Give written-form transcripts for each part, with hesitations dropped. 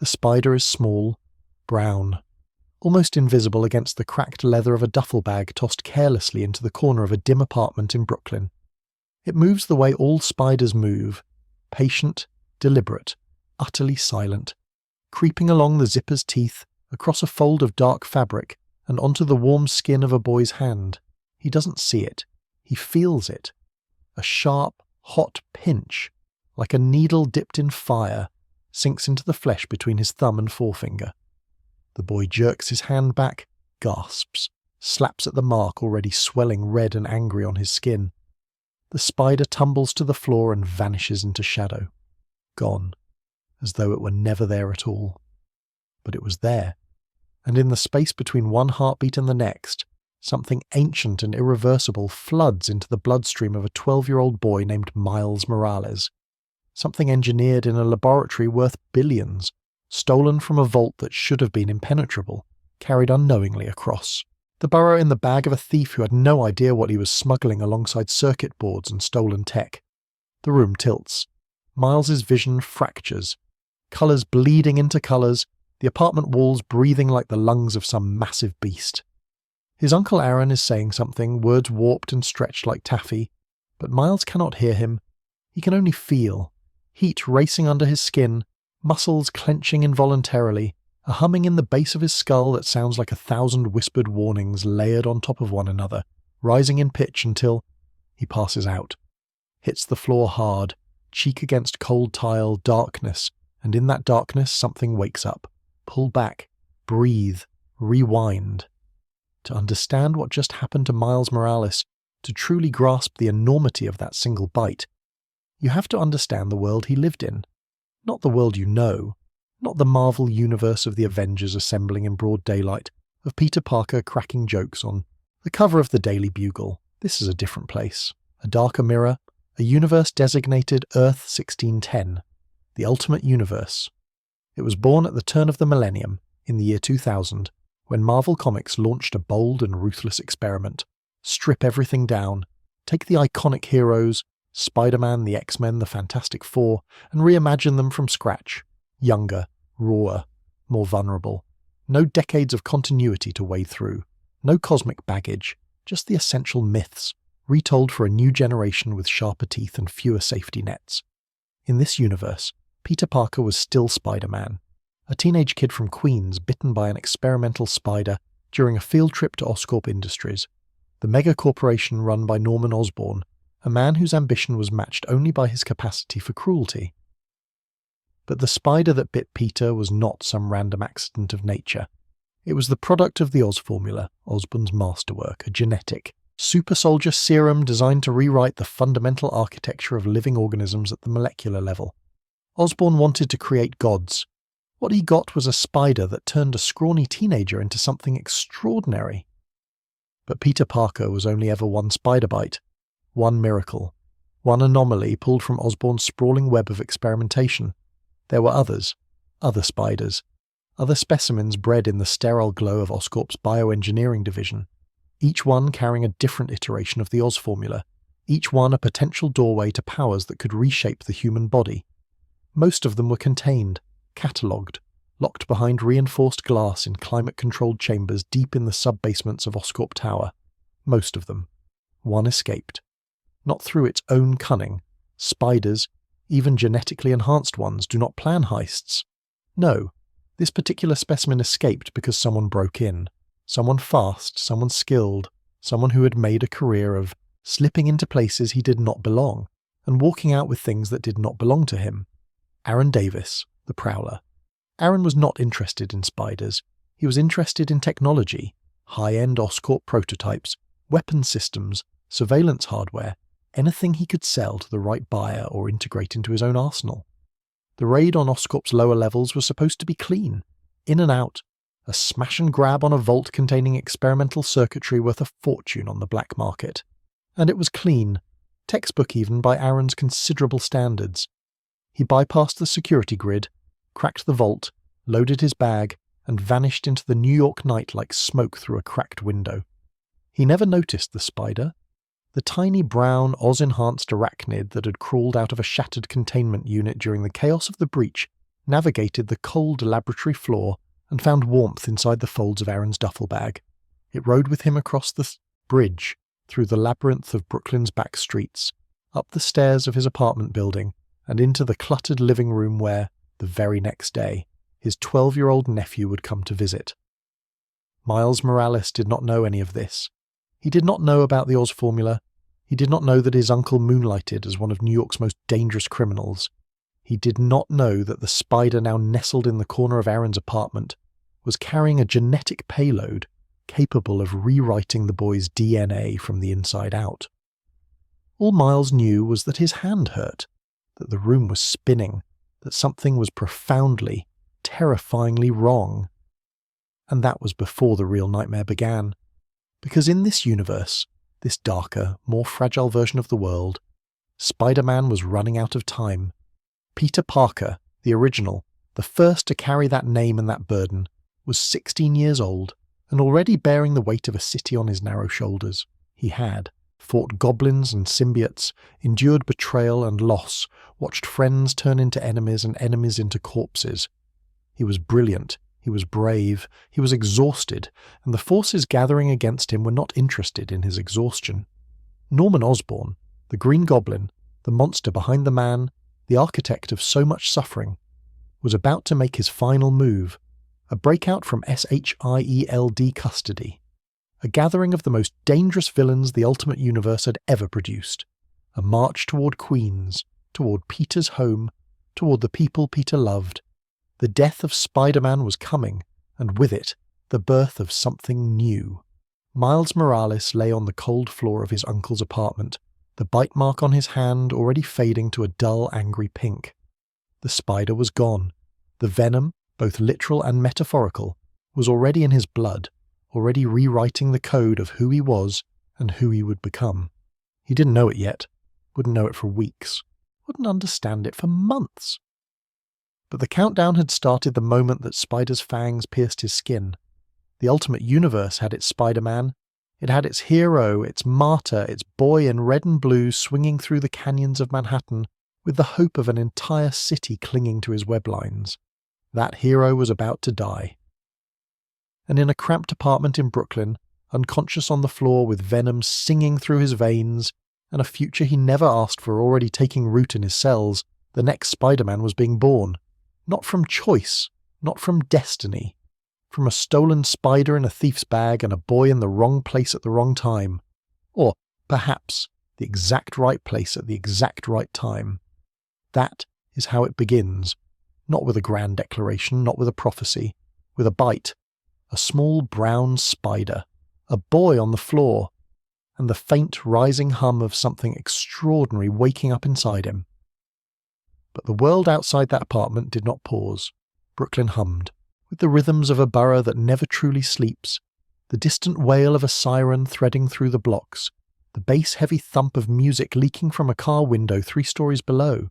The spider is small, brown, almost invisible against the cracked leather of a duffel bag tossed carelessly into the corner of a dim apartment in Brooklyn. It moves the way all spiders move, patient, deliberate, utterly silent, creeping along the zipper's teeth, across a fold of dark fabric, and onto the warm skin of a boy's hand. He doesn't see it. He feels it. A sharp, hot pinch, like a needle dipped in fire, sinks into the flesh between his thumb and forefinger. The boy jerks his hand back, gasps, slaps at the mark already swelling red and angry on his skin. The spider tumbles to the floor and vanishes into shadow. Gone, as though it were never there at all. But it was there, and in the space between one heartbeat and the next, something ancient and irreversible floods into the bloodstream of a 12-year-old boy named Miles Morales. Something engineered in a laboratory worth billions, stolen from a vault that should have been impenetrable, carried unknowingly across. The burrow in the bag of a thief who had no idea what he was smuggling alongside circuit boards and stolen tech. The room tilts. Miles's vision fractures. Colours bleeding into colours, the apartment walls breathing like the lungs of some massive beast. His Uncle Aaron is saying something, words warped and stretched like taffy, but Miles cannot hear him. He can only feel. Heat racing under his skin, muscles clenching involuntarily, a humming in the base of his skull that sounds like 1,000 whispered warnings layered on top of one another, rising in pitch until he passes out. Hits the floor hard, cheek against cold tile, darkness, and in that darkness something wakes up. Pull back, breathe, rewind. To understand what just happened to Miles Morales, to truly grasp the enormity of that single bite, you have to understand the world he lived in. Not the world you know, not the Marvel universe of the Avengers assembling in broad daylight, of Peter Parker cracking jokes on the cover of the Daily Bugle. This is a different place, a darker mirror, a universe designated Earth 1610, the ultimate universe. It was born at the turn of the millennium, in the year 2000, when Marvel Comics launched a bold and ruthless experiment. Strip everything down, take the iconic heroes, Spider-Man, the X-Men, the Fantastic Four, and reimagine them from scratch. Younger, rawer, more vulnerable. No decades of continuity to wade through. No cosmic baggage, just the essential myths, retold for a new generation with sharper teeth and fewer safety nets. In this universe, Peter Parker was still Spider-Man, a teenage kid from Queens bitten by an experimental spider during a field trip to Oscorp Industries, the mega corporation run by Norman Osborn, a man whose ambition was matched only by his capacity for cruelty. But the spider that bit Peter was not some random accident of nature. It was the product of the Oz formula, Osborn's masterwork, a genetic, super soldier serum designed to rewrite the fundamental architecture of living organisms at the molecular level. Osborn wanted to create gods. What he got was a spider that turned a scrawny teenager into something extraordinary. But Peter Parker was only ever one spider bite, one miracle, one anomaly pulled from Osborn's sprawling web of experimentation. There were others, other spiders, other specimens bred in the sterile glow of Oscorp's bioengineering division, each one carrying a different iteration of the Oz formula, each one a potential doorway to powers that could reshape the human body. Most of them were contained, catalogued, locked behind reinforced glass in climate-controlled chambers deep in the sub-basements of Oscorp Tower. Most of them. One escaped. Not through its own cunning. Spiders, even genetically enhanced ones, do not plan heists. No, this particular specimen escaped because someone broke in. Someone fast, someone skilled, someone who had made a career of slipping into places he did not belong, and walking out with things that did not belong to him. Aaron Davis, the Prowler. Aaron was not interested in spiders. He was interested in technology, high-end Oscorp prototypes, weapon systems, surveillance hardware, anything he could sell to the right buyer or integrate into his own arsenal. The raid on Oscorp's lower levels was supposed to be clean, in and out, a smash and grab on a vault containing experimental circuitry worth a fortune on the black market. And it was clean, textbook even by Aaron's considerable standards. He bypassed the security grid, cracked the vault, loaded his bag, and vanished into the New York night like smoke through a cracked window. He never noticed the spider. The tiny brown Oz-enhanced arachnid that had crawled out of a shattered containment unit during the chaos of the breach navigated the cold laboratory floor and found warmth inside the folds of Aaron's duffel bag. It rode with him across the bridge, through the labyrinth of Brooklyn's back streets, up the stairs of his apartment building, and into the cluttered living room where, the very next day, his 12-year-old nephew would come to visit. Miles Morales did not know any of this. He did not know about the Oz formula. He did not know that his uncle moonlighted as one of New York's most dangerous criminals. He did not know that the spider now nestled in the corner of Aaron's apartment was carrying a genetic payload capable of rewriting the boy's DNA from the inside out. All Miles knew was that his hand hurt, that the room was spinning, that something was profoundly, terrifyingly wrong. And that was before the real nightmare began. Because in this universe, this darker, more fragile version of the world, Spider-Man was running out of time. Peter Parker, the original, the first to carry that name and that burden, was 16 years old and already bearing the weight of a city on his narrow shoulders. He had fought goblins and symbiotes, endured betrayal and loss, watched friends turn into enemies and enemies into corpses. He was brilliant, he was brave, he was exhausted, and the forces gathering against him were not interested in his exhaustion. Norman Osborn, the Green Goblin, the monster behind the man, the architect of so much suffering, was about to make his final move, a breakout from SHIELD custody, a gathering of the most dangerous villains the Ultimate Universe had ever produced, a march toward Queens, toward Peter's home, toward the people Peter loved. The death of Spider-Man was coming, and with it, the birth of something new. Miles Morales lay on the cold floor of his uncle's apartment, the bite mark on his hand already fading to a dull, angry pink. The spider was gone. The venom, both literal and metaphorical, was already in his blood, already rewriting the code of who he was and who he would become. He didn't know it yet, wouldn't know it for weeks, wouldn't understand it for months. But the countdown had started the moment that Spider's fangs pierced his skin. The Ultimate Universe had its Spider-Man. It had its hero, its martyr, its boy in red and blue swinging through the canyons of Manhattan with the hope of an entire city clinging to his web lines. That hero was about to die. And in a cramped apartment in Brooklyn, unconscious on the floor with venom singing through his veins, and a future he never asked for already taking root in his cells, the next Spider-Man was being born. Not from choice, not from destiny. From a stolen spider in a thief's bag and a boy in the wrong place at the wrong time. Or, perhaps, the exact right place at the exact right time. That is how it begins. Not with a grand declaration, not with a prophecy. With a bite. A small brown spider. A boy on the floor. And the faint rising hum of something extraordinary waking up inside him. But the world outside that apartment did not pause. Brooklyn hummed, with the rhythms of a borough that never truly sleeps, the distant wail of a siren threading through the blocks, the bass-heavy thump of music leaking from a car window 3 stories below,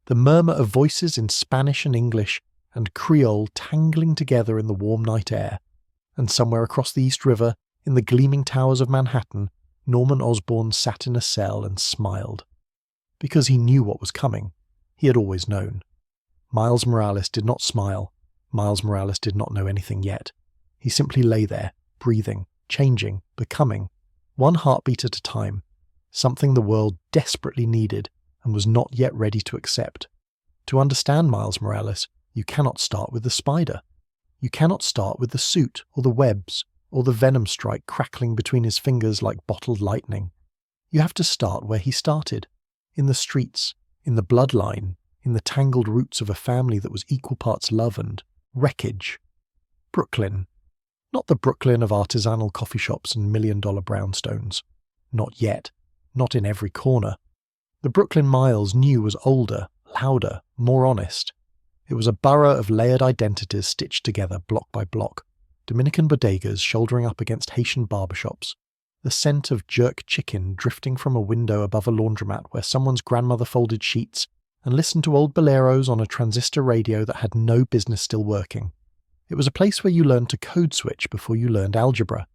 the murmur of voices in Spanish and English and Creole tangling together in the warm night air. And somewhere across the East River, in the gleaming towers of Manhattan, Norman Osborn sat in a cell and smiled. Because he knew what was coming. He had always known. Miles Morales did not smile. Miles Morales did not know anything yet. He simply lay there, breathing, changing, becoming, one heartbeat at a time, something the world desperately needed and was not yet ready to accept. To understand Miles Morales, you cannot start with the spider. You cannot start with the suit or the webs or the venom strike crackling between his fingers like bottled lightning. You have to start where he started, in the streets, in the bloodline, in the tangled roots of a family that was equal parts love and wreckage. Brooklyn. Not the Brooklyn of artisanal coffee shops and million-dollar brownstones. Not yet. Not in every corner. The Brooklyn Miles knew was older, louder, more honest. It was a borough of layered identities stitched together block by block. Dominican bodegas shouldering up against Haitian barbershops. The scent of jerk chicken drifting from a window above a laundromat where someone's grandmother folded sheets and listened to old boleros on a transistor radio that had no business still working. It was a place where you learned to code switch before you learned algebra,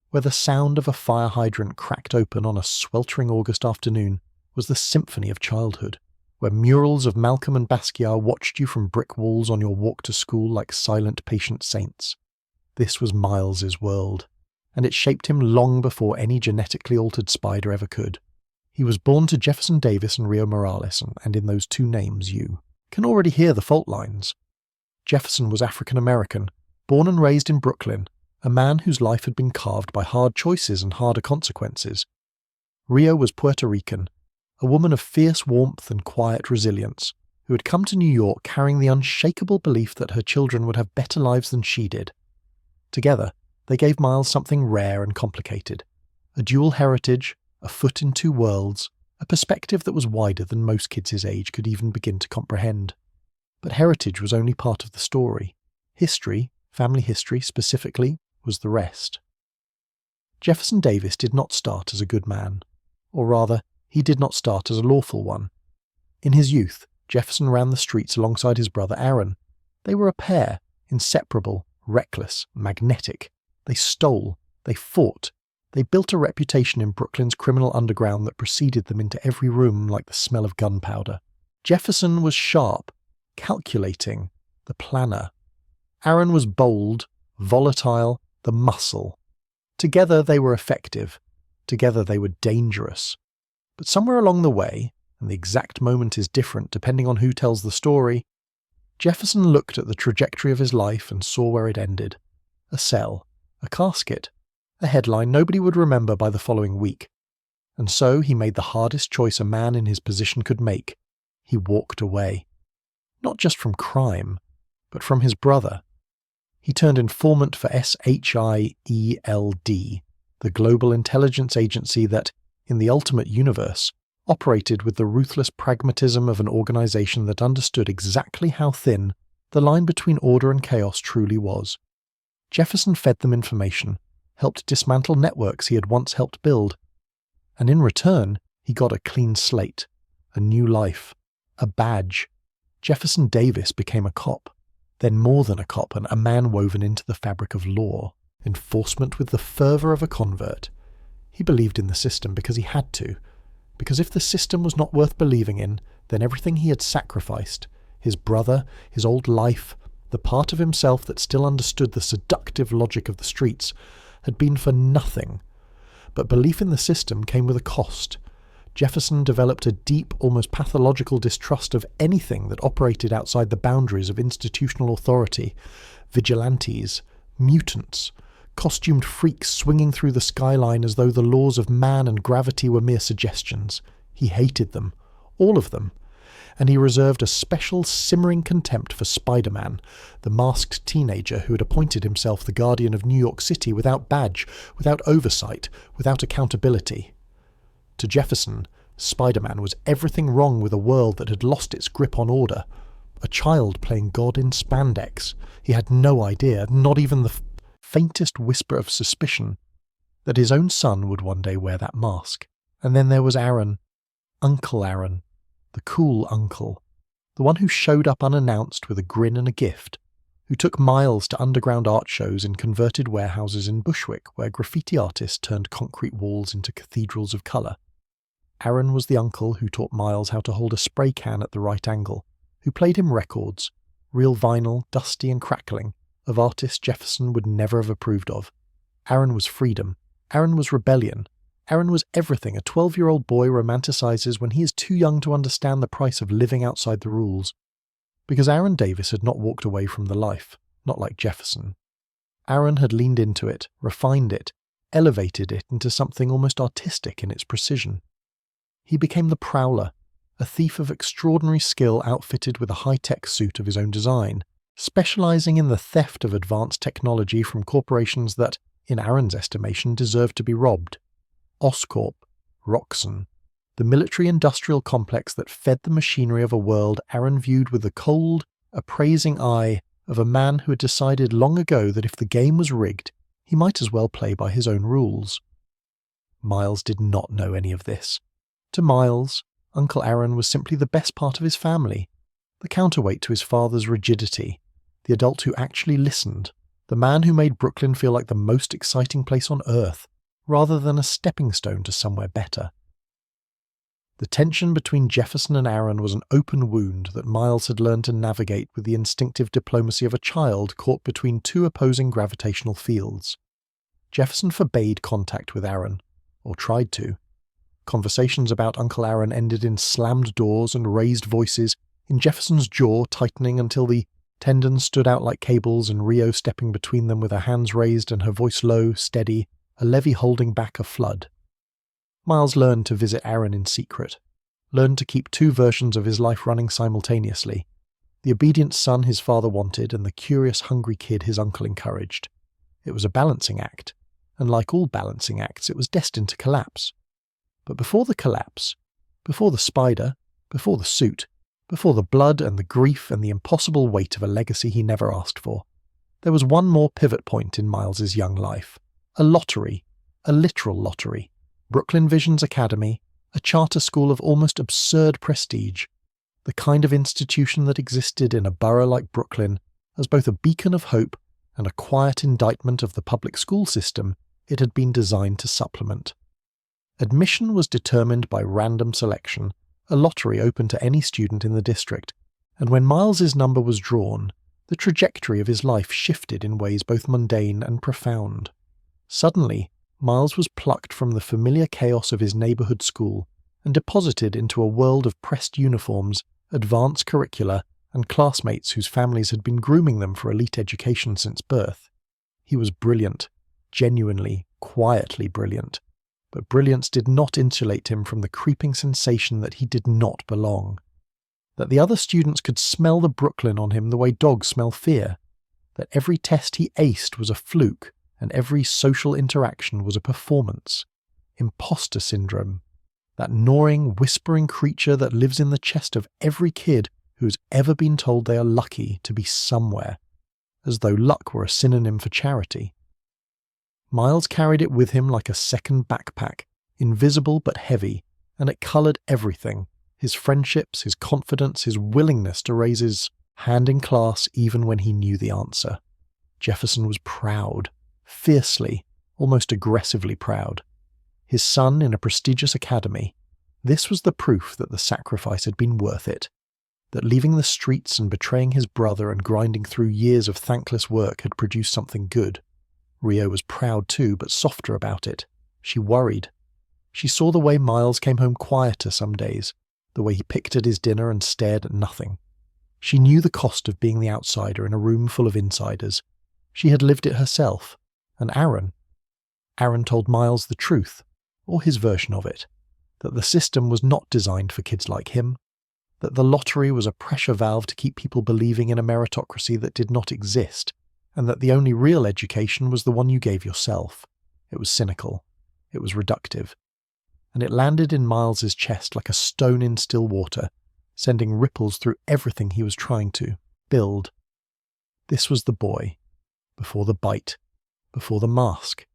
where the sound of a fire hydrant cracked open on a sweltering August afternoon was the symphony of childhood, where murals of Malcolm and Basquiat watched you from brick walls on your walk to school like silent, patient saints. This was Miles's world, and it shaped him long before any genetically altered spider ever could. He was born to Jefferson Davis and Rio Morales, and in those two names you can already hear the fault lines. Jefferson was African American, born and raised in Brooklyn, a man whose life had been carved by hard choices and harder consequences. Rio was Puerto Rican, a woman of fierce warmth and quiet resilience, who had come to New York carrying the unshakable belief that her children would have better lives than she did. Together, they gave Miles something rare and complicated, a dual heritage, a foot in two worlds, a perspective that was wider than most kids his age could even begin to comprehend. But heritage was only part of the story. History, family history specifically, was the rest. Jefferson Davis did not start as a good man, or rather, he did not start as a lawful one. In his youth, Jefferson ran the streets alongside his brother Aaron. They were a pair, inseparable, reckless, magnetic. They stole, they fought, they built a reputation in Brooklyn's criminal underground that preceded them into every room like the smell of gunpowder. Jefferson was sharp, calculating, the planner. Aaron was bold, volatile, the muscle. Together they were effective. Together they were dangerous. But somewhere along the way, and the exact moment is different depending on who tells the story, Jefferson looked at the trajectory of his life and saw where it ended. A cell, a casket, a headline nobody would remember by the following week. And so he made the hardest choice a man in his position could make. He walked away. Not just from crime, but from his brother. He turned informant for SHIELD, the global intelligence agency that, in the ultimate universe, operated with the ruthless pragmatism of an organization that understood exactly how thin the line between order and chaos truly was. Jefferson fed them information, helped dismantle networks he had once helped build, and in return he got a clean slate, a new life, a badge. Jefferson Davis became a cop, then more than a cop and a man woven into the fabric of law, enforcement with the fervour of a convert. He believed in the system because he had to, because if the system was not worth believing in, then everything he had sacrificed, his brother, his old life, the part of himself that still understood the seductive logic of the streets, had been for nothing. But belief in the system came with a cost. Jefferson developed a deep, almost pathological distrust of anything that operated outside the boundaries of institutional authority. Vigilantes, mutants, costumed freaks swinging through the skyline as though the laws of man and gravity were mere suggestions. He hated them, all of them, and he reserved a special simmering contempt for Spider-Man, the masked teenager who had appointed himself the guardian of New York City without badge, without oversight, without accountability. To Jefferson, Spider-Man was everything wrong with a world that had lost its grip on order. A child playing God in spandex. He had no idea, not even the faintest whisper of suspicion, that his own son would one day wear that mask. And then there was Aaron, Uncle Aaron, the cool uncle, the one who showed up unannounced with a grin and a gift, who took Miles to underground art shows in converted warehouses in Bushwick where graffiti artists turned concrete walls into cathedrals of colour. Aaron was the uncle who taught Miles how to hold a spray can at the right angle, who played him records, real vinyl, dusty and crackling, of artists Jefferson would never have approved of. Aaron was freedom. Aaron was rebellion. Aaron was everything a 12-year-old boy romanticizes when he is too young to understand the price of living outside the rules. Because Aaron Davis had not walked away from the life, not like Jefferson. Aaron had leaned into it, refined it, elevated it into something almost artistic in its precision. He became the Prowler, a thief of extraordinary skill outfitted with a high-tech suit of his own design, specializing in the theft of advanced technology from corporations that, in Aaron's estimation, deserved to be robbed. Oscorp, Roxxon, the military-industrial complex that fed the machinery of a world Aaron viewed with the cold, appraising eye of a man who had decided long ago that if the game was rigged, he might as well play by his own rules. Miles did not know any of this. To Miles, Uncle Aaron was simply the best part of his family, the counterweight to his father's rigidity, the adult who actually listened, the man who made Brooklyn feel like the most exciting place on earth, rather than a stepping stone to somewhere better. The tension between Jefferson and Aaron was an open wound that Miles had learned to navigate with the instinctive diplomacy of a child caught between two opposing gravitational fields. Jefferson forbade contact with Aaron, or tried to. Conversations about Uncle Aaron ended in slammed doors and raised voices, in Jefferson's jaw tightening until the tendons stood out like cables and Rio stepping between them with her hands raised and her voice low, steady, a levee holding back a flood. Miles learned to visit Aaron in secret, learned to keep two versions of his life running simultaneously, the obedient son his father wanted and the curious, hungry kid his uncle encouraged. It was a balancing act, and like all balancing acts, it was destined to collapse. But before the collapse, before the spider, before the suit, before the blood and the grief and the impossible weight of a legacy he never asked for, there was one more pivot point in Miles's young life. A lottery, a literal lottery. Brooklyn Vision's Academy, a charter school of almost absurd prestige, the kind of institution that existed in a borough like Brooklyn as both a beacon of hope and a quiet indictment of the public school system it had been designed to supplement. Admission was determined by random selection, a lottery open to any student in the district, and when Miles's number was drawn, the trajectory of his life shifted in ways both mundane and profound. Suddenly, Miles was plucked from the familiar chaos of his neighborhood school and deposited into a world of pressed uniforms, advanced curricula, and classmates whose families had been grooming them for elite education since birth. He was brilliant, genuinely, quietly brilliant, but brilliance did not insulate him from the creeping sensation that he did not belong. That the other students could smell the Brooklyn on him the way dogs smell fear. That every test he aced was a fluke, and every social interaction was a performance. Imposter syndrome. That gnawing, whispering creature that lives in the chest of every kid who's ever been told they are lucky to be somewhere, as though luck were a synonym for charity. Miles carried it with him like a second backpack, invisible but heavy, and it coloured everything: his friendships, his confidence, his willingness to raise his hand in class even when he knew the answer. Jefferson was proud. Fiercely, almost aggressively proud. His son in a prestigious academy. This was the proof that the sacrifice had been worth it. That leaving the streets and betraying his brother and grinding through years of thankless work had produced something good. Rio was proud too, but softer about it. She worried. She saw the way Miles came home quieter some days, the way he picked at his dinner and stared at nothing. She knew the cost of being the outsider in a room full of insiders. She had lived it herself. And Aaron told Miles the truth, or his version of it, that the system was not designed for kids like him, that the lottery was a pressure valve to keep people believing in a meritocracy that did not exist, and that the only real education was the one you gave yourself. It was cynical. It was reductive. And it landed in Miles's chest like a stone in still water, sending ripples through everything he was trying to build. This was the boy, before the bite, before the mask.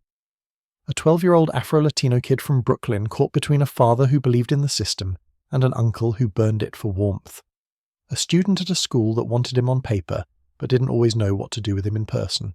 A 12-year-old Afro-Latino kid from Brooklyn caught between a father who believed in the system and an uncle who burned it for warmth. A student at a school that wanted him on paper but didn't always know what to do with him in person.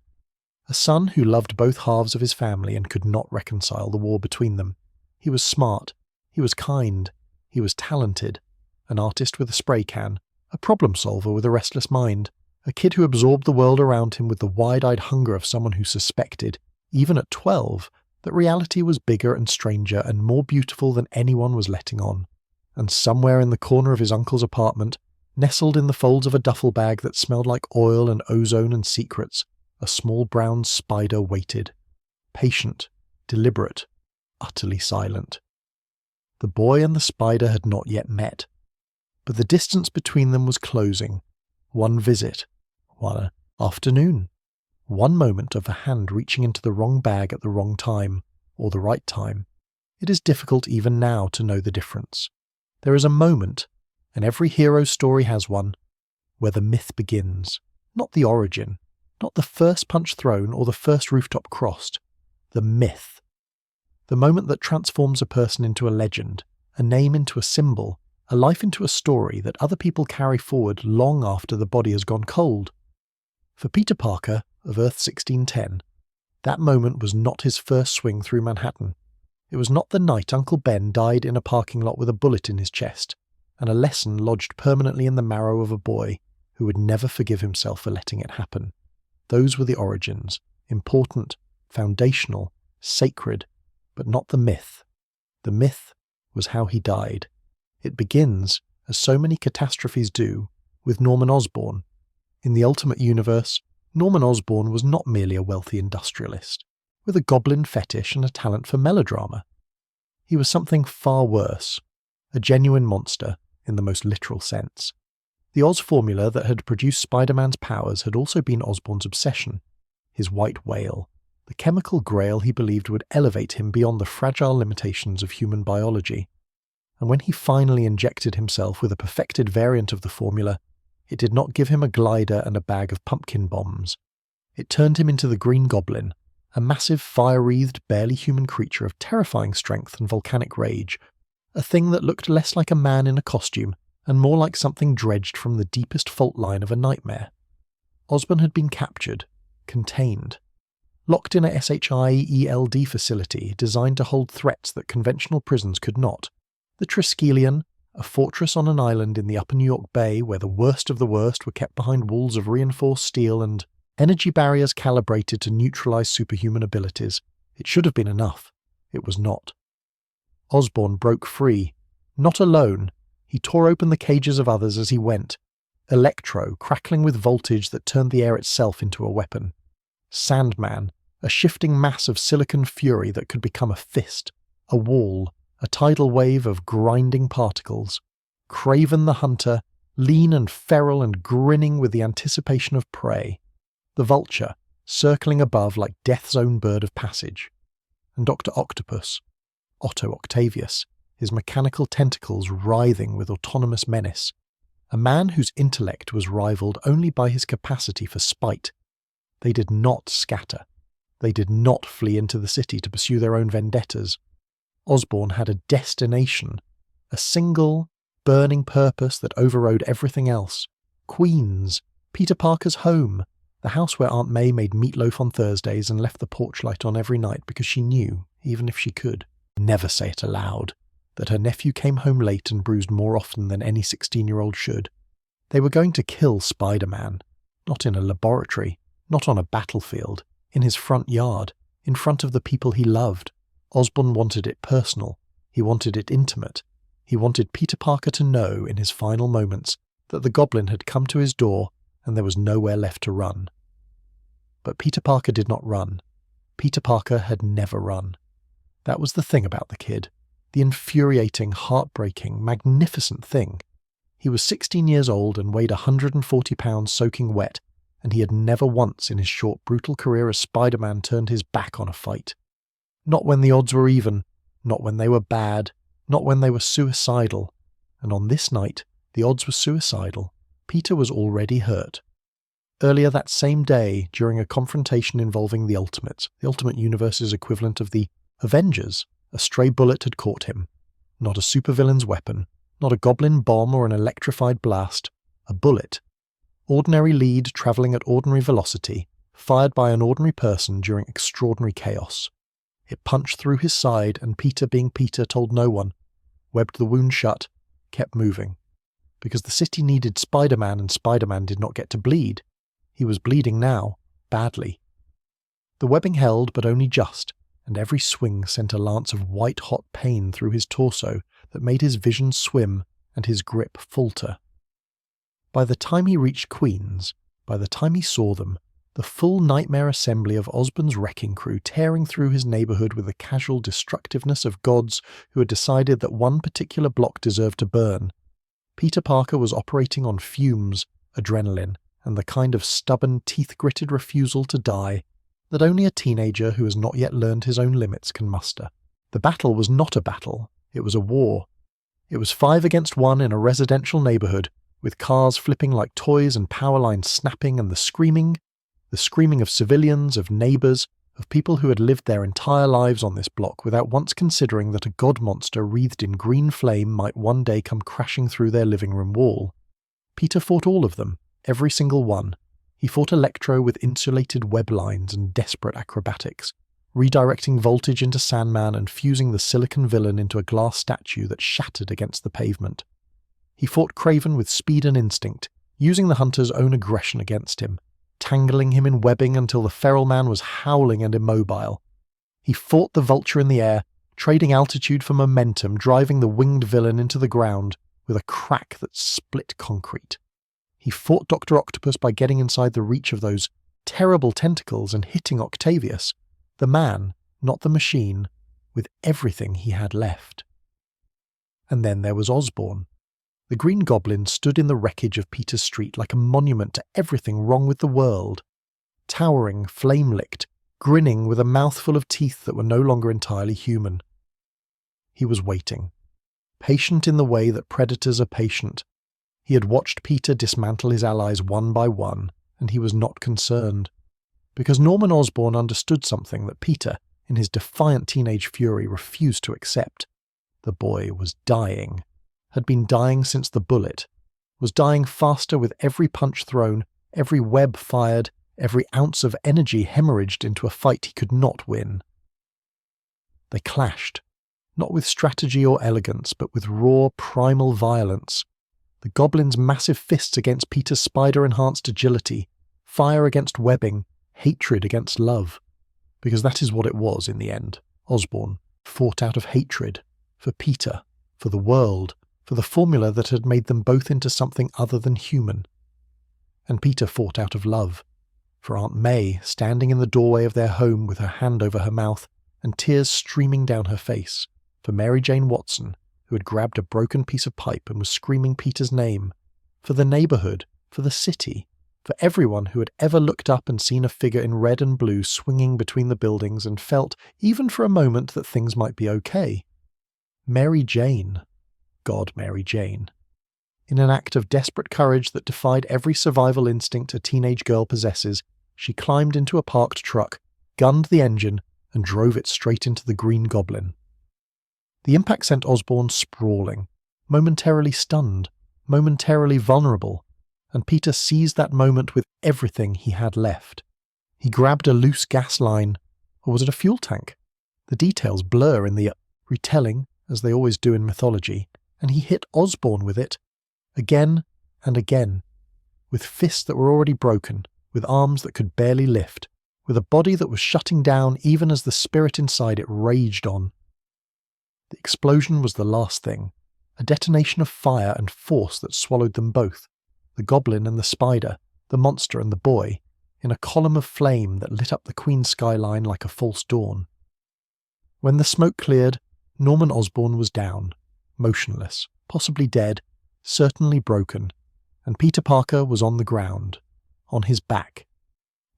A son who loved both halves of his family and could not reconcile the war between them. He was smart. He was kind. He was talented. An artist with a spray can. A problem solver with a restless mind. A kid who absorbed the world around him with the wide-eyed hunger of someone who suspected, even at 12, that reality was bigger and stranger and more beautiful than anyone was letting on. And somewhere in the corner of his uncle's apartment, nestled in the folds of a duffel bag that smelled like oil and ozone and secrets, a small brown spider waited. Patient, deliberate, utterly silent. The boy and the spider had not yet met, but the distance between them was closing. One visit. One afternoon. One moment of a hand reaching into the wrong bag at the wrong time, or the right time. It is difficult even now to know the difference. There is a moment, and every hero's story has one, where the myth begins. Not the origin, not the first punch thrown or the first rooftop crossed. The myth. The moment that transforms a person into a legend, a name into a symbol, a life into a story that other people carry forward long after the body has gone cold. For Peter Parker, of Earth 1610, that moment was not his first swing through Manhattan. It was not the night Uncle Ben died in a parking lot with a bullet in his chest, and a lesson lodged permanently in the marrow of a boy who would never forgive himself for letting it happen. Those were the origins, important, foundational, sacred, but not the myth. The myth was how he died. It begins, as so many catastrophes do, with Norman Osborn. In the Ultimate Universe, Norman Osborn was not merely a wealthy industrialist, with a goblin fetish and a talent for melodrama. He was something far worse, a genuine monster in the most literal sense. The Oz formula that had produced Spider-Man's powers had also been Osborn's obsession, his white whale, the chemical grail he believed would elevate him beyond the fragile limitations of human biology. And when he finally injected himself with a perfected variant of the formula, it did not give him a glider and a bag of pumpkin bombs. It turned him into the Green Goblin, a massive fire-wreathed, barely human creature of terrifying strength and volcanic rage, a thing that looked less like a man in a costume and more like something dredged from the deepest fault line of a nightmare. Osborn had been captured, contained, locked in a SHIELD facility designed to hold threats that conventional prisons could not. The Triskelion, a fortress on an island in the upper New York Bay where the worst of the worst were kept behind walls of reinforced steel and energy barriers calibrated to neutralize superhuman abilities. It should have been enough. It was not. Osborn broke free. Not alone. He tore open the cages of others as he went. Electro, crackling with voltage that turned the air itself into a weapon. Sandman, a shifting mass of silicon fury that could become a fist, a wall, a tidal wave of grinding particles. Craven the hunter, lean and feral and grinning with the anticipation of prey. The vulture, circling above like death's own bird of passage. And Dr. Octopus, Otto Octavius, his mechanical tentacles writhing with autonomous menace. A man whose intellect was rivaled only by his capacity for spite. They did not scatter. They did not flee into the city to pursue their own vendettas. Osborn had a destination, a single, burning purpose that overrode everything else. Queens, Peter Parker's home, the house where Aunt May made meatloaf on Thursdays and left the porch light on every night because she knew, even if she could, never say it aloud, that her nephew came home late and bruised more often than any 16-year-old should. They were going to kill Spider-Man, not in a laboratory, not on a battlefield, in his front yard, in front of the people he loved. Osborn wanted it personal. He wanted it intimate. He wanted Peter Parker to know, in his final moments, that the Goblin had come to his door and there was nowhere left to run. But Peter Parker did not run. Peter Parker had never run. That was the thing about the kid. The infuriating, heartbreaking, magnificent thing. He was 16 years old and weighed 140 pounds soaking wet, and he had never once in his short, brutal career as Spider-Man turned his back on a fight. Not when the odds were even, not when they were bad, not when they were suicidal. And on this night, the odds were suicidal. Peter was already hurt. Earlier that same day, during a confrontation involving the Ultimate Universe's equivalent of the Avengers, a stray bullet had caught him. Not a supervillain's weapon, not a goblin bomb or an electrified blast. A bullet. Ordinary lead travelling at ordinary velocity, fired by an ordinary person during extraordinary chaos. It punched through his side, and Peter, being Peter, told no one, webbed the wound shut, kept moving. Because the city needed Spider-Man, and Spider-Man did not get to bleed. He was bleeding now, badly. The webbing held, but only just, and every swing sent a lance of white-hot pain through his torso that made his vision swim and his grip falter. By the time he reached Queens, by the time he saw them, the full nightmare assembly of Osborn's wrecking crew tearing through his neighbourhood with the casual destructiveness of gods who had decided that one particular block deserved to burn. Peter Parker was operating on fumes, adrenaline, and the kind of stubborn, teeth-gritted refusal to die that only a teenager who has not yet learned his own limits can muster. The battle was not a battle, it was a war. It was 5 against 1 in a residential neighbourhood, with cars flipping like toys and power lines snapping, and the screaming of civilians, of neighbours, of people who had lived their entire lives on this block without once considering that a god monster wreathed in green flame might one day come crashing through their living room wall. Peter fought all of them, every single one. He fought Electro with insulated web lines and desperate acrobatics, redirecting voltage into Sandman and fusing the silicon villain into a glass statue that shattered against the pavement. He fought Craven with speed and instinct, using the hunter's own aggression against him, tangling him in webbing until the feral man was howling and immobile. He fought the vulture in the air, trading altitude for momentum, driving the winged villain into the ground with a crack that split concrete. He fought Dr. Octopus by getting inside the reach of those terrible tentacles and hitting Octavius, the man, not the machine, with everything he had left. And then there was Osborn. The Green Goblin stood in the wreckage of Peter's Street like a monument to everything wrong with the world, towering, flame-licked, grinning with a mouthful of teeth that were no longer entirely human. He was waiting, patient in the way that predators are patient. He had watched Peter dismantle his allies one by one, and he was not concerned, because Norman Osborn understood something that Peter, in his defiant teenage fury, refused to accept. The boy was dying, had been dying since the bullet, was dying faster with every punch thrown, every web fired, every ounce of energy hemorrhaged into a fight he could not win. They clashed, not with strategy or elegance, but with raw, primal violence. The goblin's massive fists against Peter's spider-enhanced agility, fire against webbing, hatred against love. Because that is what it was in the end. Osborn fought out of hatred, for Peter, for the world, for the formula that had made them both into something other than human. And Peter fought out of love, for Aunt May standing in the doorway of their home with her hand over her mouth and tears streaming down her face, for Mary Jane Watson, who had grabbed a broken piece of pipe and was screaming Peter's name, for the neighbourhood, for the city, for everyone who had ever looked up and seen a figure in red and blue swinging between the buildings and felt, even for a moment, that things might be okay. Mary Jane. God, Mary Jane. In an act of desperate courage that defied every survival instinct a teenage girl possesses, she climbed into a parked truck, gunned the engine, and drove it straight into the Green Goblin. The impact sent Osborn sprawling, momentarily stunned, momentarily vulnerable, and Peter seized that moment with everything he had left. He grabbed a loose gas line, or was it a fuel tank? The details blur in the retelling, as they always do in mythology, and he hit Osborn with it, again and again, with fists that were already broken, with arms that could barely lift, with a body that was shutting down even as the spirit inside it raged on. The explosion was the last thing, a detonation of fire and force that swallowed them both, the goblin and the spider, the monster and the boy, in a column of flame that lit up the Queen's skyline like a false dawn. When the smoke cleared, Norman Osborn was down, motionless, possibly dead, certainly broken, and Peter Parker was on the ground, on his back,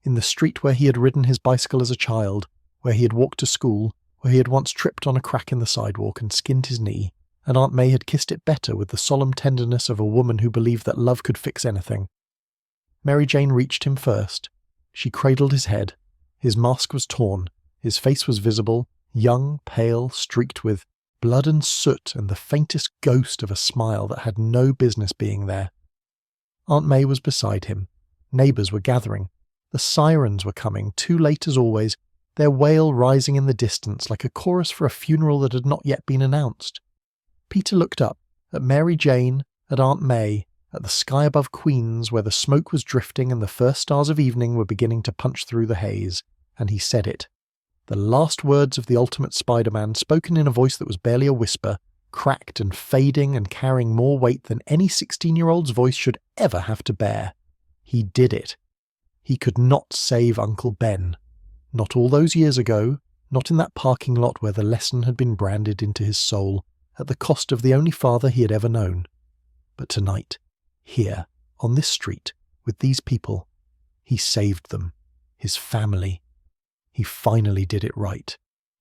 in the street where he had ridden his bicycle as a child, where he had walked to school, where he had once tripped on a crack in the sidewalk and skinned his knee, and Aunt May had kissed it better with the solemn tenderness of a woman who believed that love could fix anything. Mary Jane reached him first. She cradled his head. His mask was torn. His face was visible, young, pale, streaked with blood and soot and the faintest ghost of a smile that had no business being there. Aunt May was beside him. Neighbours were gathering. The sirens were coming, too late as always, their wail rising in the distance like a chorus for a funeral that had not yet been announced. Peter looked up, at Mary Jane, at Aunt May, at the sky above Queens where the smoke was drifting and the first stars of evening were beginning to punch through the haze, and he said it. The last words of the Ultimate Spider-Man, spoken in a voice that was barely a whisper, cracked and fading and carrying more weight than any 16-year-old's voice should ever have to bear. He did it. He could not save Uncle Ben. Not all those years ago, not in that parking lot where the lesson had been branded into his soul, at the cost of the only father he had ever known. But tonight, here, on this street, with these people, he saved them, his family. He finally did it right.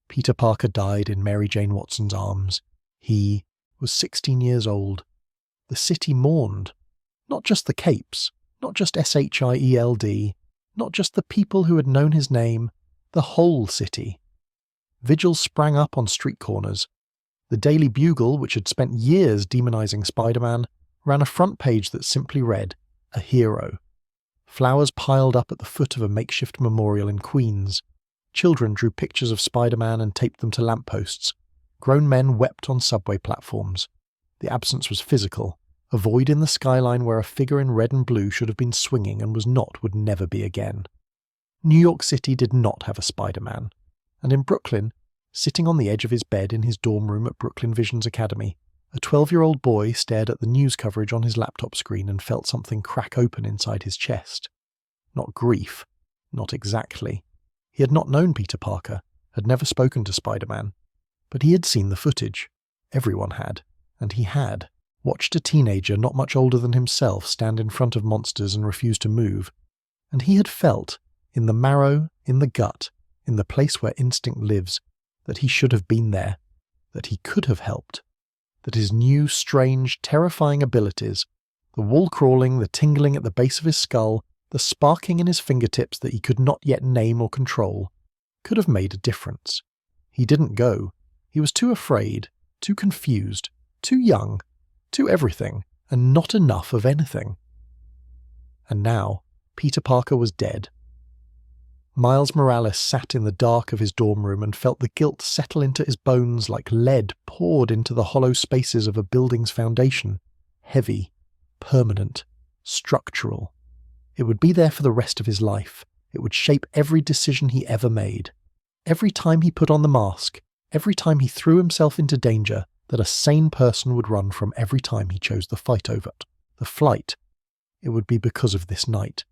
Peter Parker died in Mary Jane Watson's arms. He was 16 years old. The city mourned. Not just the capes, not just SHIELD, not just the people who had known his name, the whole city. Vigils sprang up on street corners. The Daily Bugle, which had spent years demonizing Spider-Man, ran a front page that simply read, "A hero." Flowers piled up at the foot of a makeshift memorial in Queens. Children drew pictures of Spider-Man and taped them to lampposts. Grown men wept on subway platforms. The absence was physical. A void in the skyline where a figure in red and blue should have been swinging and was not would never be again. New York City did not have a Spider-Man. And in Brooklyn, sitting on the edge of his bed in his dorm room at Brooklyn Visions Academy, a 12-year-old boy stared at the news coverage on his laptop screen and felt something crack open inside his chest. Not grief. Not exactly. He had not known Peter Parker, had never spoken to Spider-Man. But he had seen the footage. Everyone had. And he had watched a teenager not much older than himself stand in front of monsters and refuse to move. And he had felt, in the marrow, in the gut, in the place where instinct lives, that he should have been there, that he could have helped, that his new, strange, terrifying abilities, the wall crawling, the tingling at the base of his skull, the sparking in his fingertips that he could not yet name or control, could have made a difference. He didn't go. He was too afraid, too confused, too young, too everything, and not enough of anything. And now, Peter Parker was dead. Miles Morales sat in the dark of his dorm room and felt the guilt settle into his bones like lead poured into the hollow spaces of a building's foundation. Heavy, permanent, structural. It would be there for the rest of his life. It would shape every decision he ever made. Every time he put on the mask, every time he threw himself into danger that a sane person would run from every time he chose the fight over it, the flight, it would be because of this night.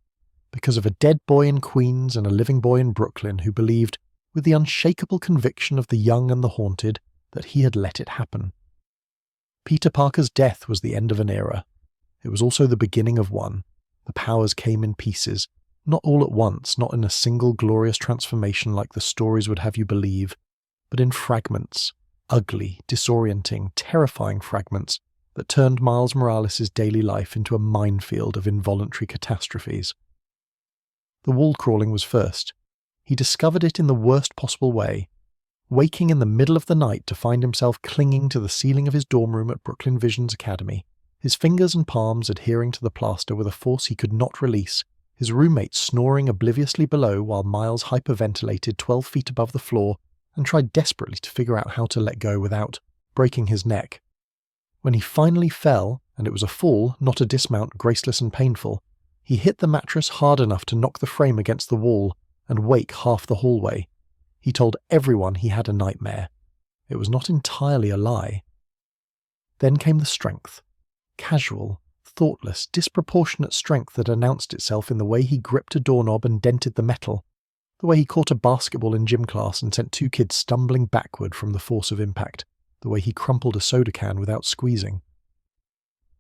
Because of a dead boy in Queens and a living boy in Brooklyn who believed, with the unshakable conviction of the young and the haunted, that he had let it happen. Peter Parker's death was the end of an era. It was also the beginning of one. The powers came in pieces, not all at once, not in a single glorious transformation like the stories would have you believe, but in fragments, ugly, disorienting, terrifying fragments that turned Miles Morales' daily life into a minefield of involuntary catastrophes. The wall crawling was first. He discovered it in the worst possible way, waking in the middle of the night to find himself clinging to the ceiling of his dorm room at Brooklyn Visions Academy, his fingers and palms adhering to the plaster with a force he could not release, his roommate snoring obliviously below while Miles hyperventilated 12 feet above the floor and tried desperately to figure out how to let go without breaking his neck. When he finally fell, and it was a fall, not a dismount, graceless and painful, he hit the mattress hard enough to knock the frame against the wall and wake half the hallway. He told everyone he had a nightmare. It was not entirely a lie. Then came the strength. Casual, thoughtless, disproportionate strength that announced itself in the way he gripped a doorknob and dented the metal, the way he caught a basketball in gym class and sent 2 kids stumbling backward from the force of impact, the way he crumpled a soda can without squeezing.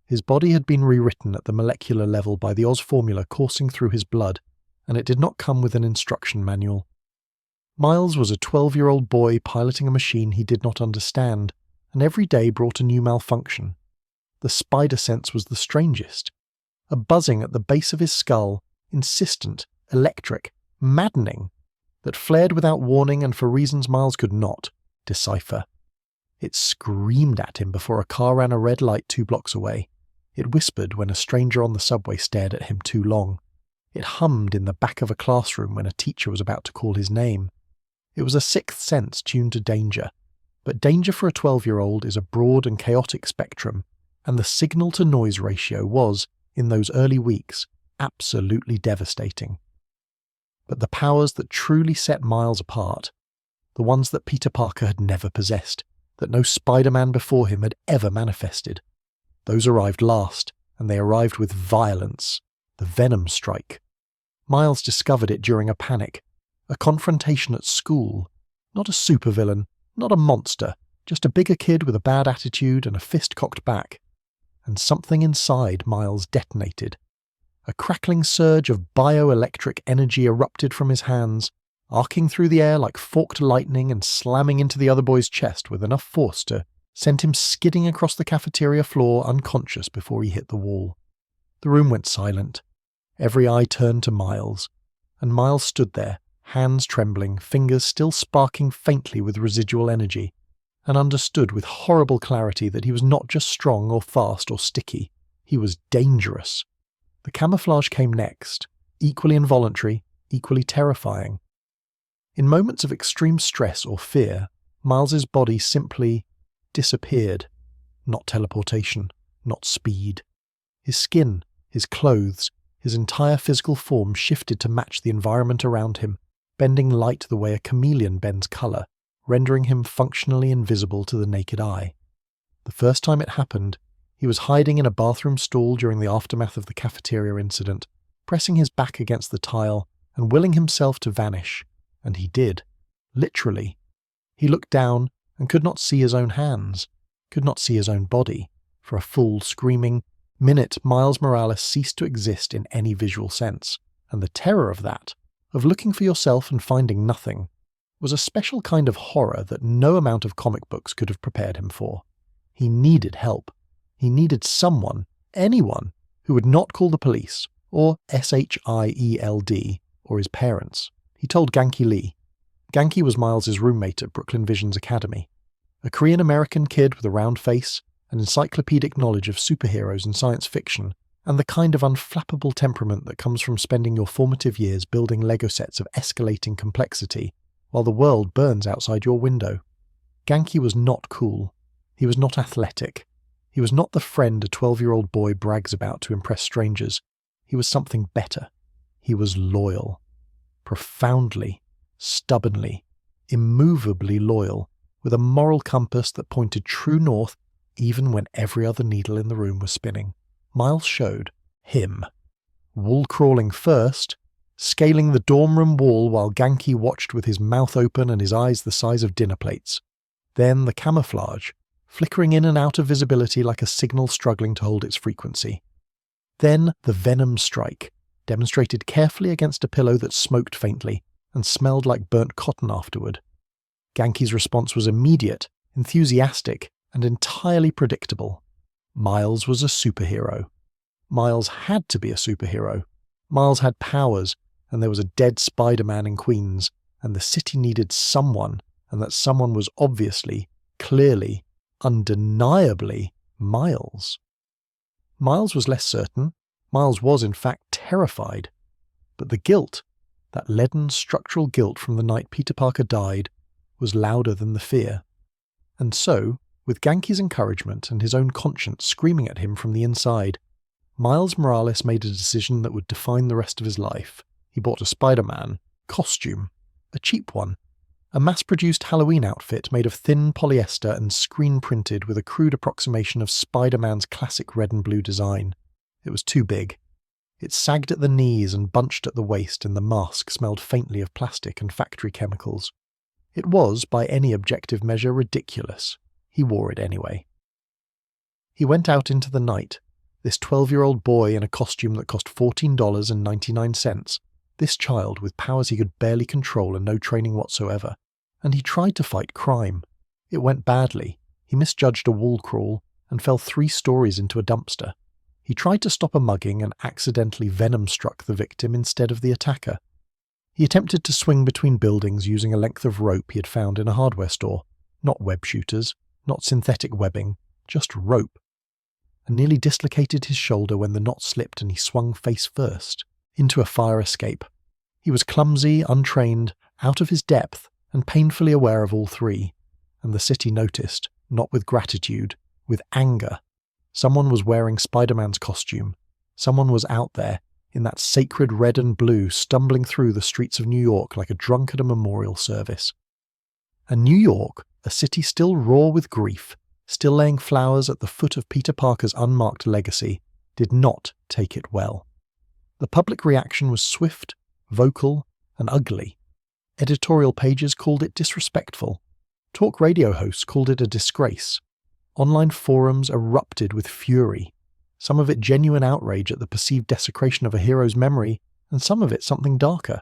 His body had been rewritten at the molecular level by the Oz formula coursing through his blood, and it did not come with an instruction manual. Miles was a 12-year-old boy piloting a machine he did not understand, and every day brought a new malfunction. The spider sense was the strangest. A buzzing at the base of his skull, insistent, electric, maddening, that flared without warning and for reasons Miles could not decipher. It screamed at him before a car ran a red light 2 blocks away. It whispered when a stranger on the subway stared at him too long. It hummed in the back of a classroom when a teacher was about to call his name. It was a 6th sense tuned to danger. But danger for a 12-year-old is a broad and chaotic spectrum, and the signal-to-noise ratio was, in those early weeks, absolutely devastating. But the powers that truly set Miles apart, the ones that Peter Parker had never possessed, that no Spider-Man before him had ever manifested, those arrived last, and they arrived with violence, the Venom Strike. Miles discovered it during a panic, a confrontation at school, not a supervillain, not a monster, just a bigger kid with a bad attitude and a fist cocked back. And something inside Miles detonated. A crackling surge of bioelectric energy erupted from his hands, arcing through the air like forked lightning and slamming into the other boy's chest with enough force to send him skidding across the cafeteria floor unconscious before he hit the wall. The room went silent. Every eye turned to Miles, and Miles stood there, hands trembling, fingers still sparking faintly with residual energy, and understood with horrible clarity that he was not just strong or fast or sticky, he was dangerous. The camouflage came next, equally involuntary, equally terrifying. In moments of extreme stress or fear, Miles's body simply disappeared. Not teleportation, not speed. His skin, his clothes, his entire physical form shifted to match the environment around him, bending light the way a chameleon bends colour, rendering him functionally invisible to the naked eye. The first time it happened, he was hiding in a bathroom stall during the aftermath of the cafeteria incident, pressing his back against the tile and willing himself to vanish. And he did. Literally. He looked down and could not see his own hands, could not see his own body. For a full, screaming minute, Miles Morales ceased to exist in any visual sense, and the terror of that, of looking for yourself and finding nothing, was a special kind of horror that no amount of comic books could have prepared him for. He needed help. He needed someone, anyone, who would not call the police, or SHIELD, or his parents. He told Ganki Lee. Ganki was Miles's roommate at Brooklyn Vision's academy. A Korean-American kid with a round face, an encyclopedic knowledge of superheroes and science fiction, and the kind of unflappable temperament that comes from spending your formative years building Lego sets of escalating complexity while the world burns outside your window. Ganki was not cool. He was not athletic. He was not the friend a 12-year-old boy brags about to impress strangers. He was something better. He was loyal. Profoundly, stubbornly, immovably loyal, with a moral compass that pointed true north even when every other needle in the room was spinning. Miles showed him. Wall-crawling first, scaling the dorm room wall while Ganki watched with his mouth open and his eyes the size of dinner plates. Then the camouflage, flickering in and out of visibility like a signal struggling to hold its frequency. Then the venom strike, demonstrated carefully against a pillow that smoked faintly and smelled like burnt cotton afterward. Ganki's response was immediate, enthusiastic, and entirely predictable. Miles was a superhero. Miles had to be a superhero. Miles had powers, and there was a dead Spider-Man in Queens, and the city needed someone, and that someone was obviously, clearly, undeniably Miles. Miles was less certain. Miles was, in fact, terrified. But the guilt, that leaden structural guilt from the night Peter Parker died, was louder than the fear. And so, with Ganki's encouragement and his own conscience screaming at him from the inside, Miles Morales made a decision that would define the rest of his life. He bought a Spider-Man costume, a cheap one, a mass-produced Halloween outfit made of thin polyester and screen-printed with a crude approximation of Spider-Man's classic red and blue design. It was too big. It sagged at the knees and bunched at the waist, and the mask smelled faintly of plastic and factory chemicals. It was, by any objective measure, ridiculous. He wore it anyway. He went out into the night, this 12-year-old boy in a costume that cost $14.99, this child with powers he could barely control and no training whatsoever. And he tried to fight crime. It went badly. He misjudged a wall crawl and fell 3 stories into a dumpster. He tried to stop a mugging and accidentally venom-struck the victim instead of the attacker. He attempted to swing between buildings using a length of rope he had found in a hardware store. Not web shooters, not synthetic webbing, just rope. And nearly dislocated his shoulder when the knot slipped and he swung face first into a fire escape. He was clumsy, untrained, out of his depth, and painfully aware of all 3. And the city noticed, not with gratitude, with anger. Someone was wearing Spider-Man's costume. Someone was out there, in that sacred red and blue, stumbling through the streets of New York like a drunk at a memorial service. And New York, a city still raw with grief, still laying flowers at the foot of Peter Parker's unmarked legacy, did not take it well. The public reaction was swift, vocal, and ugly. Editorial pages called it disrespectful. Talk radio hosts called it a disgrace. Online forums erupted with fury, some of it genuine outrage at the perceived desecration of a hero's memory, and some of it something darker.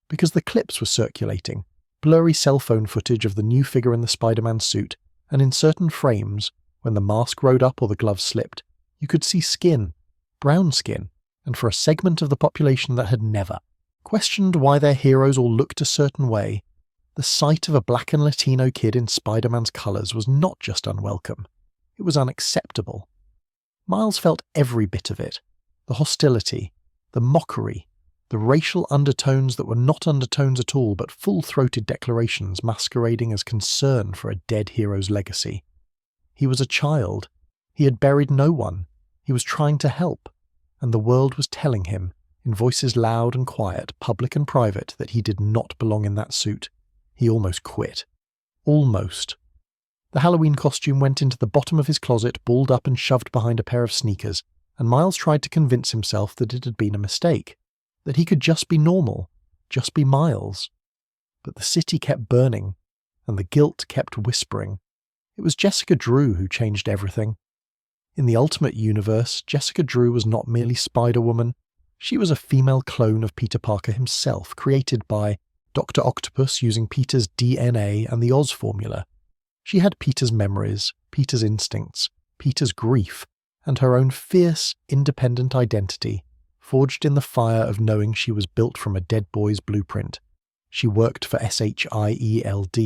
Because the clips were circulating, blurry cell phone footage of the new figure in the Spider-Man suit, and in certain frames, when the mask rode up or the gloves slipped, you could see skin, brown skin, and for a segment of the population that had never questioned why their heroes all looked a certain way, the sight of a black and Latino kid in Spider-Man's colours was not just unwelcome, it was unacceptable. Miles felt every bit of it. The hostility, the mockery, the racial undertones that were not undertones at all but full-throated declarations masquerading as concern for a dead hero's legacy. He was a child. He had buried no one. He was trying to help, and the world was telling him, in voices loud and quiet, public and private, that he did not belong in that suit. He almost quit. Almost. The Halloween costume went into the bottom of his closet, balled up and shoved behind a pair of sneakers, and Miles tried to convince himself that it had been a mistake, that he could just be normal, just be Miles. But the city kept burning, and the guilt kept whispering. It was Jessica Drew who changed everything. In the Ultimate Universe, Jessica Drew was not merely Spider-Woman. She was a female clone of Peter Parker himself, created by Dr. Octopus using Peter's DNA and the Oz formula. She had Peter's memories, Peter's instincts, Peter's grief, and her own fierce, independent identity, forged in the fire of knowing she was built from a dead boy's blueprint. She worked for SHIELD.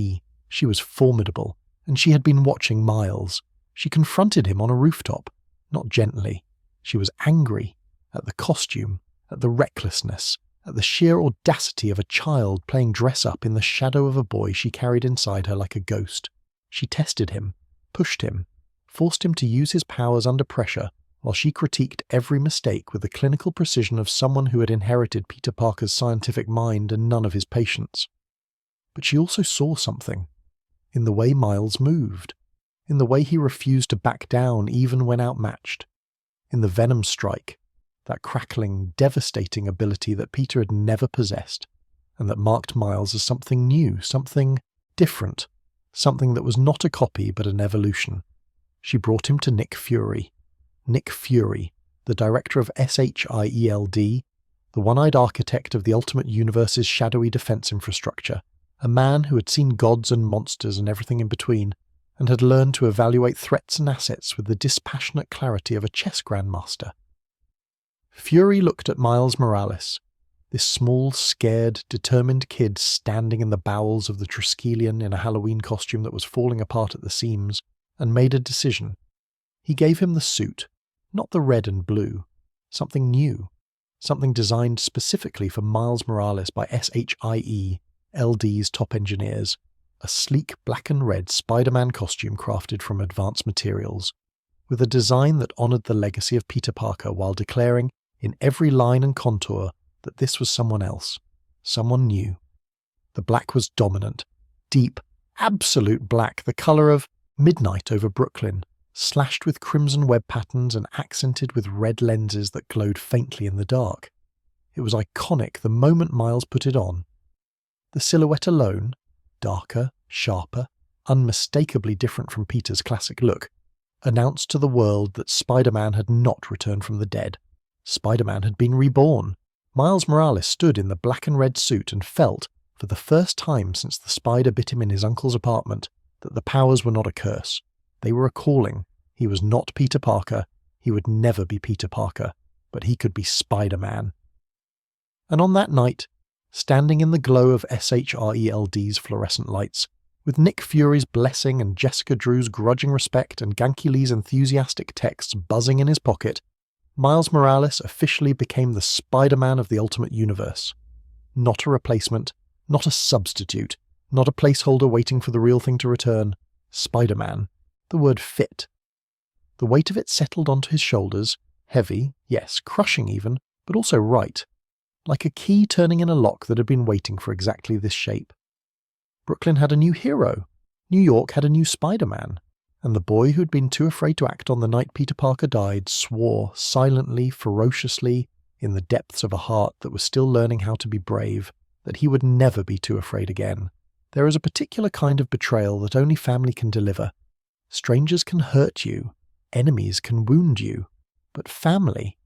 She was formidable, and she had been watching Miles. She confronted him on a rooftop, not gently. She was angry at the costume, at the recklessness, at the sheer audacity of a child playing dress-up in the shadow of a boy she carried inside her like a ghost. She tested him, pushed him, forced him to use his powers under pressure, while she critiqued every mistake with the clinical precision of someone who had inherited Peter Parker's scientific mind and none of his patience. But she also saw something, in the way Miles moved, in the way he refused to back down even when outmatched, in the Venom strike, that crackling, devastating ability that Peter had never possessed, and that marked Miles as something new, something different, something that was not a copy but an evolution. She brought him to Nick Fury. Nick Fury, the director of SHIELD, the one-eyed architect of the Ultimate Universe's shadowy defense infrastructure, a man who had seen gods and monsters and everything in between, and had learned to evaluate threats and assets with the dispassionate clarity of a chess grandmaster. Fury looked at Miles Morales, this small, scared, determined kid standing in the bowels of the Triskelion in a Halloween costume that was falling apart at the seams, and made a decision. He gave him the suit, not the red and blue, something new, something designed specifically for Miles Morales by SHIELD's top engineers, a sleek black and red Spider-Man costume crafted from advanced materials, with a design that honoured the legacy of Peter Parker while declaring, in every line and contour, that this was someone else, someone new. The black was dominant, deep, absolute black, the colour of midnight over Brooklyn, slashed with crimson web patterns and accented with red lenses that glowed faintly in the dark. It was iconic the moment Miles put it on. The silhouette alone, darker, sharper, unmistakably different from Peter's classic look, announced to the world that Spider-Man had not returned from the dead. Spider-Man had been reborn. Miles Morales stood in the black and red suit and felt, for the first time since the spider bit him in his uncle's apartment, that the powers were not a curse. They were a calling. He was not Peter Parker. He would never be Peter Parker. But he could be Spider-Man. And on that night, standing in the glow of SHIELD's fluorescent lights, with Nick Fury's blessing and Jessica Drew's grudging respect and Ganke Lee's enthusiastic texts buzzing in his pocket, Miles Morales officially became the Spider-Man of the Ultimate Universe. Not a replacement, not a substitute, not a placeholder waiting for the real thing to return. Spider-Man. The word fit. The weight of it settled onto his shoulders, heavy, yes, crushing even, but also right, like a key turning in a lock that had been waiting for exactly this shape. Brooklyn had a new hero. New York had a new Spider-Man. And the boy who'd been too afraid to act on the night Peter Parker died swore silently, ferociously, in the depths of a heart that was still learning how to be brave, that he would never be too afraid again. There is a particular kind of betrayal that only family can deliver. Strangers can hurt you, enemies can wound you, but family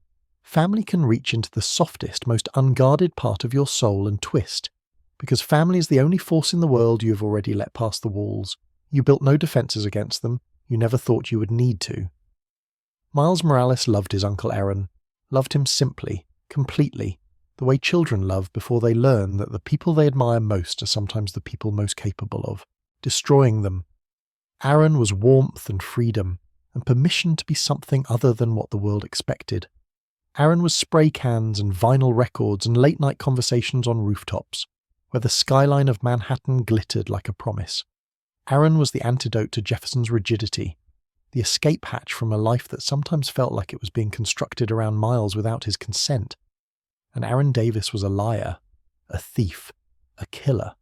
can reach into the softest, most unguarded part of your soul and twist, because family is the only force in the world you have already let past the walls. You built no defences against them. You never thought you would need to. Miles Morales loved his Uncle Aaron, loved him simply, completely, the way children love before they learn that the people they admire most are sometimes the people most capable of, destroying them. Aaron was warmth and freedom, and permission to be something other than what the world expected. Aaron was spray cans and vinyl records and late-night conversations on rooftops, where the skyline of Manhattan glittered like a promise. Aaron was the antidote to Jefferson's rigidity, the escape hatch from a life that sometimes felt like it was being constructed around Miles without his consent. And Aaron Davis was a liar, a thief, a killer.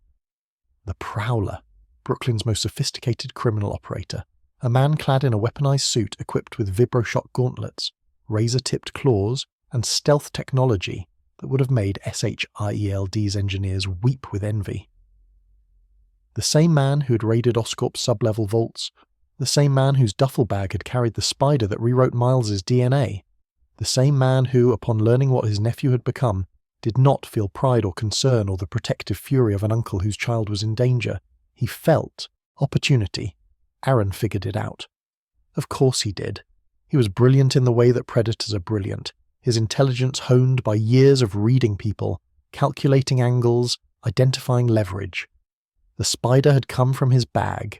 The Prowler, Brooklyn's most sophisticated criminal operator, a man clad in a weaponized suit equipped with vibroshock gauntlets, razor-tipped claws, and stealth technology that would have made SHIELD's engineers weep with envy. The same man who had raided Oscorp's sub-level vaults, the same man whose duffel bag had carried the spider that rewrote Miles's DNA, the same man who, upon learning what his nephew had become, did not feel pride or concern or the protective fury of an uncle whose child was in danger. He felt opportunity. Aaron figured it out. Of course he did. He was brilliant in the way that predators are brilliant, his intelligence honed by years of reading people, calculating angles, identifying leverage. The spider had come from his bag.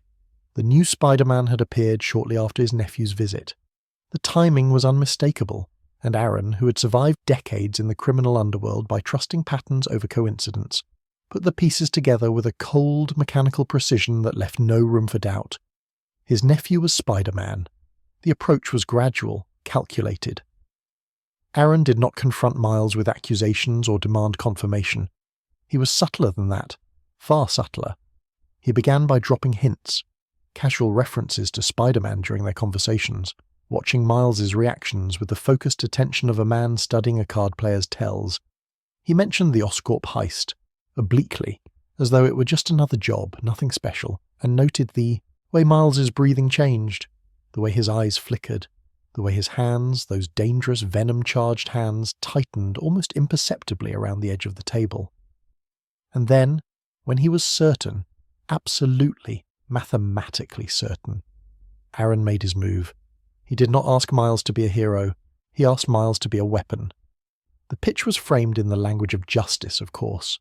The new Spider-Man had appeared shortly after his nephew's visit. The timing was unmistakable, and Aaron, who had survived decades in the criminal underworld by trusting patterns over coincidence, put the pieces together with a cold, mechanical precision that left no room for doubt. His nephew was Spider-Man. The approach was gradual, calculated. Aaron did not confront Miles with accusations or demand confirmation. He was subtler than that, far subtler. He began by dropping hints, casual references to Spider-Man during their conversations, watching Miles's reactions with the focused attention of a man studying a card player's tells. He mentioned the Oscorp heist, obliquely, as though it were just another job, nothing special, and noted the way Miles's breathing changed, the way his eyes flickered, the way his hands, those dangerous venom-charged hands, tightened almost imperceptibly around the edge of the table. And then, when he was certain, absolutely, mathematically certain, Aaron made his move. He did not ask Miles to be a hero, he asked Miles to be a weapon. The pitch was framed in the language of justice, of course.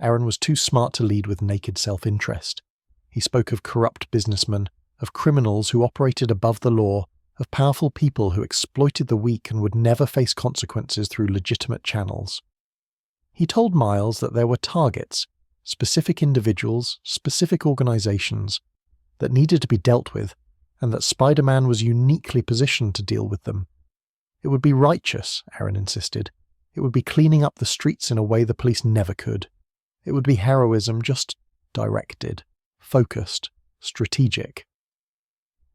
Aaron was too smart to lead with naked self-interest. He spoke of corrupt businessmen, of criminals who operated above the law, of powerful people who exploited the weak and would never face consequences through legitimate channels. He told Miles that there were targets, specific individuals, specific organizations, that needed to be dealt with, and that Spider-Man was uniquely positioned to deal with them. It would be righteous, Aaron insisted. It would be cleaning up the streets in a way the police never could. It would be heroism just directed, focused, strategic.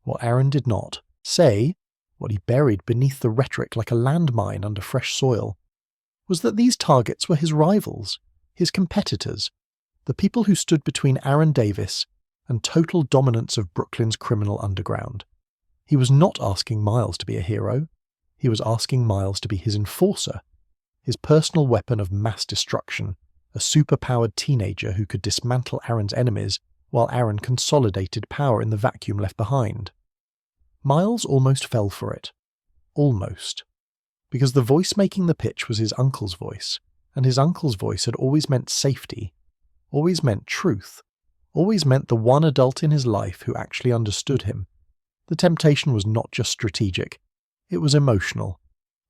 What Aaron did not say, what he buried beneath the rhetoric like a landmine under fresh soil, was that these targets were his rivals, his competitors, the people who stood between Aaron Davis and total dominance of Brooklyn's criminal underground. He was not asking Miles to be a hero. He was asking Miles to be his enforcer, his personal weapon of mass destruction, a superpowered teenager who could dismantle Aaron's enemies while Aaron consolidated power in the vacuum left behind. Miles almost fell for it. Almost. Because the voice making the pitch was his uncle's voice, and his uncle's voice had always meant safety, always meant truth, always meant the one adult in his life who actually understood him. The temptation was not just strategic, it was emotional.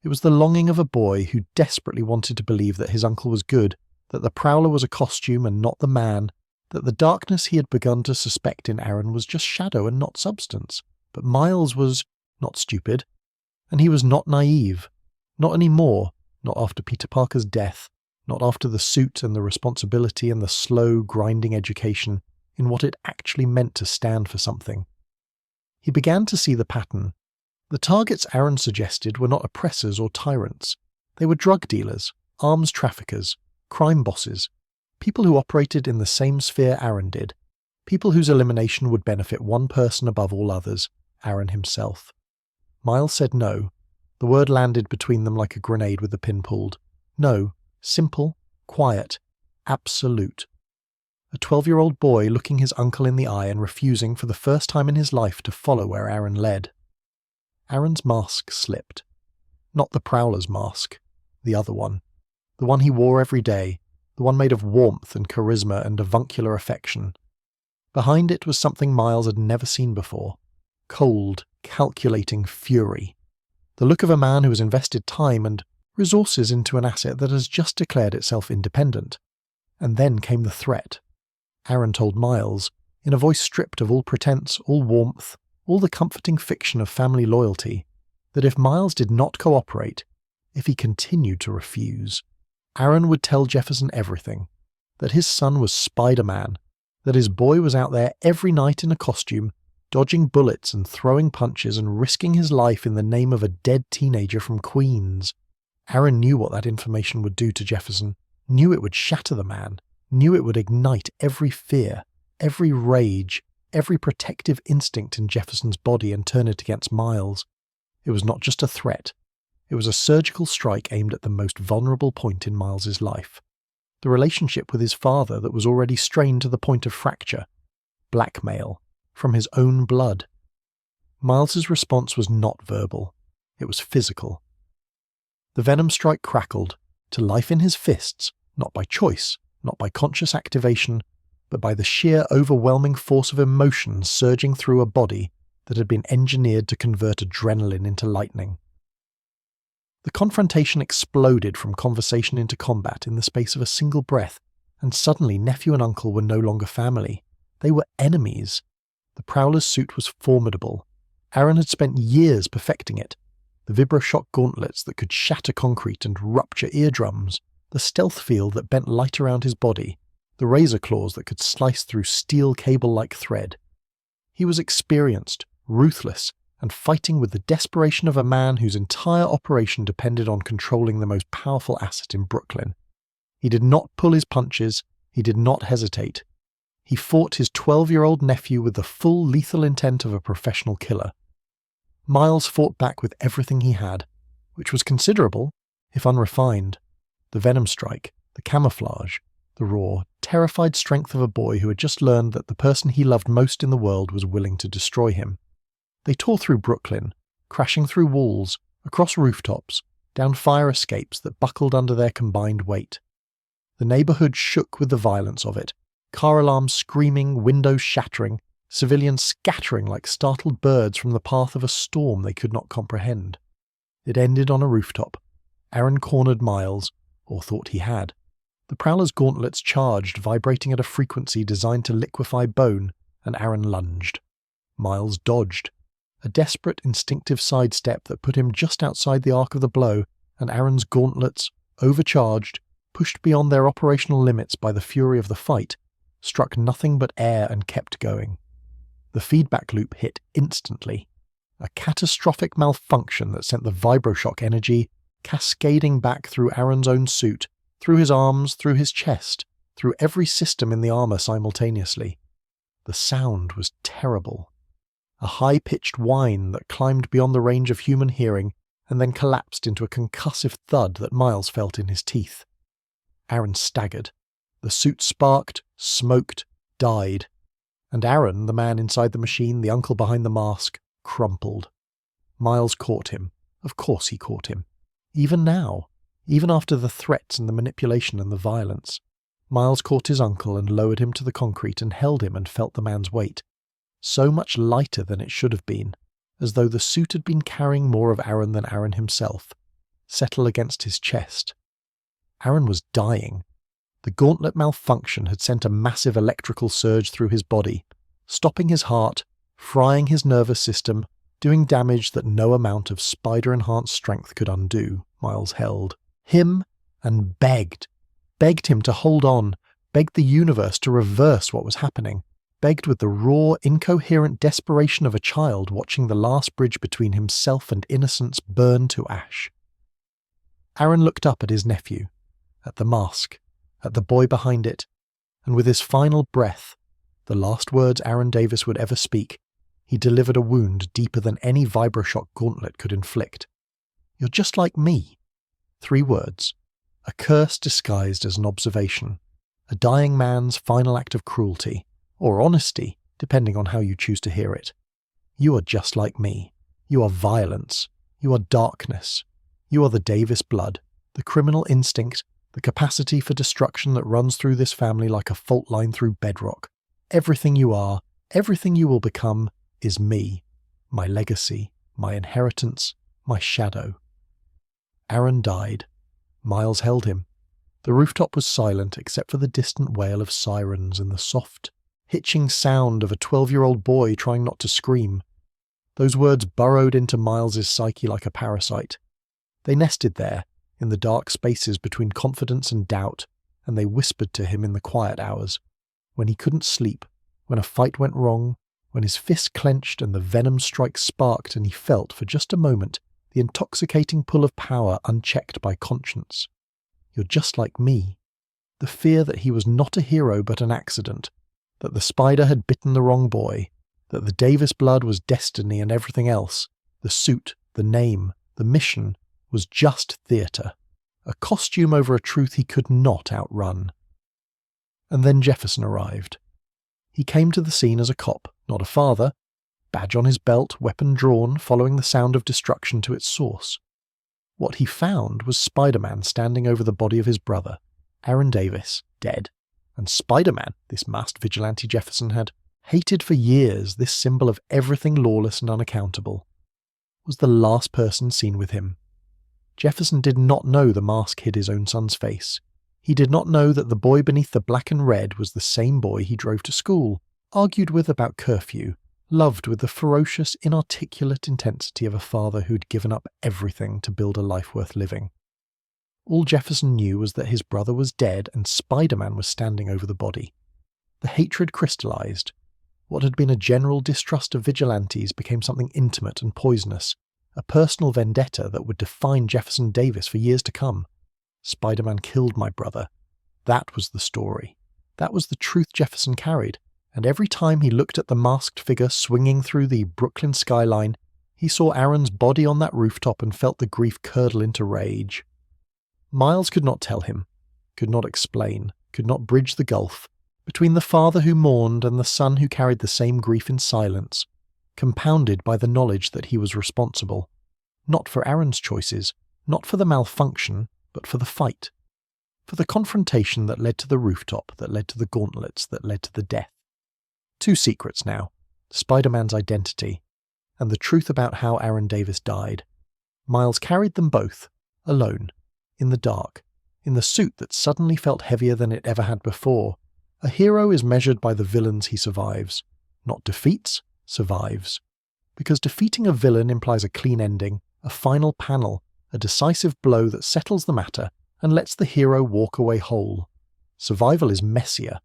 It was the longing of a boy who desperately wanted to believe that his uncle was good, that the Prowler was a costume and not the man, that the darkness he had begun to suspect in Aaron was just shadow and not substance. But Miles was not stupid, and he was not naive. Not anymore, not after Peter Parker's death, not after the suit and the responsibility and the slow, grinding education in what it actually meant to stand for something. He began to see the pattern. The targets Aaron suggested were not oppressors or tyrants. They were drug dealers, arms traffickers, crime bosses, people who operated in the same sphere Aaron did, people whose elimination would benefit one person above all others, Aaron himself. Miles said no. The word landed between them like a grenade with the pin pulled. No. Simple, quiet, absolute. A 12-year-old boy looking his uncle in the eye and refusing for the first time in his life to follow where Aaron led. Aaron's mask slipped. Not the Prowler's mask. The other one. The one he wore every day. The one made of warmth and charisma and avuncular affection. Behind it was something Miles had never seen before. Cold, calculating fury. The look of a man who has invested time and resources into an asset that has just declared itself independent. And then came the threat. Aaron told Miles, in a voice stripped of all pretense, all warmth, all the comforting fiction of family loyalty, that if Miles did not cooperate, if he continued to refuse, Aaron would tell Jefferson everything, that his son was Spider-Man, that his boy was out there every night in a costume, dodging bullets and throwing punches and risking his life in the name of a dead teenager from Queens. Aaron knew what that information would do to Jefferson, knew it would shatter the man, knew it would ignite every fear, every rage, every protective instinct in Jefferson's body and turn it against Miles. It was not just a threat. It was a surgical strike aimed at the most vulnerable point in Miles's life. The relationship with his father that was already strained to the point of fracture. Blackmail. From his own blood. Miles's response was not verbal. It was physical. The venom strike crackled, to life in his fists, not by choice, not by conscious activation, but by the sheer overwhelming force of emotion surging through a body that had been engineered to convert adrenaline into lightning. The confrontation exploded from conversation into combat in the space of a single breath, and suddenly nephew and uncle were no longer family. They were enemies. The Prowler's suit was formidable. Aaron had spent years perfecting it. The vibroshock gauntlets that could shatter concrete and rupture eardrums, the stealth field that bent light around his body, the razor claws that could slice through steel cable-like thread. He was experienced, ruthless, and fighting with the desperation of a man whose entire operation depended on controlling the most powerful asset in Brooklyn. He did not pull his punches, he did not hesitate. He fought his 12-year-old nephew with the full lethal intent of a professional killer. Miles fought back with everything he had, which was considerable, if unrefined. The venom strike, the camouflage, the raw, terrified strength of a boy who had just learned that the person he loved most in the world was willing to destroy him. They tore through Brooklyn, crashing through walls, across rooftops, down fire escapes that buckled under their combined weight. The neighborhood shook with the violence of it, car alarms screaming, windows shattering, civilians scattering like startled birds from the path of a storm they could not comprehend. It ended on a rooftop. Aaron cornered Miles, or thought he had. The Prowler's gauntlets charged, vibrating at a frequency designed to liquefy bone, and Aaron lunged. Miles dodged. A desperate, instinctive sidestep that put him just outside the arc of the blow, and Aaron's gauntlets, overcharged, pushed beyond their operational limits by the fury of the fight, struck nothing but air and kept going. The feedback loop hit instantly. A catastrophic malfunction that sent the vibroshock energy cascading back through Aaron's own suit, through his arms, through his chest, through every system in the armor simultaneously. The sound was terrible. A high-pitched whine that climbed beyond the range of human hearing and then collapsed into a concussive thud that Miles felt in his teeth. Aaron staggered. The suit sparked, smoked, died. And Aaron, the man inside the machine, the uncle behind the mask, crumpled. Miles caught him. Of course he caught him. Even now, even after the threats and the manipulation and the violence, Miles caught his uncle and lowered him to the concrete and held him and felt the man's weight. So much lighter than it should have been, as though the suit had been carrying more of Aaron than Aaron himself, settle against his chest. Aaron was dying. The gauntlet malfunction had sent a massive electrical surge through his body, stopping his heart, frying his nervous system, doing damage that no amount of spider-enhanced strength could undo. Miles held him and begged him to hold on, begged the universe to reverse what was happening, begged with the raw, incoherent desperation of a child watching the last bridge between himself and innocence burn to ash. Aaron looked up at his nephew, at the mask, at the boy behind it, and with his final breath, the last words Aaron Davis would ever speak, he delivered a wound deeper than any vibroshock gauntlet could inflict. "You're just like me." 3 words. A curse disguised as an observation. A dying man's final act of cruelty, or honesty, depending on how you choose to hear it. You are just like me. You are violence. You are darkness. You are the Davis blood, the criminal instinct, the capacity for destruction that runs through this family like a fault line through bedrock. Everything you are, everything you will become, is me. My legacy, my inheritance, my shadow. Aaron died. Miles held him. The rooftop was silent except for the distant wail of sirens and the soft, hitching sound of a 12-year-old boy trying not to scream. Those words burrowed into Miles's psyche like a parasite. They nested there, in the dark spaces between confidence and doubt, and they whispered to him in the quiet hours, when he couldn't sleep, when a fight went wrong, when his fist clenched and the venom strike sparked and he felt, for just a moment, the intoxicating pull of power unchecked by conscience. You're just like me. The fear that he was not a hero but an accident, that the spider had bitten the wrong boy, that the Davis blood was destiny and everything else, the suit, the name, the mission, was just theatre, a costume over a truth he could not outrun. And then Jefferson arrived. He came to the scene as a cop, not a father, badge on his belt, weapon drawn, following the sound of destruction to its source. What he found was Spider-Man standing over the body of his brother, Aaron Davis, dead, and Spider-Man, this masked vigilante Jefferson had hated for years, this symbol of everything lawless and unaccountable, was the last person seen with him. Jefferson did not know the mask hid his own son's face. He did not know that the boy beneath the black and red was the same boy he drove to school, argued with about curfew, loved with the ferocious, inarticulate intensity of a father who'd given up everything to build a life worth living. All Jefferson knew was that his brother was dead and Spider-Man was standing over the body. The hatred crystallized. What had been a general distrust of vigilantes became something intimate and poisonous, a personal vendetta that would define Jefferson Davis for years to come. Spider-Man killed my brother. That was the story. That was the truth Jefferson carried, and every time he looked at the masked figure swinging through the Brooklyn skyline, he saw Aaron's body on that rooftop and felt the grief curdle into rage. Miles could not tell him, could not explain, could not bridge the gulf between the father who mourned and the son who carried the same grief in silence, compounded by the knowledge that he was responsible, not for Aaron's choices, not for the malfunction, but for the fight, for the confrontation that led to the rooftop, that led to the gauntlets, that led to the death. Two secrets now, Spider-Man's identity, and the truth about how Aaron Davis died. Miles carried them both, alone, in the dark, in the suit that suddenly felt heavier than it ever had before. A hero is measured by the villains he survives, not defeats, survives. Because defeating a villain implies a clean ending, a final panel, a decisive blow that settles the matter and lets the hero walk away whole. Survival is messier.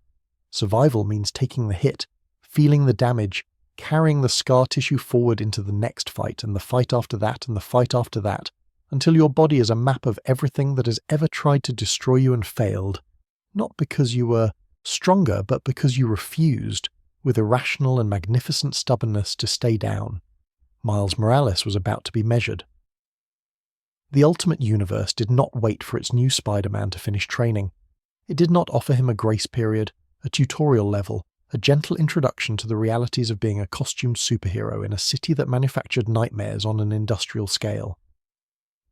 Survival means taking the hit, feeling the damage, carrying the scar tissue forward into the next fight and the fight after that and the fight after that, until your body is a map of everything that has ever tried to destroy you and failed, not because you were stronger, but because you refused, with irrational and magnificent stubbornness, to stay down. Miles Morales was about to be measured. The Ultimate Universe did not wait for its new Spider-Man to finish training. It did not offer him a grace period, a tutorial level, a gentle introduction to the realities of being a costumed superhero in a city that manufactured nightmares on an industrial scale.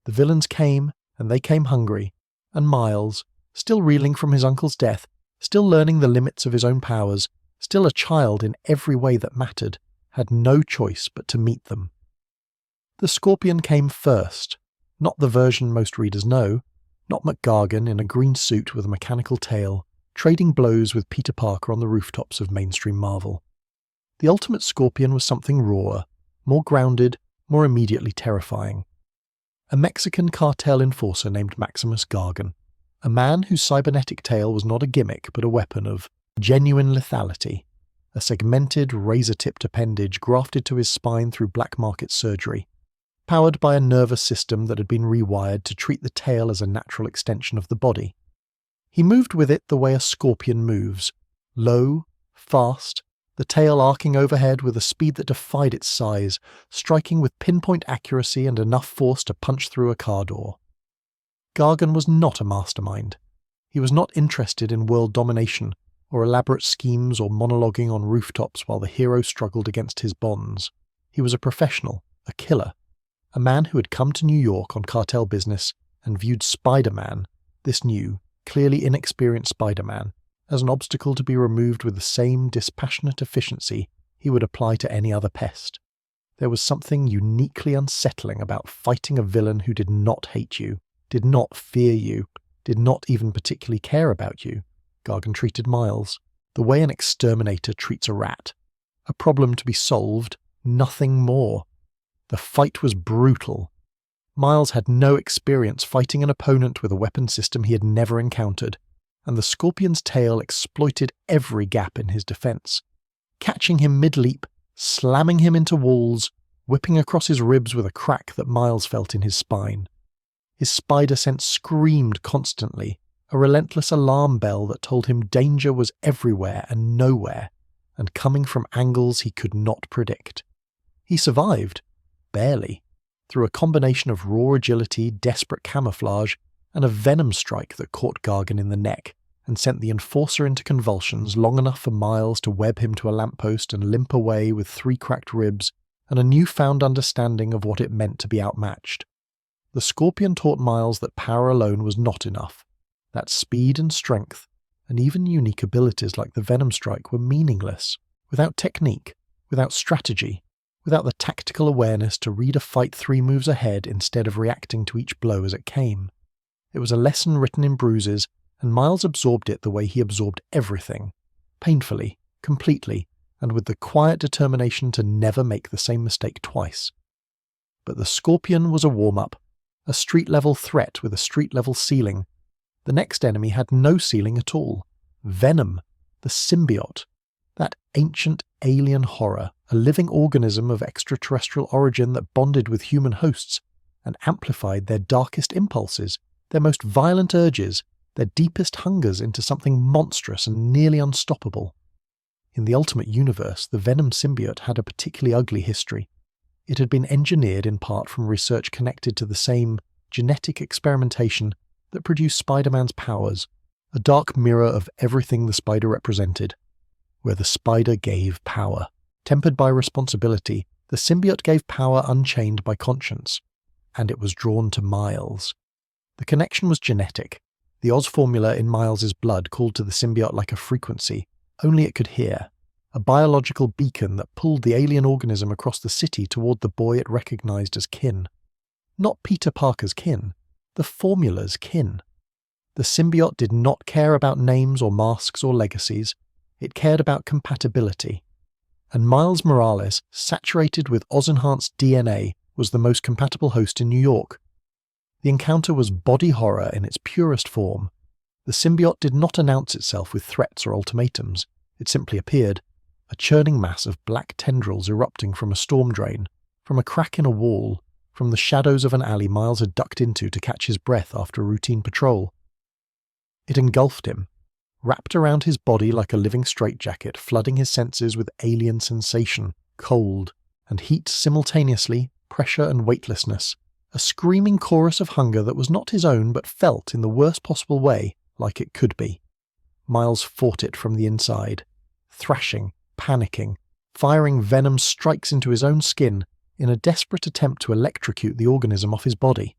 The villains came, and they came hungry, and Miles, still reeling from his uncle's death, still learning the limits of his own powers, still a child in every way that mattered, had no choice but to meet them. The Scorpion came first, not the version most readers know, not McGargan in a green suit with a mechanical tail, trading blows with Peter Parker on the rooftops of mainstream Marvel. The Ultimate Scorpion was something rawer, more grounded, more immediately terrifying. A Mexican cartel enforcer named Maximus Gargan, a man whose cybernetic tail was not a gimmick but a weapon of genuine lethality, a segmented, razor-tipped appendage grafted to his spine through black market surgery, powered by a nervous system that had been rewired to treat the tail as a natural extension of the body. He moved with it the way a scorpion moves, low, fast, the tail arcing overhead with a speed that defied its size, striking with pinpoint accuracy and enough force to punch through a car door. Gargan was not a mastermind. He was not interested in world domination, or elaborate schemes or monologuing on rooftops while the hero struggled against his bonds. He was a professional, a killer, a man who had come to New York on cartel business and viewed Spider-Man, this new, clearly inexperienced Spider-Man, as an obstacle to be removed with the same dispassionate efficiency he would apply to any other pest. There was something uniquely unsettling about fighting a villain who did not hate you, did not fear you, did not even particularly care about you. Gargan treated Miles the way an exterminator treats a rat. A problem to be solved, nothing more. The fight was brutal. Miles had no experience fighting an opponent with a weapon system he had never encountered, and the Scorpion's tail exploited every gap in his defense, catching him mid-leap, slamming him into walls, whipping across his ribs with a crack that Miles felt in his spine. His spider sense screamed constantly, a relentless alarm bell that told him danger was everywhere and nowhere, and coming from angles he could not predict. He survived, barely, through a combination of raw agility, desperate camouflage, and a venom strike that caught Gargan in the neck and sent the Enforcer into convulsions long enough for Miles to web him to a lamppost and limp away with 3 cracked ribs and a newfound understanding of what it meant to be outmatched. The Scorpion taught Miles that power alone was not enough, that speed and strength, and even unique abilities like the Venom Strike were meaningless, without technique, without strategy, without the tactical awareness to read a fight 3 moves ahead instead of reacting to each blow as it came. It was a lesson written in bruises, and Miles absorbed it the way he absorbed everything, painfully, completely, and with the quiet determination to never make the same mistake twice. But the Scorpion was a warm-up, a street-level threat with a street-level ceiling. The next enemy had no ceiling at all. Venom, the symbiote, that ancient alien horror, a living organism of extraterrestrial origin that bonded with human hosts and amplified their darkest impulses, their most violent urges, their deepest hungers into something monstrous and nearly unstoppable. In the Ultimate Universe, the Venom symbiote had a particularly ugly history. It had been engineered in part from research connected to the same genetic experimentation that produced Spider-Man's powers, a dark mirror of everything the spider represented. Where the spider gave power, tempered by responsibility, the symbiote gave power unchained by conscience, and it was drawn to Miles. The connection was genetic. The Oz formula in Miles's blood called to the symbiote like a frequency only it could hear, a biological beacon that pulled the alien organism across the city toward the boy it recognized as kin. Not Peter Parker's kin, the formula's kin. The symbiote did not care about names or masks or legacies. It cared about compatibility. And Miles Morales, saturated with Oz-enhanced DNA, was the most compatible host in New York. The encounter was body horror in its purest form. The symbiote did not announce itself with threats or ultimatums. It simply appeared, a churning mass of black tendrils erupting from a storm drain, from a crack in a wall, from the shadows of an alley Miles had ducked into to catch his breath after a routine patrol. It engulfed him, wrapped around his body like a living straitjacket, flooding his senses with alien sensation, cold, and heat simultaneously, pressure and weightlessness, a screaming chorus of hunger that was not his own but felt in the worst possible way like it could be. Miles fought it from the inside, thrashing, panicking, firing venom strikes into his own skin in a desperate attempt to electrocute the organism off his body.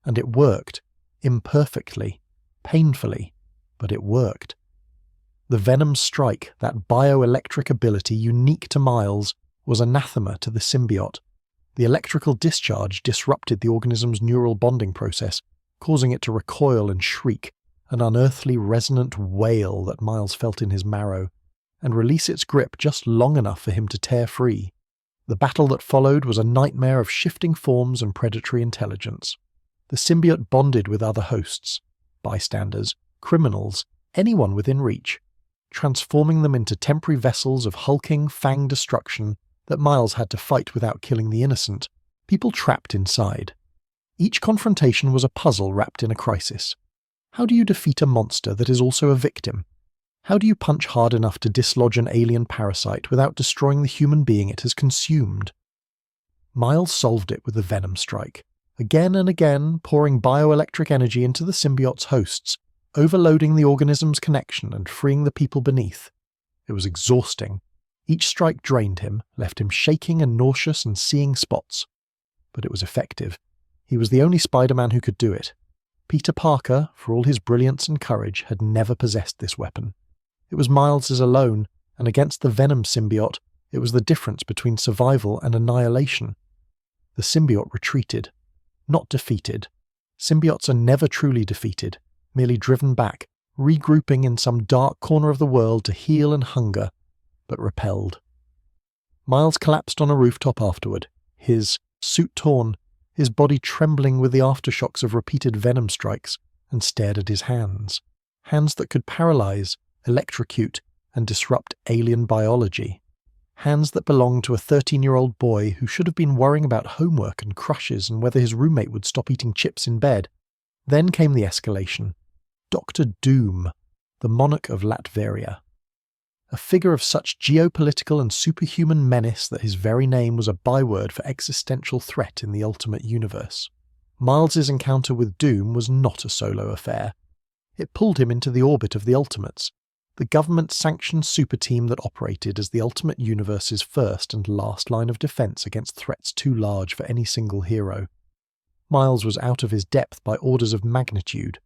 And it worked, imperfectly, painfully, but it worked. The venom strike, that bioelectric ability unique to Miles, was anathema to the symbiote. The electrical discharge disrupted the organism's neural bonding process, causing it to recoil and shriek, an unearthly resonant wail that Miles felt in his marrow, and release its grip just long enough for him to tear free. The battle that followed was a nightmare of shifting forms and predatory intelligence. The symbiote bonded with other hosts, bystanders, criminals, anyone within reach, transforming them into temporary vessels of hulking, fanged destruction that Miles had to fight without killing the innocent, people trapped inside. Each confrontation was a puzzle wrapped in a crisis. How do you defeat a monster that is also a victim? How do you punch hard enough to dislodge an alien parasite without destroying the human being it has consumed? Miles solved it with the Venom Strike, again and again pouring bioelectric energy into the symbiote's hosts, overloading the organism's connection and freeing the people beneath. It was exhausting. Each strike drained him, left him shaking and nauseous and seeing spots. But it was effective. He was the only Spider-Man who could do it. Peter Parker, for all his brilliance and courage, had never possessed this weapon. It was Miles's alone, and against the Venom symbiote, It was the difference between survival and annihilation. The symbiote retreated, not defeated. Symbiotes are never truly defeated, merely driven back, regrouping in some dark corner of the world to heal and hunger, but repelled. Miles collapsed on a rooftop afterward, his suit torn, his body trembling with the aftershocks of repeated venom strikes, and stared at his hands. Hands that could paralyze, electrocute, and disrupt alien biology. Hands that belonged to a 13-year-old boy who should have been worrying about homework and crushes and whether his roommate would stop eating chips in bed. Then came the escalation. Dr. Doom, the monarch of Latveria. A figure of such geopolitical and superhuman menace that his very name was a byword for existential threat in the ultimate universe. Miles's encounter with Doom was not a solo affair. It pulled him into the orbit of the Ultimates, the government-sanctioned super team that operated as the Ultimate Universe's first and last line of defense against threats too large for any single hero. Miles was out of his depth by orders of magnitude.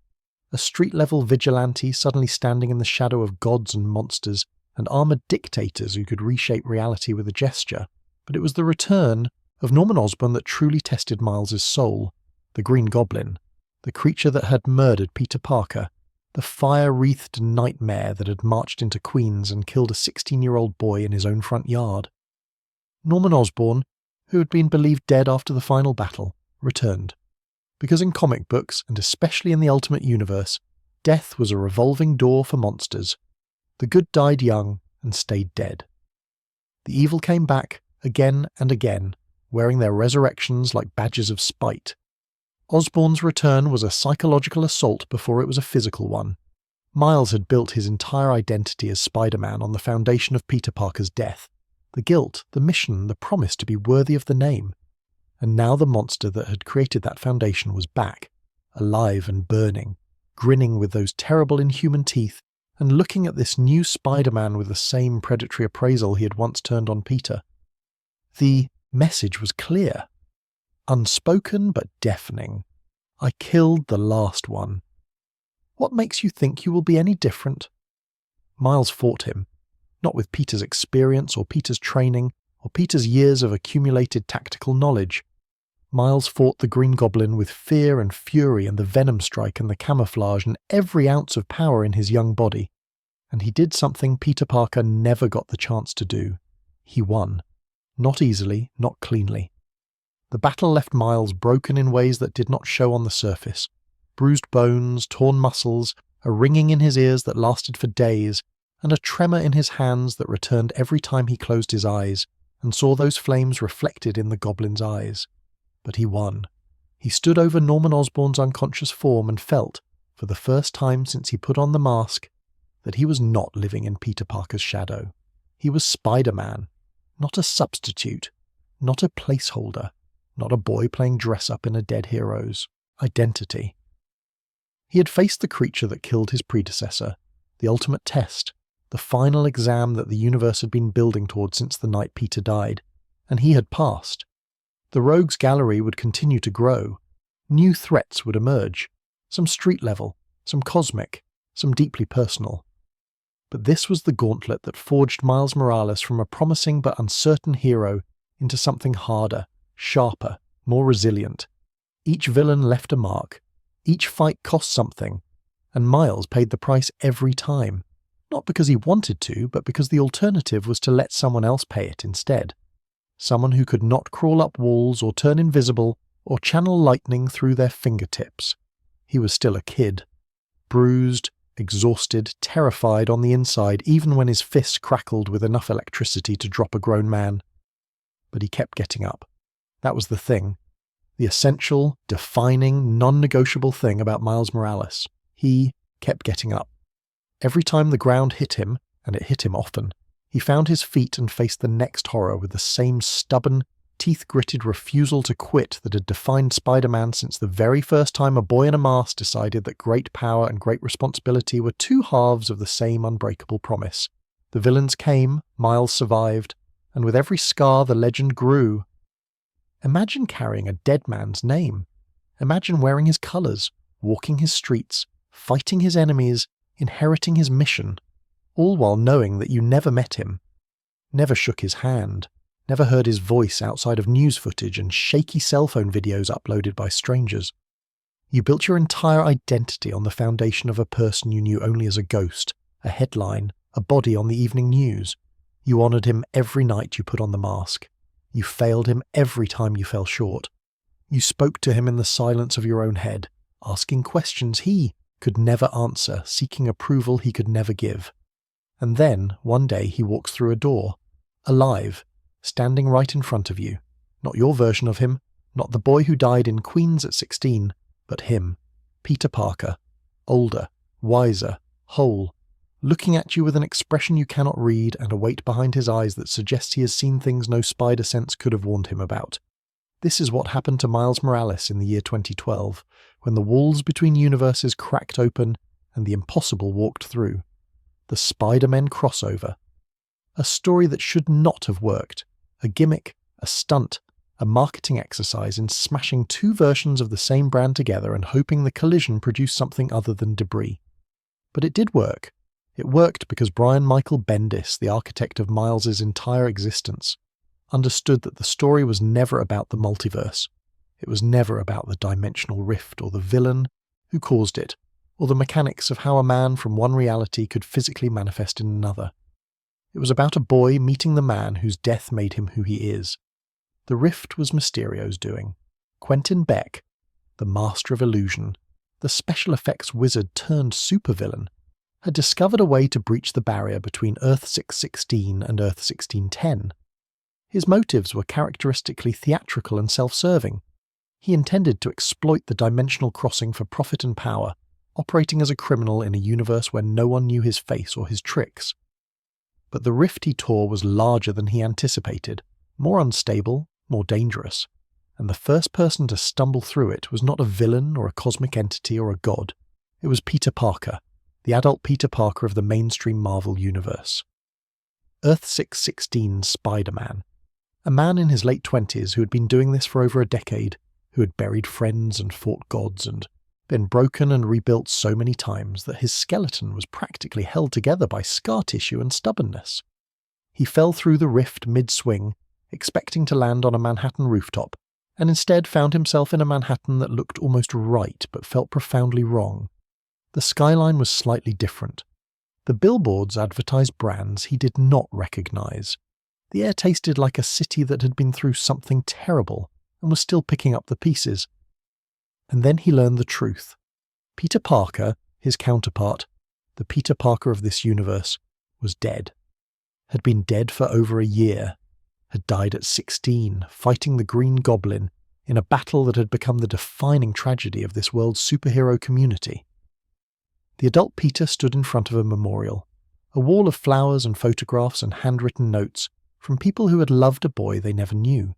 A street-level vigilante suddenly standing in the shadow of gods and monsters and armoured dictators who could reshape reality with a gesture. But it was the return of Norman Osborn that truly tested Miles's soul. The Green Goblin, the creature that had murdered Peter Parker, the fire-wreathed nightmare that had marched into Queens and killed a 16-year-old boy in his own front yard. Norman Osborn, who had been believed dead after the final battle, returned. Because in comic books, and especially in the Ultimate Universe, death was a revolving door for monsters. The good died young and stayed dead. The evil came back, again and again, wearing their resurrections like badges of spite. Osborn's return was a psychological assault before it was a physical one. Miles had built his entire identity as Spider-Man on the foundation of Peter Parker's death. The guilt, the mission, the promise to be worthy of the name. And now the monster that had created that foundation was back, alive and burning, grinning with those terrible inhuman teeth, and looking at this new Spider-Man with the same predatory appraisal he had once turned on Peter. The message was clear. Unspoken but deafening. I killed the last one. What makes you think you will be any different? Miles fought him, not with Peter's experience or Peter's training or Peter's years of accumulated tactical knowledge. Miles fought the Green Goblin with fear and fury and the venom strike and the camouflage and every ounce of power in his young body. And he did something Peter Parker never got the chance to do. He won. Not easily, not cleanly. The battle left Miles broken in ways that did not show on the surface. Bruised bones, torn muscles, a ringing in his ears that lasted for days, and a tremor in his hands that returned every time he closed his eyes and saw those flames reflected in the Goblin's eyes. But he won. He stood over Norman Osborn's unconscious form and felt, for the first time since he put on the mask, that he was not living in Peter Parker's shadow. He was Spider-Man, not a substitute, not a placeholder, not a boy playing dress-up in a dead hero's identity. He had faced the creature that killed his predecessor, the ultimate test, the final exam that the universe had been building toward since the night Peter died, and he had passed. The rogues gallery would continue to grow. New threats would emerge, some street level, some cosmic, some deeply personal. But this was the gauntlet that forged Miles Morales from a promising but uncertain hero into something harder, sharper, more resilient. Each villain left a mark. Each fight cost something, and Miles paid the price every time. Not because he wanted to, but because the alternative was to let someone else pay it instead. Someone who could not crawl up walls or turn invisible or channel lightning through their fingertips. He was still a kid. Bruised, exhausted, terrified on the inside even when his fists crackled with enough electricity to drop a grown man. But he kept getting up. That was the thing. The essential, defining, non-negotiable thing about Miles Morales. He kept getting up. Every time the ground hit him, and it hit him often, he found his feet and faced the next horror with the same stubborn, teeth-gritted refusal to quit that had defined Spider-Man since the very first time a boy in a mask decided that great power and great responsibility were two halves of the same unbreakable promise. The villains came, Miles survived, and with every scar the legend grew. Imagine carrying a dead man's name. Imagine wearing his colours, walking his streets, fighting his enemies, inheriting his mission, all while knowing that you never met him. never shook his hand, never heard his voice outside of news footage and shaky cell phone videos uploaded by strangers. You built your entire identity on the foundation of a person you knew only as a ghost, a headline, a body on the evening news. You honoured him every night you put on the mask. You failed him every time you fell short. You spoke to him in the silence of your own head, asking questions he could never answer, seeking approval he could never give. And then, one day, he walks through a door, alive, standing right in front of you. Not your version of him, not the boy who died in Queens at 16, but him, Peter Parker, older, wiser, whole, looking at you with an expression you cannot read and a weight behind his eyes that suggests he has seen things no spider sense could have warned him about. This is what happened to Miles Morales in the year 2012, when the walls between universes cracked open and the impossible walked through. The Spider-Man crossover. A story that should not have worked. A gimmick, a stunt, a marketing exercise in smashing two versions of the same brand together and hoping the collision produced something other than debris. But it did work. It worked because Brian Michael Bendis, the architect of Miles's entire existence, understood that the story was never about the multiverse. It was never about the dimensional rift or the villain who caused it, or the mechanics of how a man from one reality could physically manifest in another. It was about a boy meeting the man whose death made him who he is. The rift was Mysterio's doing. Quentin Beck, the master of illusion, the special effects wizard turned supervillain, had discovered a way to breach the barrier between Earth 616 and Earth 1610. His motives were characteristically theatrical and self-serving. He intended to exploit the dimensional crossing for profit and power, operating as a criminal in a universe where no one knew his face or his tricks. But the rift he tore was larger than he anticipated, more unstable, more dangerous, and the first person to stumble through it was not a villain or a cosmic entity or a god. It was Peter Parker, the adult Peter Parker of the mainstream Marvel universe. Earth 616's Spider-Man, a man in his late 20s who had been doing this for over a decade, who had buried friends and fought gods and been broken and rebuilt so many times that his skeleton was practically held together by scar tissue and stubbornness. He fell through the rift mid-swing, expecting to land on a Manhattan rooftop, and instead found himself in a Manhattan that looked almost right but felt profoundly wrong. The skyline was slightly different. The billboards advertised brands he did not recognize. The air tasted like a city that had been through something terrible and was still picking up the pieces. And then he learned the truth. Peter Parker, his counterpart, the Peter Parker of this universe, was dead. Had been dead for over a year. Had died at 16, fighting the Green Goblin in a battle that had become the defining tragedy of this world's superhero community. The adult Peter stood in front of a memorial, a wall of flowers and photographs and handwritten notes from people who had loved a boy they never knew.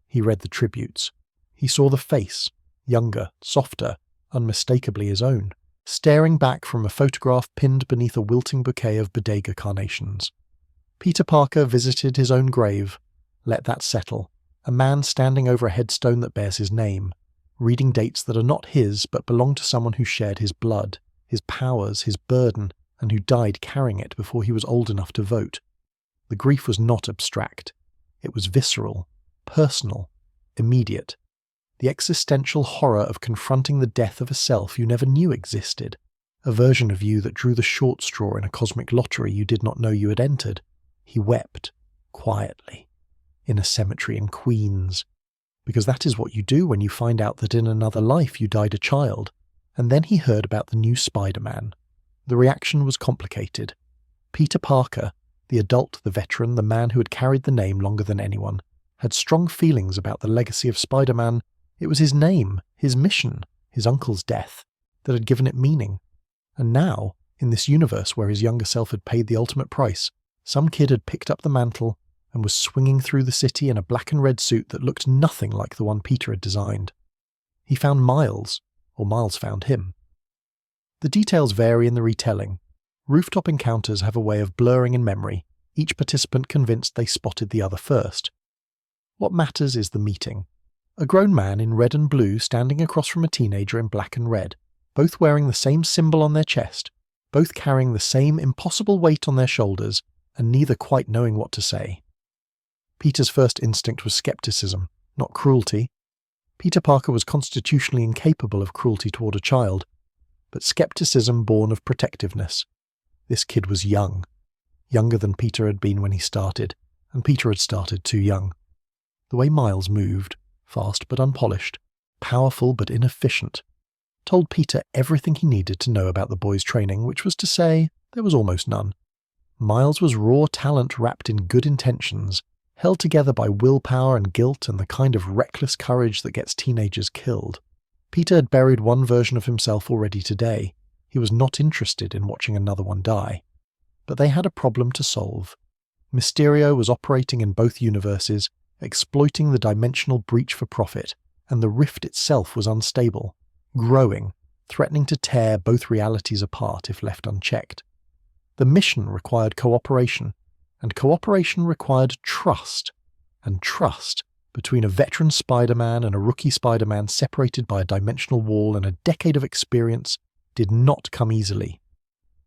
He read the tributes. He saw the face, younger, softer, unmistakably his own, staring back from a photograph pinned beneath a wilting bouquet of bodega carnations. Peter Parker visited his own grave, let that settle, a man standing over a headstone that bears his name, reading dates that are not his but belong to someone who shared his blood, his powers, his burden, and who died carrying it before he was old enough to vote. The grief was not abstract. It was visceral, personal, immediate. The existential horror of confronting the death of a self you never knew existed, a version of you that drew the short straw in a cosmic lottery you did not know you had entered. He wept, quietly, in a cemetery in Queens, because that is what you do when you find out that in another life you died a child. And then he heard about the new Spider-Man. The reaction was complicated. Peter Parker, the adult, the veteran, the man who had carried the name longer than anyone, had strong feelings about the legacy of Spider-Man. It was his name, his mission, his uncle's death, that had given it meaning. And now, in this universe where his younger self had paid the ultimate price, some kid had picked up the mantle and was swinging through the city in a black and red suit that looked nothing like the one Peter had designed. He found Miles, or Miles found him. The details vary in the retelling. Rooftop encounters have a way of blurring in memory, each participant convinced they spotted the other first. What matters is the meeting. A grown man in red and blue standing across from a teenager in black and red, both wearing the same symbol on their chest, both carrying the same impossible weight on their shoulders, and neither quite knowing what to say. Peter's first instinct was skepticism, not cruelty. Peter Parker was constitutionally incapable of cruelty toward a child, but skepticism born of protectiveness. This kid was young, younger than Peter had been when he started, and Peter had started too young. The way Miles moved, fast but unpolished, powerful but inefficient, told Peter everything he needed to know about the boy's training, which was to say, there was almost none. Miles was raw talent wrapped in good intentions, held together by willpower and guilt and the kind of reckless courage that gets teenagers killed. Peter had buried one version of himself already today. He was not interested in watching another one die. But they had a problem to solve. Mysterio was operating in both universes, exploiting the dimensional breach for profit, and the rift itself was unstable, growing, threatening to tear both realities apart if left unchecked. The mission required cooperation, and cooperation required trust, and trust between a veteran Spider-Man and a rookie Spider-Man separated by a dimensional wall and a decade of experience did not come easily.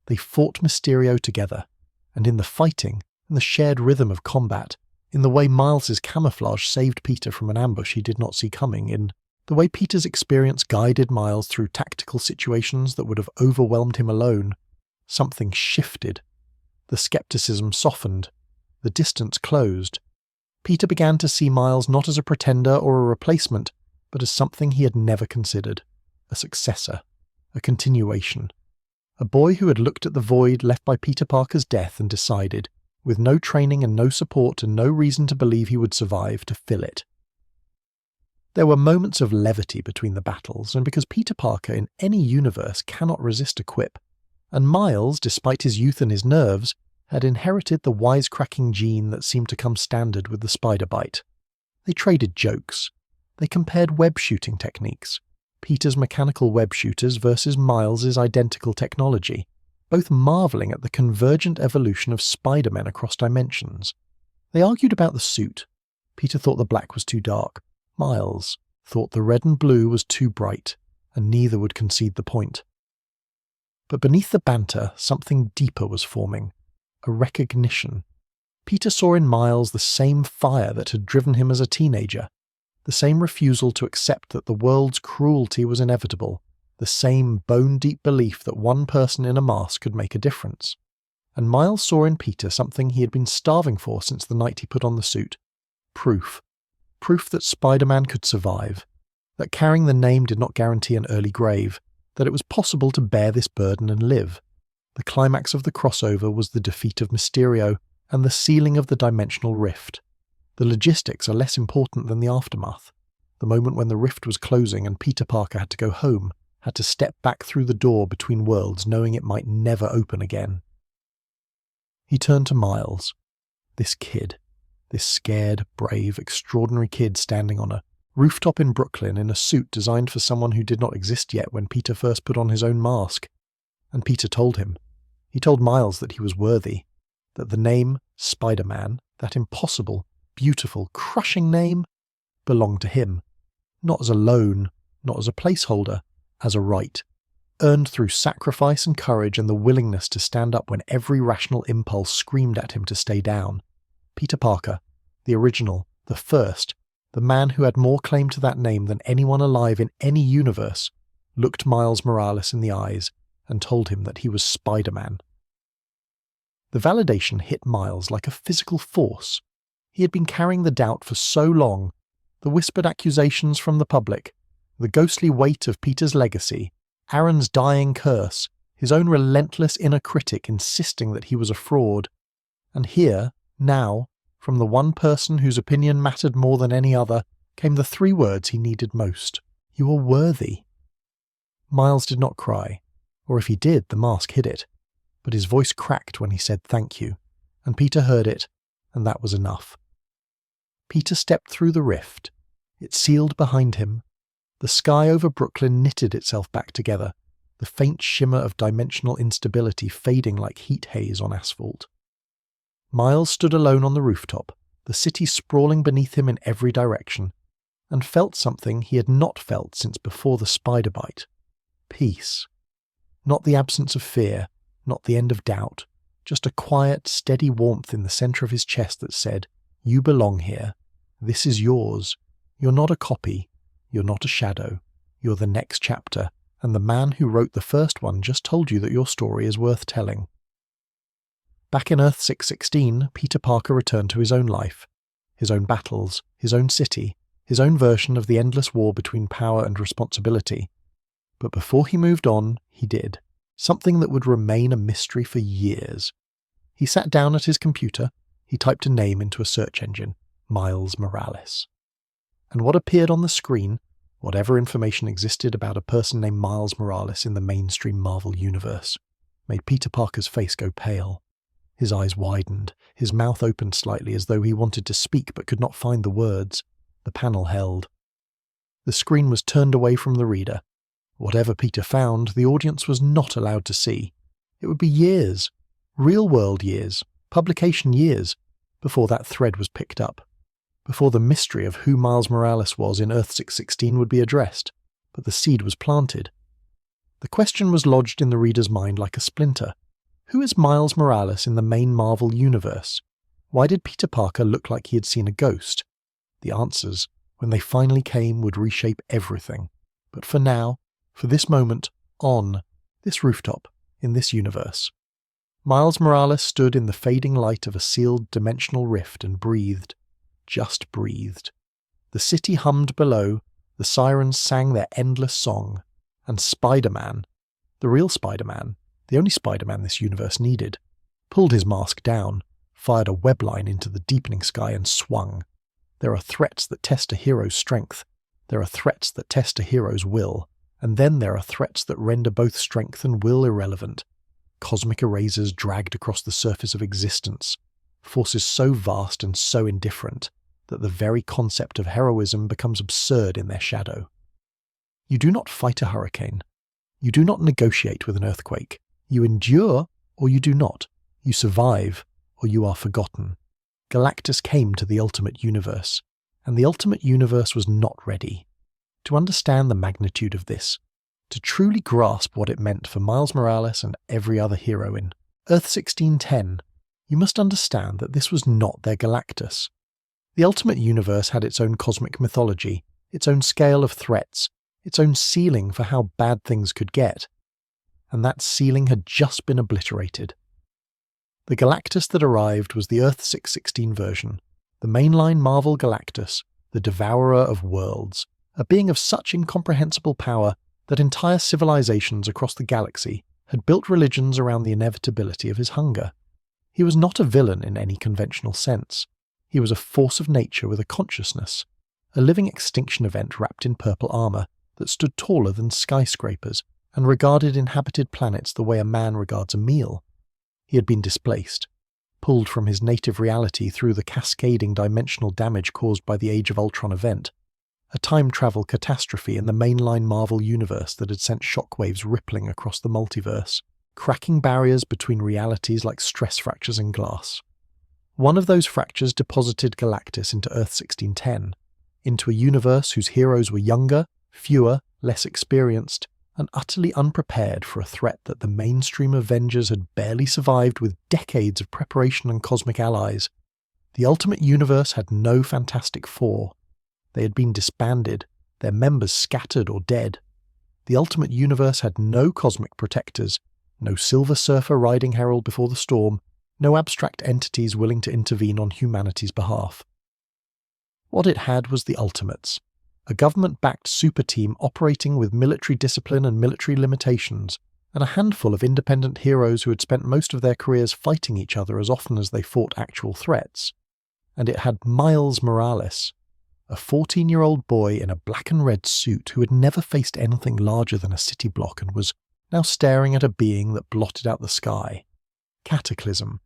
They fought Mysterio together, and in the fighting, in the shared rhythm of combat, in the way Miles's camouflage saved Peter from an ambush he did not see coming, in the way Peter's experience guided Miles through tactical situations that would have overwhelmed him alone, something shifted. The skepticism softened. The distance closed. Peter began to see Miles not as a pretender or a replacement, but as something he had never considered. A successor. A continuation. A boy who had looked at the void left by Peter Parker's death and decided, with no training and no support and no reason to believe he would survive, to fill it. There were moments of levity between the battles, and because Peter Parker in any universe cannot resist a quip, and Miles, despite his youth and his nerves, had inherited the wisecracking gene that seemed to come standard with the spider bite. They traded jokes. They compared web shooting techniques. Peter's mechanical web shooters versus Miles's identical technology, both marvelling at the convergent evolution of Spider-Men across dimensions. They argued about the suit. Peter thought the black was too dark. Miles thought the red and blue was too bright, and neither would concede the point. But beneath the banter, something deeper was forming. A recognition. Peter saw in Miles the same fire that had driven him as a teenager, the same refusal to accept that the world's cruelty was inevitable, the same bone-deep belief that one person in a mask could make a difference. And Miles saw in Peter something he had been starving for since the night he put on the suit. Proof. Proof that Spider-Man could survive, that carrying the name did not guarantee an early grave, that it was possible to bear this burden and live. The climax of the crossover was the defeat of Mysterio and the sealing of the dimensional rift. The logistics are less important than the aftermath. The moment when the rift was closing and Peter Parker had to go home, had to step back through the door between worlds knowing it might never open again. He turned to Miles. This kid. This scared, brave, extraordinary kid standing on a rooftop in Brooklyn in a suit designed for someone who did not exist yet when Peter first put on his own mask. And Peter told him. He told Miles that he was worthy, that the name Spider-Man, that impossible, beautiful, crushing name, belonged to him, not as a loan, not as a placeholder, as a right, earned through sacrifice and courage and the willingness to stand up when every rational impulse screamed at him to stay down. Peter Parker, the original, the first, the man who had more claim to that name than anyone alive in any universe, looked Miles Morales in the eyes and told him that he was Spider-Man. The validation hit Miles like a physical force. He had been carrying the doubt for so long, the whispered accusations from the public, the ghostly weight of Peter's legacy, Aaron's dying curse, his own relentless inner critic insisting that he was a fraud. And here, now, from the one person whose opinion mattered more than any other, came the three words he needed most. You are worthy. Miles did not cry, or if he did, the mask hid it. But his voice cracked when he said thank you, and Peter heard it, and that was enough. Peter stepped through the rift. It sealed behind him. The sky over Brooklyn knitted itself back together, the faint shimmer of dimensional instability fading like heat haze on asphalt. Miles stood alone on the rooftop, the city sprawling beneath him in every direction, and felt something he had not felt since before the spider bite. Peace. Not the absence of fear, not the end of doubt, just a quiet, steady warmth in the center of his chest that said, "You belong here. This is yours. You're not a copy. You're not a shadow. You're the next chapter, and the man who wrote the first one just told you that your story is worth telling." Back in Earth 616, Peter Parker returned to his own life, his own battles, his own city, his own version of the endless war between power and responsibility. But before he moved on, he did something that would remain a mystery for years. He sat down at his computer, he typed a name into a search engine, Miles Morales. And what appeared on the screen, whatever information existed about a person named Miles Morales in the mainstream Marvel universe, made Peter Parker's face go pale. His eyes widened, his mouth opened slightly as though he wanted to speak but could not find the words. The panel held. The screen was turned away from the reader. Whatever Peter found, the audience was not allowed to see. It would be years, real-world years, publication years, before that thread was picked up, before the mystery of who Miles Morales was in Earth 616 would be addressed, but the seed was planted. The question was lodged in the reader's mind like a splinter. Who is Miles Morales in the main Marvel universe? Why did Peter Parker look like he had seen a ghost? The answers, when they finally came, would reshape everything. But for now, for this moment, on this rooftop, in this universe, Miles Morales stood in the fading light of a sealed dimensional rift and breathed. Just breathed. The city hummed below, the sirens sang their endless song, and Spider-Man, the real Spider-Man, the only Spider-Man this universe needed, pulled his mask down, fired a web line into the deepening sky and swung. There are threats that test a hero's strength. There are threats that test a hero's will. And then there are threats that render both strength and will irrelevant. Cosmic erasers dragged across the surface of existence. Forces so vast and so indifferent that the very concept of heroism becomes absurd in their shadow. You do not fight a hurricane. You do not negotiate with an earthquake. You endure, or you do not. You survive, or you are forgotten. Galactus came to the Ultimate Universe, and the Ultimate Universe was not ready. To understand the magnitude of this, to truly grasp what it meant for Miles Morales and every other hero in Earth 1610, you must understand that this was not their Galactus. The Ultimate Universe had its own cosmic mythology, its own scale of threats, its own ceiling for how bad things could get. And that ceiling had just been obliterated. The Galactus that arrived was the Earth 616 version, the mainline Marvel Galactus, the devourer of worlds, a being of such incomprehensible power that entire civilizations across the galaxy had built religions around the inevitability of his hunger. He was not a villain in any conventional sense. He was a force of nature with a consciousness, a living extinction event wrapped in purple armor that stood taller than skyscrapers and regarded inhabited planets the way a man regards a meal. He had been displaced, pulled from his native reality through the cascading dimensional damage caused by the Age of Ultron event, a time travel catastrophe in the mainline Marvel universe that had sent shockwaves rippling across the multiverse, cracking barriers between realities like stress fractures in glass. One of those fractures deposited Galactus into Earth 1610, into a universe whose heroes were younger, fewer, less experienced, and utterly unprepared for a threat that the mainstream Avengers had barely survived with decades of preparation and cosmic allies. The Ultimate Universe had no Fantastic Four. They had been disbanded, their members scattered or dead. The Ultimate Universe had no cosmic protectors, no Silver Surfer riding Herald before the storm, no abstract entities willing to intervene on humanity's behalf. What it had was the Ultimates, a government-backed super team operating with military discipline and military limitations, and a handful of independent heroes who had spent most of their careers fighting each other as often as they fought actual threats. And it had Miles Morales, a 14-year-old boy in a black and red suit who had never faced anything larger than a city block and was now staring at a being that blotted out the sky. Cataclysm.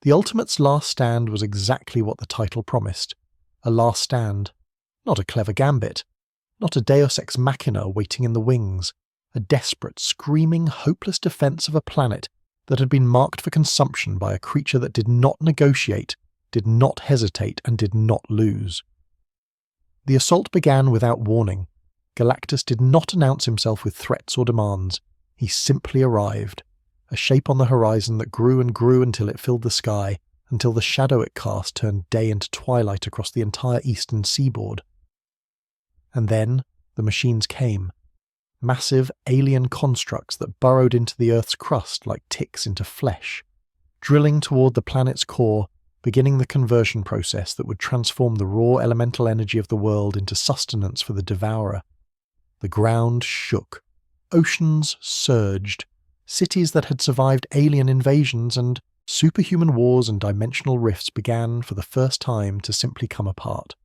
The Ultimates' last stand was exactly what the title promised. A last stand. Not a clever gambit. Not a deus ex machina waiting in the wings. A desperate, screaming, hopeless defense of a planet that had been marked for consumption by a creature that did not negotiate, did not hesitate, and did not lose. The assault began without warning. Galactus did not announce himself with threats or demands. He simply arrived. a shape on the horizon that grew and grew until it filled the sky, until the shadow it cast turned day into twilight across the entire eastern seaboard. And then the machines came. Massive alien constructs that burrowed into the Earth's crust like ticks into flesh, drilling toward the planet's core, beginning the conversion process that would transform the raw elemental energy of the world into sustenance for the devourer. The ground shook. Oceans surged. Cities that had survived alien invasions and superhuman wars and dimensional rifts began, for the first time, to simply come apart.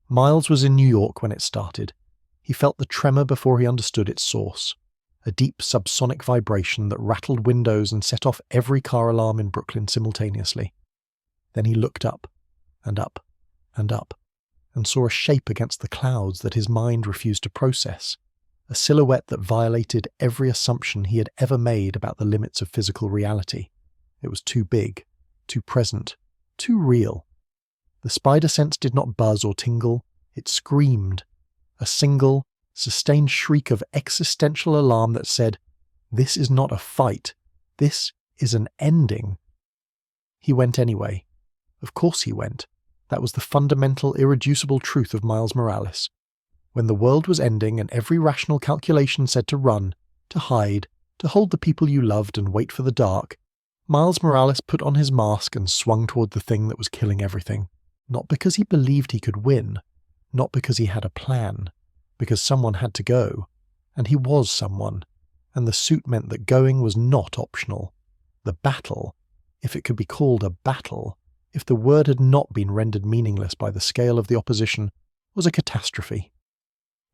Miles was in New York when it started. He felt the tremor before he understood its source, a deep subsonic vibration that rattled windows and set off every car alarm in Brooklyn simultaneously. Then he looked up, and up, and up, and saw a shape against the clouds that his mind refused to process, a silhouette that violated every assumption he had ever made about the limits of physical reality. It was too big, too present, too real. The spider sense did not buzz or tingle, it screamed. A single, sustained shriek of existential alarm that said, "This is not a fight. This is an ending." He went anyway. Of course he went. That was the fundamental, irreducible truth of Miles Morales. When the world was ending and every rational calculation said to run, to hide, to hold the people you loved and wait for the dark, Miles Morales put on his mask and swung toward the thing that was killing everything. Not because he believed he could win, not because he had a plan, because someone had to go, and he was someone, and the suit meant that going was not optional. The battle, if it could be called a battle, if the word had not been rendered meaningless by the scale of the opposition, was a catastrophe.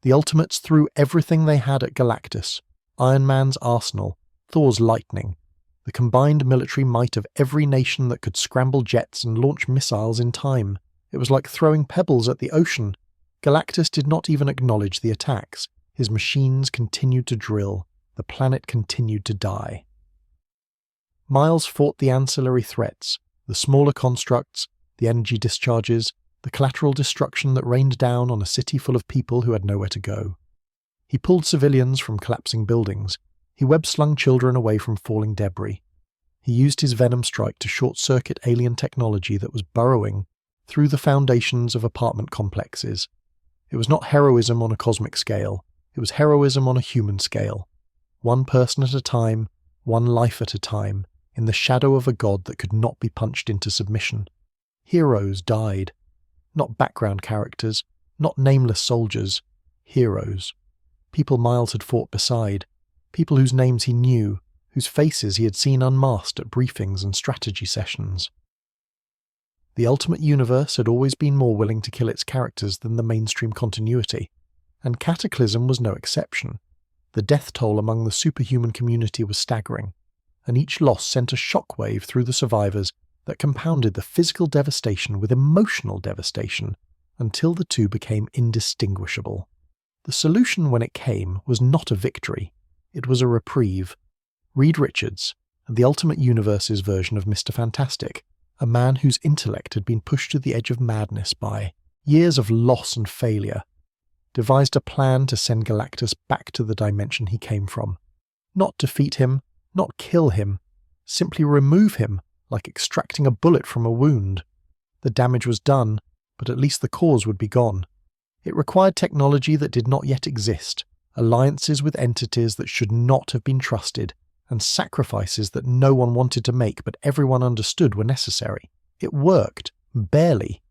The Ultimates threw everything they had at Galactus, Iron Man's arsenal, Thor's lightning, the combined military might of every nation that could scramble jets and launch missiles in time. It was like throwing pebbles at the ocean. Galactus did not even acknowledge the attacks. His machines continued to drill. The planet continued to die. Miles fought the ancillary threats, the smaller constructs, the energy discharges, the collateral destruction that rained down on a city full of people who had nowhere to go. He pulled civilians from collapsing buildings. He web-slung children away from falling debris. He used his Venom strike to short-circuit alien technology that was burrowing through the foundations of apartment complexes. It was not heroism on a cosmic scale. It was heroism on a human scale. One person at a time, one life at a time, in the shadow of a god that could not be punched into submission. Heroes died. Not background characters, not nameless soldiers. Heroes. People Miles had fought beside. People whose names he knew, whose faces he had seen unmasked at briefings and strategy sessions. The Ultimate Universe had always been more willing to kill its characters than the mainstream continuity, and Cataclysm was no exception. The death toll among the superhuman community was staggering, and each loss sent a shockwave through the survivors that compounded the physical devastation with emotional devastation until the two became indistinguishable. The solution when it came was not a victory, it was a reprieve. Reed Richards, the Ultimate Universe's version of Mr. Fantastic, a man whose intellect had been pushed to the edge of madness by years of loss and failure, devised a plan to send Galactus back to the dimension he came from. Not defeat him, not kill him, simply remove him, like extracting a bullet from a wound. The damage was done, but at least the cause would be gone. It required technology that did not yet exist, alliances with entities that should not have been trusted, and sacrifices that no one wanted to make but everyone understood were necessary. It worked, barely.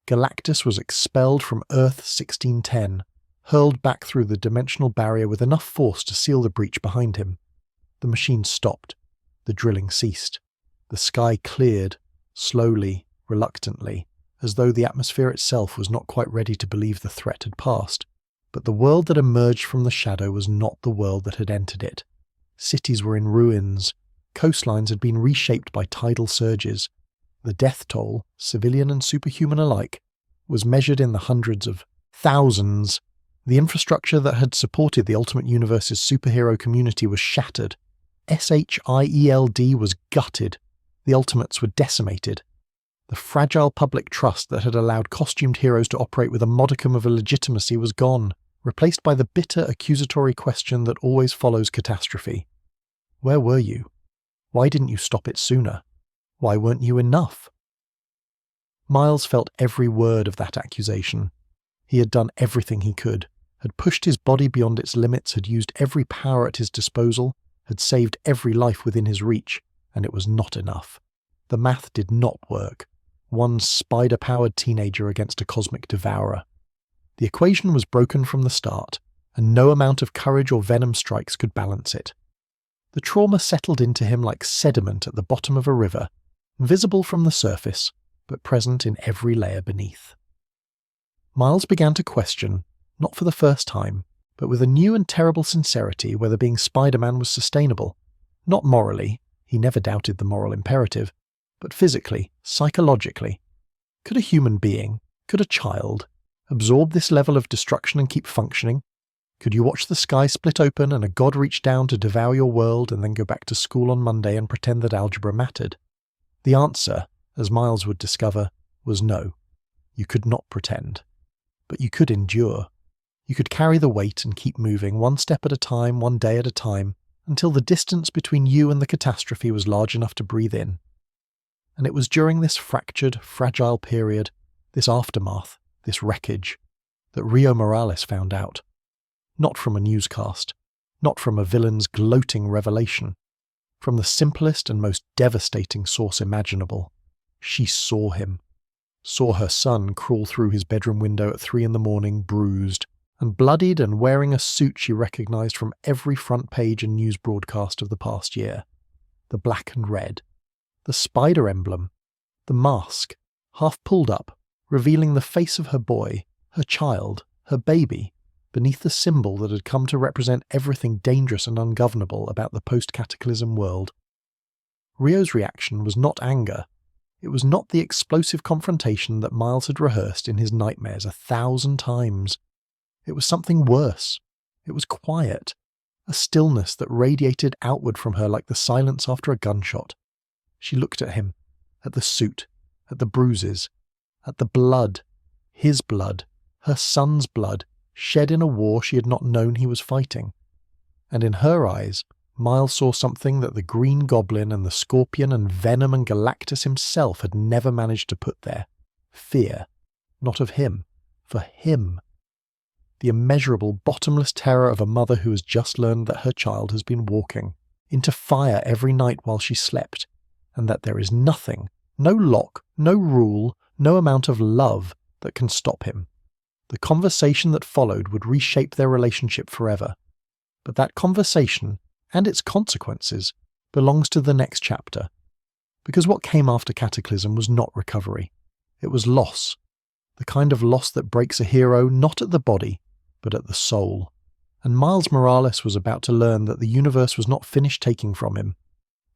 Galactus was expelled from Earth 1610, hurled back through the dimensional barrier with enough force to seal the breach behind him. The machine stopped. The drilling ceased. The sky cleared, slowly, reluctantly, as though the atmosphere itself was not quite ready to believe the threat had passed. But the world that emerged from the shadow was not the world that had entered it. Cities were in ruins. Coastlines had been reshaped by tidal surges. The death toll, civilian and superhuman alike, was measured in the hundreds of thousands. The infrastructure that had supported the Ultimate Universe's superhero community was shattered. SHIELD was gutted. The Ultimates were decimated. The fragile public trust that had allowed costumed heroes to operate with a modicum of legitimacy was gone, replaced by the bitter accusatory question that always follows catastrophe. Where were you? Why didn't you stop it sooner? Why weren't you enough? Miles felt every word of that accusation. He had done everything he could, had pushed his body beyond its limits, had used every power at his disposal, had saved every life within his reach, and it was not enough. The math did not work. One spider-powered teenager against a cosmic devourer. The equation was broken from the start, and no amount of courage or venom strikes could balance it. The trauma settled into him like sediment at the bottom of a river, invisible from the surface, but present in every layer beneath. Miles began to question, not for the first time, but with a new and terrible sincerity, whether being Spider-Man was sustainable. Not morally, he never doubted the moral imperative, but physically, psychologically. Could a human being, could a child, absorb this level of destruction and keep functioning? Could you watch the sky split open and a god reach down to devour your world and then go back to school on Monday and pretend that algebra mattered? The answer, as Miles would discover, was no. You could not pretend. But you could endure. You could carry the weight and keep moving, one step at a time, one day at a time, until the distance between you and the catastrophe was large enough to breathe in. And it was during this fractured, fragile period, this aftermath, this wreckage, that Rio Morales found out. Not from a newscast, not from a villain's gloating revelation, from the simplest and most devastating source imaginable. She saw him. Saw her son crawl through his bedroom window at 3 a.m, bruised, and bloodied and wearing a suit she recognized from every front page and news broadcast of the past year. The black and red. The spider emblem. The mask, half pulled up, revealing the face of her boy, her child, her baby, beneath the symbol that had come to represent everything dangerous and ungovernable about the post-cataclysm world. Rio's reaction was not anger. It was not the explosive confrontation that Miles had rehearsed in his nightmares 1,000 times. It was something worse. It was quiet, a stillness that radiated outward from her like the silence after a gunshot. She looked at him, at the suit, at the bruises, at the blood, his blood, her son's blood, shed in a war she had not known he was fighting. And in her eyes, Miles saw something that the Green Goblin and the Scorpion and Venom and Galactus himself had never managed to put there. Fear. Not of him. For him. The immeasurable, bottomless terror of a mother who has just learned that her child has been walking into fire every night while she slept, and that there is nothing, no lock, no rule, no amount of love that can stop him. The conversation that followed would reshape their relationship forever. But that conversation, and its consequences, belongs to the next chapter. Because what came after Cataclysm was not recovery. It was loss. The kind of loss that breaks a hero not at the body, but at the soul. And Miles Morales was about to learn that the universe was not finished taking from him.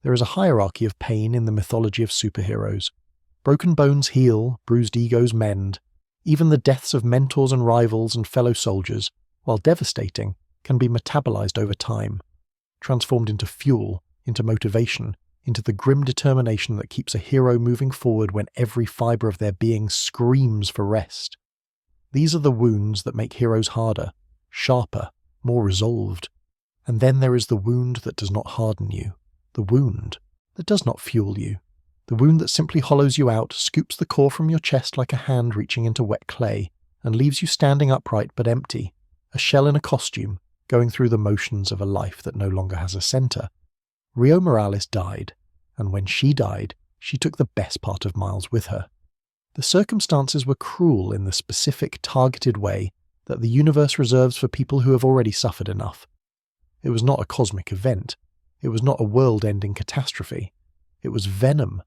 There is a hierarchy of pain in the mythology of superheroes. Broken bones heal, bruised egos mend. Even the deaths of mentors and rivals and fellow soldiers, while devastating, can be metabolized over time, transformed into fuel, into motivation, into the grim determination that keeps a hero moving forward when every fibre of their being screams for rest. These are the wounds that make heroes harder, sharper, more resolved. And then there is the wound that does not harden you, the wound that does not fuel you, the wound that simply hollows you out, scoops the core from your chest like a hand reaching into wet clay, and leaves you standing upright but empty, a shell in a costume, going through the motions of a life that no longer has a centre. Rio Morales died, and when she died, she took the best part of Miles with her. The circumstances were cruel in the specific, targeted way that the universe reserves for people who have already suffered enough. It was not a cosmic event. It was not a world-ending catastrophe. It was venom,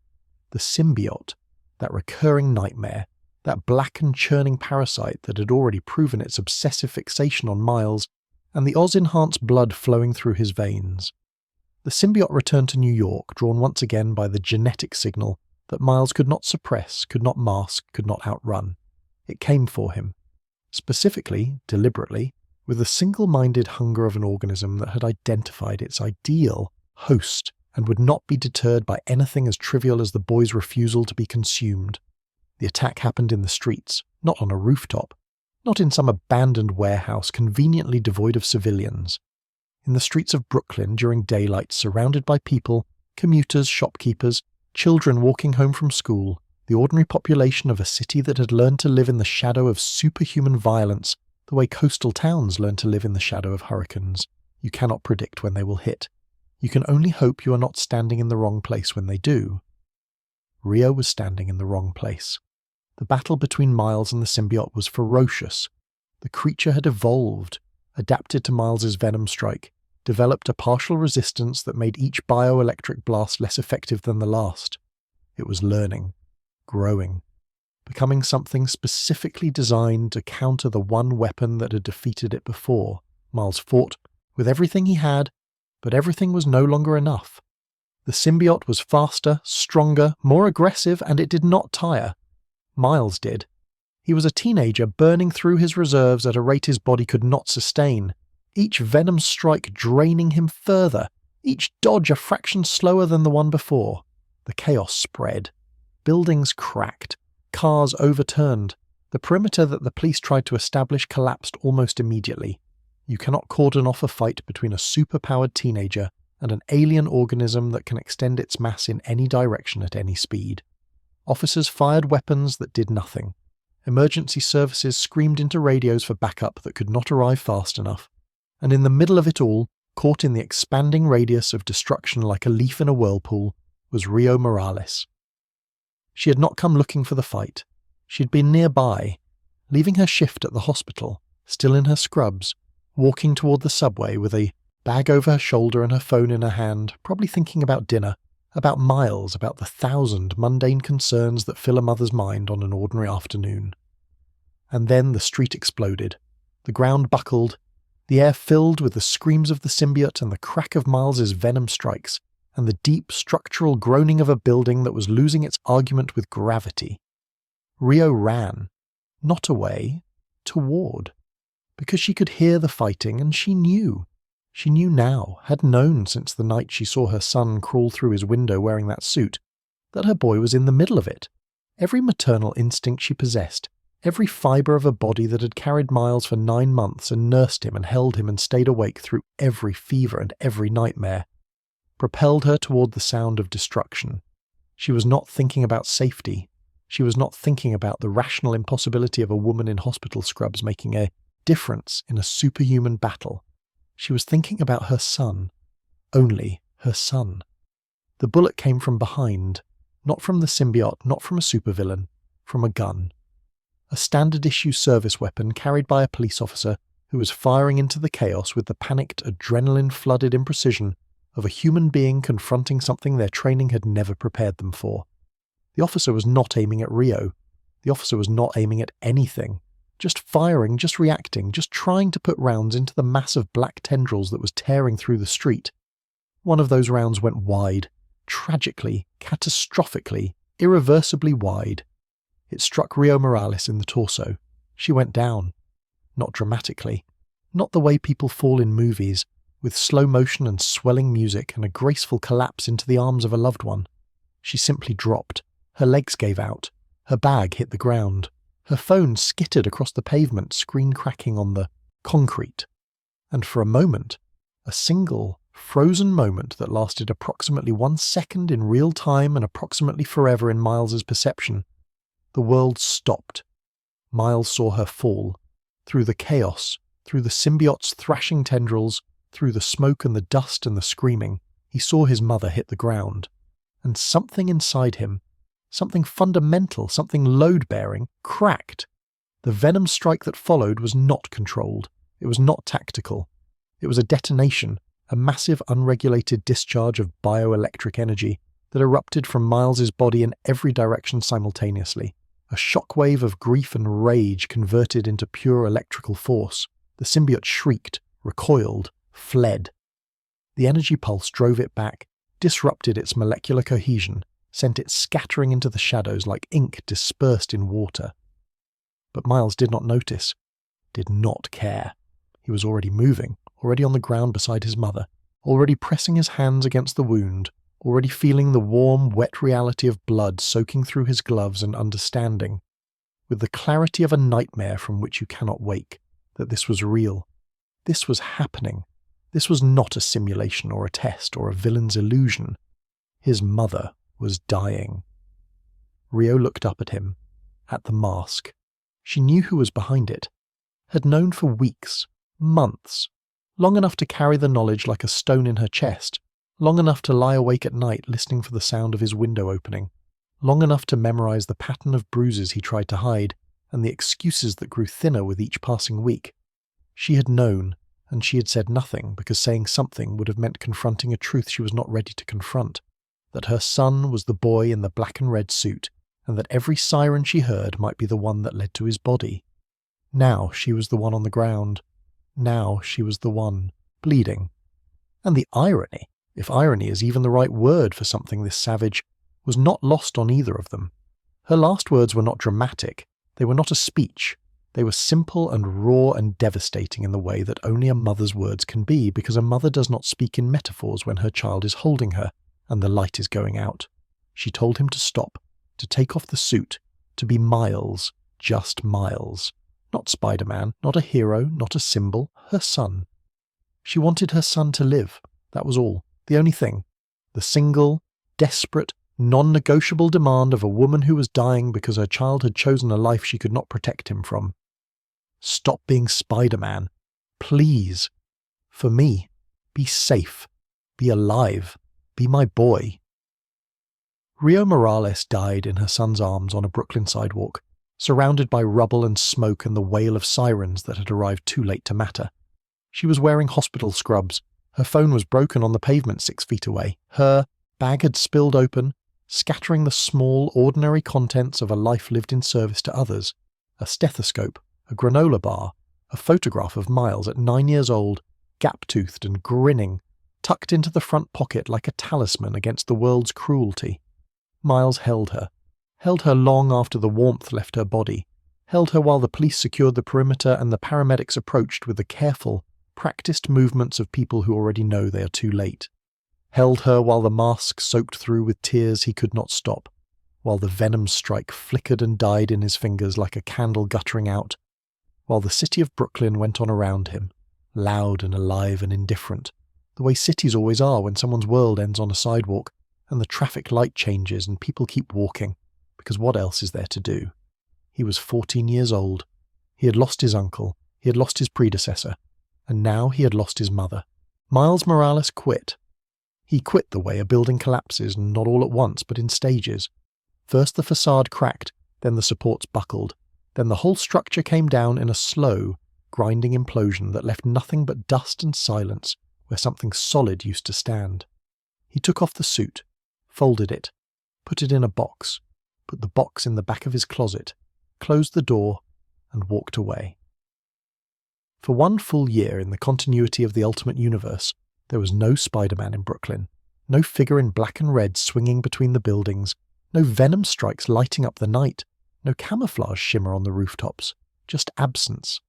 the symbiote, that recurring nightmare, that black and churning parasite that had already proven its obsessive fixation on Miles, and the Oz-enhanced blood flowing through his veins. The symbiote returned to New York, drawn once again by the genetic signal that Miles could not suppress, could not mask, could not outrun. It came for him. Specifically, deliberately, with the single-minded hunger of an organism that had identified its ideal host and would not be deterred by anything as trivial as the boy's refusal to be consumed. The attack happened in the streets, not on a rooftop, not in some abandoned warehouse conveniently devoid of civilians. In the streets of Brooklyn during daylight, surrounded by people, Commuters, shopkeepers, children walking home from school, the ordinary population of a city that had learned to live in the shadow of superhuman violence the way coastal towns learn to live in the shadow of hurricanes. You cannot predict when they will hit. You can only hope you are not standing in the wrong place when they do. Rio was standing in the wrong place. The battle between Miles and the symbiote was ferocious. The creature had evolved, adapted to Miles's venom strike, developed a partial resistance that made each bioelectric blast less effective than the last. It was learning, growing, becoming something specifically designed to counter the one weapon that had defeated it before. Miles fought with everything he had, but everything was no longer enough. The symbiote was faster, stronger, more aggressive, and it did not tire. Miles did. He was a teenager burning through his reserves at a rate his body could not sustain, each venom strike draining him further, each dodge a fraction slower than the one before. The chaos spread. Buildings cracked. Cars overturned. The perimeter that the police tried to establish collapsed almost immediately. You cannot cordon off a fight between a superpowered teenager and an alien organism that can extend its mass in any direction at any speed. Officers fired weapons that did nothing. Emergency services screamed into radios for backup that could not arrive fast enough. And in the middle of it all, caught in the expanding radius of destruction like a leaf in a whirlpool, was Rio Morales. She had not come looking for the fight. She had been nearby, leaving her shift at the hospital, still in her scrubs, walking toward the subway with a bag over her shoulder and her phone in her hand, probably thinking about dinner, about Miles, about the 1,000 mundane concerns that fill a mother's mind on an ordinary afternoon. And then the street exploded. The ground buckled, the air filled with the screams of the symbiote and the crack of Miles's venom strikes, and the deep structural groaning of a building that was losing its argument with gravity. Rio ran, not away, toward, because she could hear the fighting, and she knew. She knew now, had known since the night she saw her son crawl through his window wearing that suit, that her boy was in the middle of it. Every maternal instinct she possessed, every fibre of a body that had carried Miles for 9 months and nursed him and held him and stayed awake through every fever and every nightmare, propelled her toward the sound of destruction. She was not thinking about safety. She was not thinking about the rational impossibility of a woman in hospital scrubs making a difference in a superhuman battle. She was thinking about her son. Only her son. The bullet came from behind, not from the symbiote, not from a supervillain, from a gun. A standard-issue service weapon carried by a police officer who was firing into the chaos with the panicked, adrenaline-flooded imprecision of a human being confronting something their training had never prepared them for. The officer was not aiming at Rio. The officer was not aiming at anything. Just firing, just reacting, just trying to put rounds into the mass of black tendrils that was tearing through the street. One of those rounds went wide, tragically, catastrophically, irreversibly wide. It struck Rio Morales in the torso. She went down. Not dramatically. Not the way people fall in movies, with slow motion and swelling music and a graceful collapse into the arms of a loved one. She simply dropped. Her legs gave out. Her bag hit the ground. Her phone skittered across the pavement, screen cracking on the concrete. And for a moment, a single, frozen moment that lasted approximately 1 second in real time and approximately forever in Miles's perception, the world stopped. Miles saw her fall. Through the chaos, through the symbiote's thrashing tendrils, through the smoke and the dust and the screaming, he saw his mother hit the ground. And something inside him, something fundamental, something load-bearing, cracked. The venom strike that followed was not controlled. It was not tactical. It was a detonation, a massive unregulated discharge of bioelectric energy that erupted from Miles's body in every direction simultaneously. A shockwave of grief and rage converted into pure electrical force. The symbiote shrieked, recoiled, fled. The energy pulse drove it back, disrupted its molecular cohesion, sent it scattering into the shadows like ink dispersed in water. But Miles did not notice, did not care. He was already moving, already on the ground beside his mother, already pressing his hands against the wound, already feeling the warm, wet reality of blood soaking through his gloves and understanding, with the clarity of a nightmare from which you cannot wake, that this was real. This was happening. This was not a simulation or a test or a villain's illusion. His mother was dying. Rio looked up at him, at the mask. She knew who was behind it, had known for weeks, months, long enough to carry the knowledge like a stone in her chest, long enough to lie awake at night listening for the sound of his window opening, long enough to memorize the pattern of bruises he tried to hide and the excuses that grew thinner with each passing week. She had known, and she had said nothing because saying something would have meant confronting a truth she was not ready to confront, that her son was the boy in the black and red suit, and that every siren she heard might be the one that led to his body. Now she was the one on the ground. Now she was the one, bleeding. And the irony, if irony is even the right word for something this savage, was not lost on either of them. Her last words were not dramatic. They were not a speech. They were simple and raw and devastating in the way that only a mother's words can be, because a mother does not speak in metaphors when her child is holding her and the light is going out. She told him to stop, to take off the suit, to be Miles, just Miles. Not Spider-Man, not a hero, not a symbol, her son. She wanted her son to live, that was all, the only thing. The single, desperate, non-negotiable demand of a woman who was dying because her child had chosen a life she could not protect him from. Stop being Spider-Man. Please. For me. Be safe. Be alive. Be my boy. Rio Morales died in her son's arms on a Brooklyn sidewalk, surrounded by rubble and smoke and the wail of sirens that had arrived too late to matter. She was wearing hospital scrubs. Her phone was broken on the pavement 6 feet away. Her bag had spilled open, scattering the small, ordinary contents of a life lived in service to others. A stethoscope, a granola bar, a photograph of Miles at 9 years old, gap-toothed and grinning, tucked into the front pocket like a talisman against the world's cruelty. Miles held her long after the warmth left her body, held her while the police secured the perimeter and the paramedics approached with the careful, practiced movements of people who already know they are too late. Held her while the mask soaked through with tears he could not stop, while the venom strike flickered and died in his fingers like a candle guttering out, while the city of Brooklyn went on around him, loud and alive and indifferent, the way cities always are when someone's world ends on a sidewalk, and the traffic light changes and people keep walking, because what else is there to do? He was 14 years old. He had lost his uncle, he had lost his predecessor, and now he had lost his mother. Miles Morales quit. He quit the way a building collapses, not all at once, but in stages. First the facade cracked, then the supports buckled, then the whole structure came down in a slow, grinding implosion that left nothing but dust and silence where something solid used to stand. He took off the suit, folded it, put it in a box, put the box in the back of his closet, closed the door, and walked away. For 1 full year in the continuity of the Ultimate Universe, there was no Spider-Man in Brooklyn, no figure in black and red swinging between the buildings, no venom strikes lighting up the night, no camouflage shimmer on the rooftops, just absence.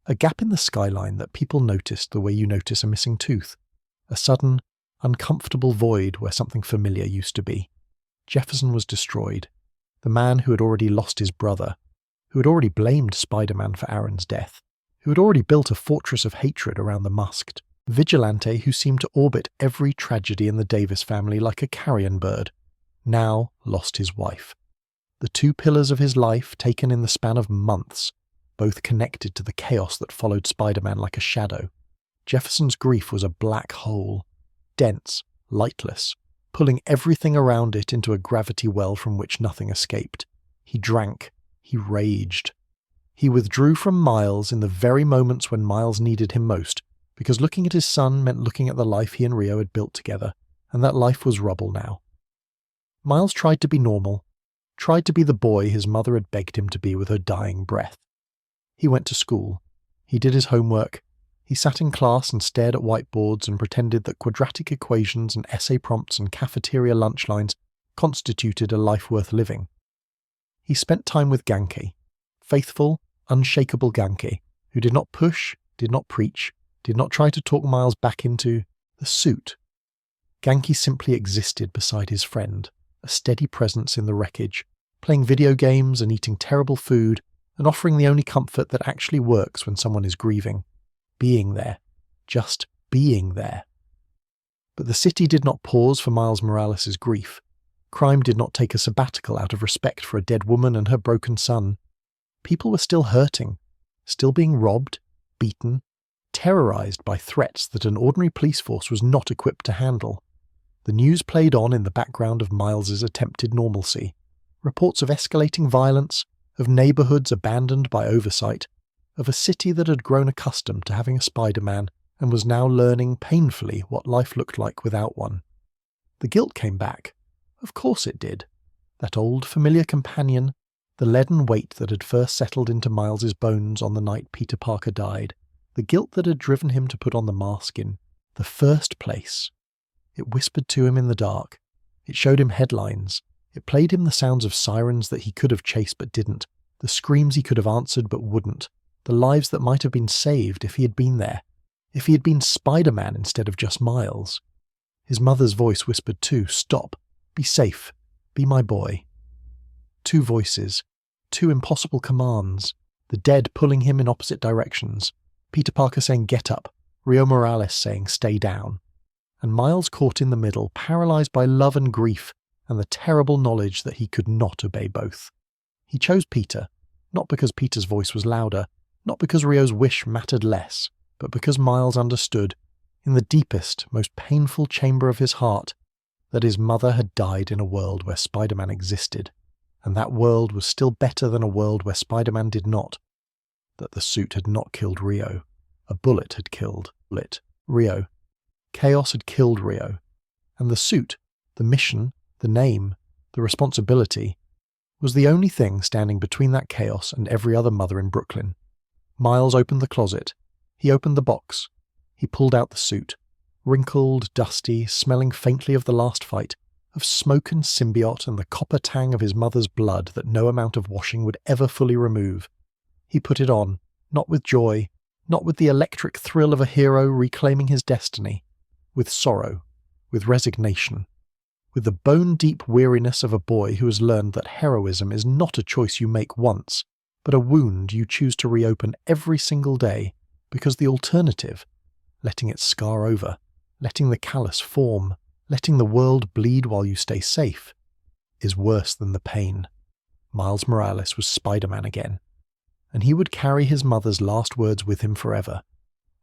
A gap in the skyline that people noticed the way you notice a missing tooth. A sudden, uncomfortable void where something familiar used to be. Jefferson was destroyed. The man who had already lost his brother, who had already blamed Spider-Man for Aaron's death, who had already built a fortress of hatred around the masked, vigilante who seemed to orbit every tragedy in the Davis family like a carrion bird, now lost his wife. The 2 pillars of his life taken in the span of months, both connected to the chaos that followed Spider-Man like a shadow. Jefferson's grief was a black hole, dense, lightless, pulling everything around it into a gravity well from which nothing escaped. He drank, he raged. He withdrew from Miles in the very moments when Miles needed him most, because looking at his son meant looking at the life he and Rio had built together, and that life was rubble now. Miles tried to be normal, tried to be the boy his mother had begged him to be with her dying breath. He went to school. He did his homework. He sat in class and stared at whiteboards and pretended that quadratic equations and essay prompts and cafeteria lunch lines constituted a life worth living. He spent time with Genki, faithful, unshakable Genki, who did not push, did not preach, did not try to talk Miles back into the suit. Genki simply existed beside his friend, a steady presence in the wreckage, playing video games and eating terrible food and offering the only comfort that actually works when someone is grieving. Being there. Just being there. But the city did not pause for Miles Morales' grief. Crime did not take a sabbatical out of respect for a dead woman and her broken son. People were still hurting, still being robbed, beaten, terrorized by threats that an ordinary police force was not equipped to handle. The news played on in the background of Miles's attempted normalcy. Reports of escalating violence, of neighborhoods abandoned by oversight, of a city that had grown accustomed to having a Spider-Man and was now learning painfully what life looked like without one. The guilt came back. Of course it did. That old familiar companion, the leaden weight that had first settled into Miles's bones on the night Peter Parker died, the guilt that had driven him to put on the mask in the first place. It whispered to him in the dark. It showed him headlines. It played him the sounds of sirens that he could have chased but didn't, the screams he could have answered but wouldn't, the lives that might have been saved if he had been there, if he had been Spider-Man instead of just Miles. His mother's voice whispered too, "Stop. Be safe. Be my boy." Two voices, two impossible commands, the dead pulling him in opposite directions, Peter Parker saying "get up," Rio Morales saying "stay down," and Miles caught in the middle, paralyzed by love and grief and the terrible knowledge that he could not obey both. He chose Peter, not because Peter's voice was louder, not because Rio's wish mattered less, but because Miles understood, in the deepest, most painful chamber of his heart, that his mother had died in a world where Spider-Man existed, and that world was still better than a world where Spider-Man did not. That the suit had not killed Rio. A bullet had killed Rio. Chaos had killed Rio. And the suit, the mission, the name, the responsibility, was the only thing standing between that chaos and every other mother in Brooklyn. Miles opened the closet. He opened the box. He pulled out the suit. Wrinkled, dusty, smelling faintly of the last fight, of smoke and symbiote and the copper tang of his mother's blood that no amount of washing would ever fully remove. He put it on, not with joy, not with the electric thrill of a hero reclaiming his destiny, with sorrow, with resignation, with the bone-deep weariness of a boy who has learned that heroism is not a choice you make once, but a wound you choose to reopen every single day, because the alternative, letting it scar over, letting the callus form, letting the world bleed while you stay safe, is worse than the pain. Miles Morales was Spider-Man again, and he would carry his mother's last words with him forever,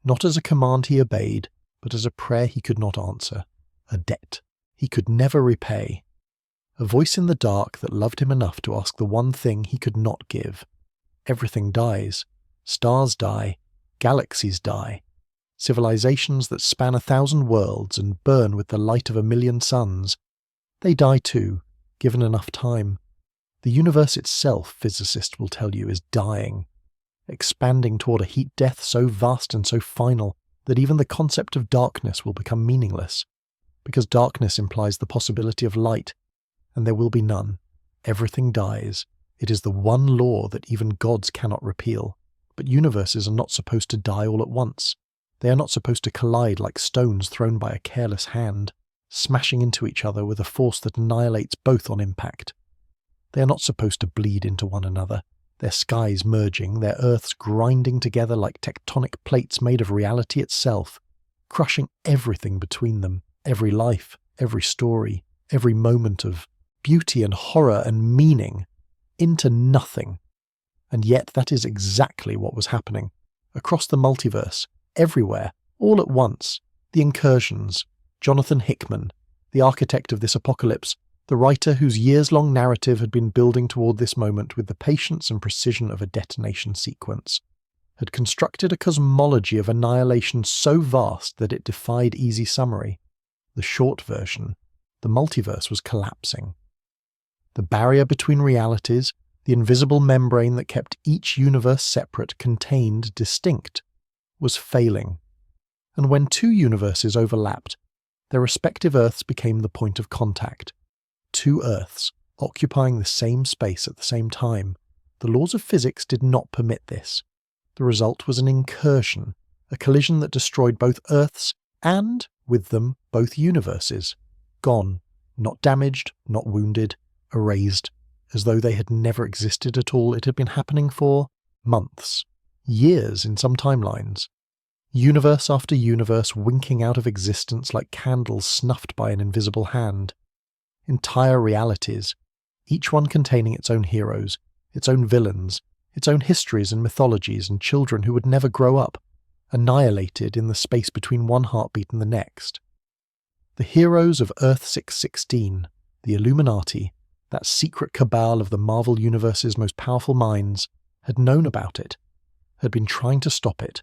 not as a command he obeyed, but as a prayer he could not answer, a debt he could never repay, a voice in the dark that loved him enough to ask the one thing he could not give. Everything dies. Stars die. Galaxies die. Civilizations that span 1,000 worlds and burn with the light of 1,000,000 suns, they die too, given enough time. The universe itself, physicists will tell you, is dying, expanding toward a heat death so vast and so final that even the concept of darkness will become meaningless, because darkness implies the possibility of light, and there will be none. Everything dies. It is the one law that even gods cannot repeal. But universes are not supposed to die all at once. They are not supposed to collide like stones thrown by a careless hand, smashing into each other with a force that annihilates both on impact. They are not supposed to bleed into one another, their skies merging, their earths grinding together like tectonic plates made of reality itself, crushing everything between them, every life, every story, every moment of beauty and horror and meaning, into nothing. And yet that is exactly what was happening. Across the multiverse, everywhere, all at once, the incursions, Jonathan Hickman, the architect of this apocalypse, the writer whose years-long narrative had been building toward this moment with the patience and precision of a detonation sequence, had constructed a cosmology of annihilation so vast that it defied easy summary. The short version, the multiverse was collapsing. The barrier between realities, the invisible membrane that kept each universe separate, contained, distinct, was failing. And when two universes overlapped, their respective Earths became the point of contact. Two Earths, occupying the same space at the same time. The laws of physics did not permit this. The result was an incursion, a collision that destroyed both Earths and, with them, both universes. Gone, not damaged, not wounded, erased, as though they had never existed at all. It had been happening for months, years in some timelines. universe after universe winking out of existence like candles snuffed by an invisible hand. Entire realities, each one containing its own heroes, its own villains, its own histories and mythologies and children who would never grow up, annihilated in the space between one heartbeat and the next. The heroes of Earth 616, the Illuminati, that secret cabal of the Marvel Universe's most powerful minds, had known about it, had been trying to stop it,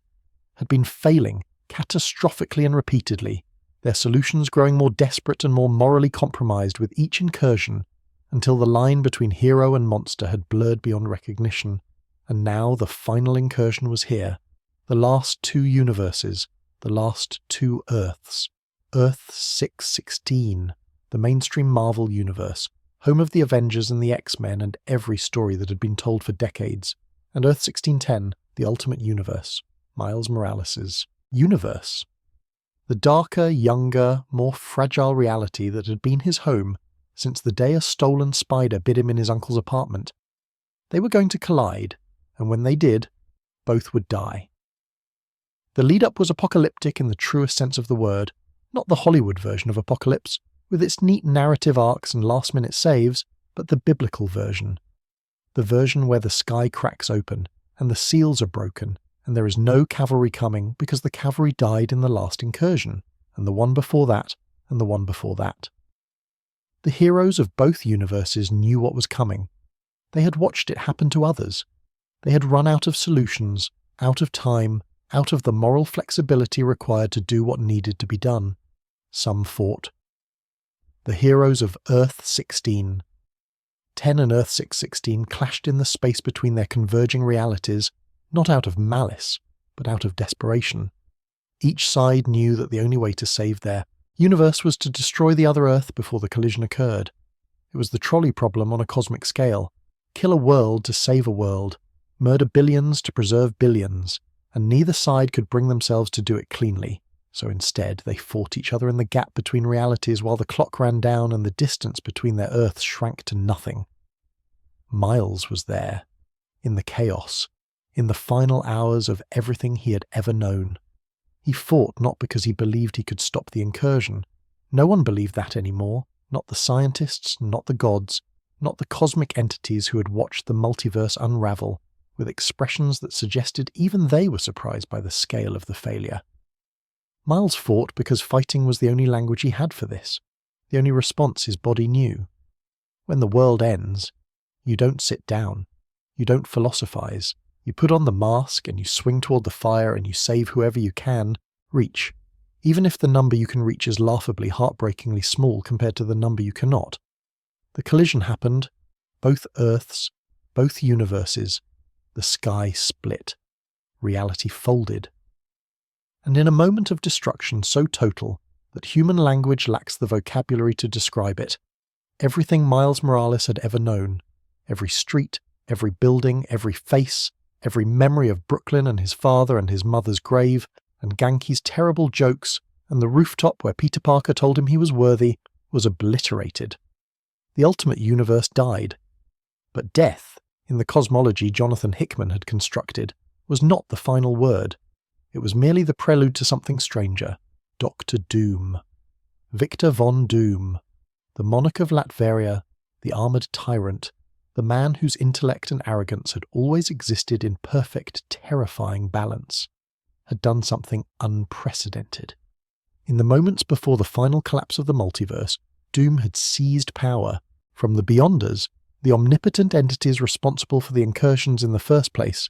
had been failing catastrophically and repeatedly, their solutions growing more desperate and more morally compromised with each incursion, until the line between hero and monster had blurred beyond recognition, and now the final incursion was here, the last two universes, the last two Earths. Earth 616, the mainstream Marvel universe, home of the Avengers and the X-Men and every story that had been told for decades, and Earth 1610, the ultimate universe, Miles Morales' universe. The darker, younger, more fragile reality that had been his home since the day a stolen spider bit him in his uncle's apartment. They were going to collide, and when they did, both would die. The lead-up was apocalyptic in the truest sense of the word, not the Hollywood version of apocalypse, with its neat narrative arcs and last-minute saves, but the biblical version. The version where the sky cracks open, and the seals are broken, and there is no cavalry coming because the cavalry died in the last incursion, and the one before that, and the one before that. The heroes of both universes knew what was coming. They had watched it happen to others. They had run out of solutions, out of time, out of the moral flexibility required to do what needed to be done. Some fought. The heroes of Earth 16. 10 and Earth 616 clashed in the space between their converging realities, not out of malice, but out of desperation. Each side knew that the only way to save their universe was to destroy the other Earth before the collision occurred. It was the trolley problem on a cosmic scale. Kill a world to save a world, murder billions to preserve billions, and neither side could bring themselves to do it cleanly. So instead, they fought each other in the gap between realities while the clock ran down and the distance between their Earths shrank to nothing. Miles was there, in the chaos, in the final hours of everything he had ever known. He fought not because he believed he could stop the incursion. No one believed that anymore, not the scientists, not the gods, not the cosmic entities who had watched the multiverse unravel, with expressions that suggested even they were surprised by the scale of the failure. Miles fought because fighting was the only language he had for this, the only response his body knew. When the world ends, you don't sit down, you don't philosophize, you put on the mask and you swing toward the fire and you save whoever you can reach, even if the number you can reach is laughably heartbreakingly small compared to the number you cannot. The collision happened, both Earths, both universes, the sky split, reality folded. And in a moment of destruction so total that human language lacks the vocabulary to describe it, everything Miles Morales had ever known, every street, every building, every face, every memory of Brooklyn and his father and his mother's grave, and Genki's terrible jokes, and the rooftop where Peter Parker told him he was worthy, was obliterated. The ultimate universe died. But death, in the cosmology Jonathan Hickman had constructed, was not the final word. It was merely the prelude to something stranger, Dr. Doom. Victor von Doom, the monarch of Latveria, the armoured tyrant, the man whose intellect and arrogance had always existed in perfect, terrifying balance, had done something unprecedented. In the moments before the final collapse of the multiverse, Doom had seized power from the Beyonders, the omnipotent entities responsible for the incursions in the first place,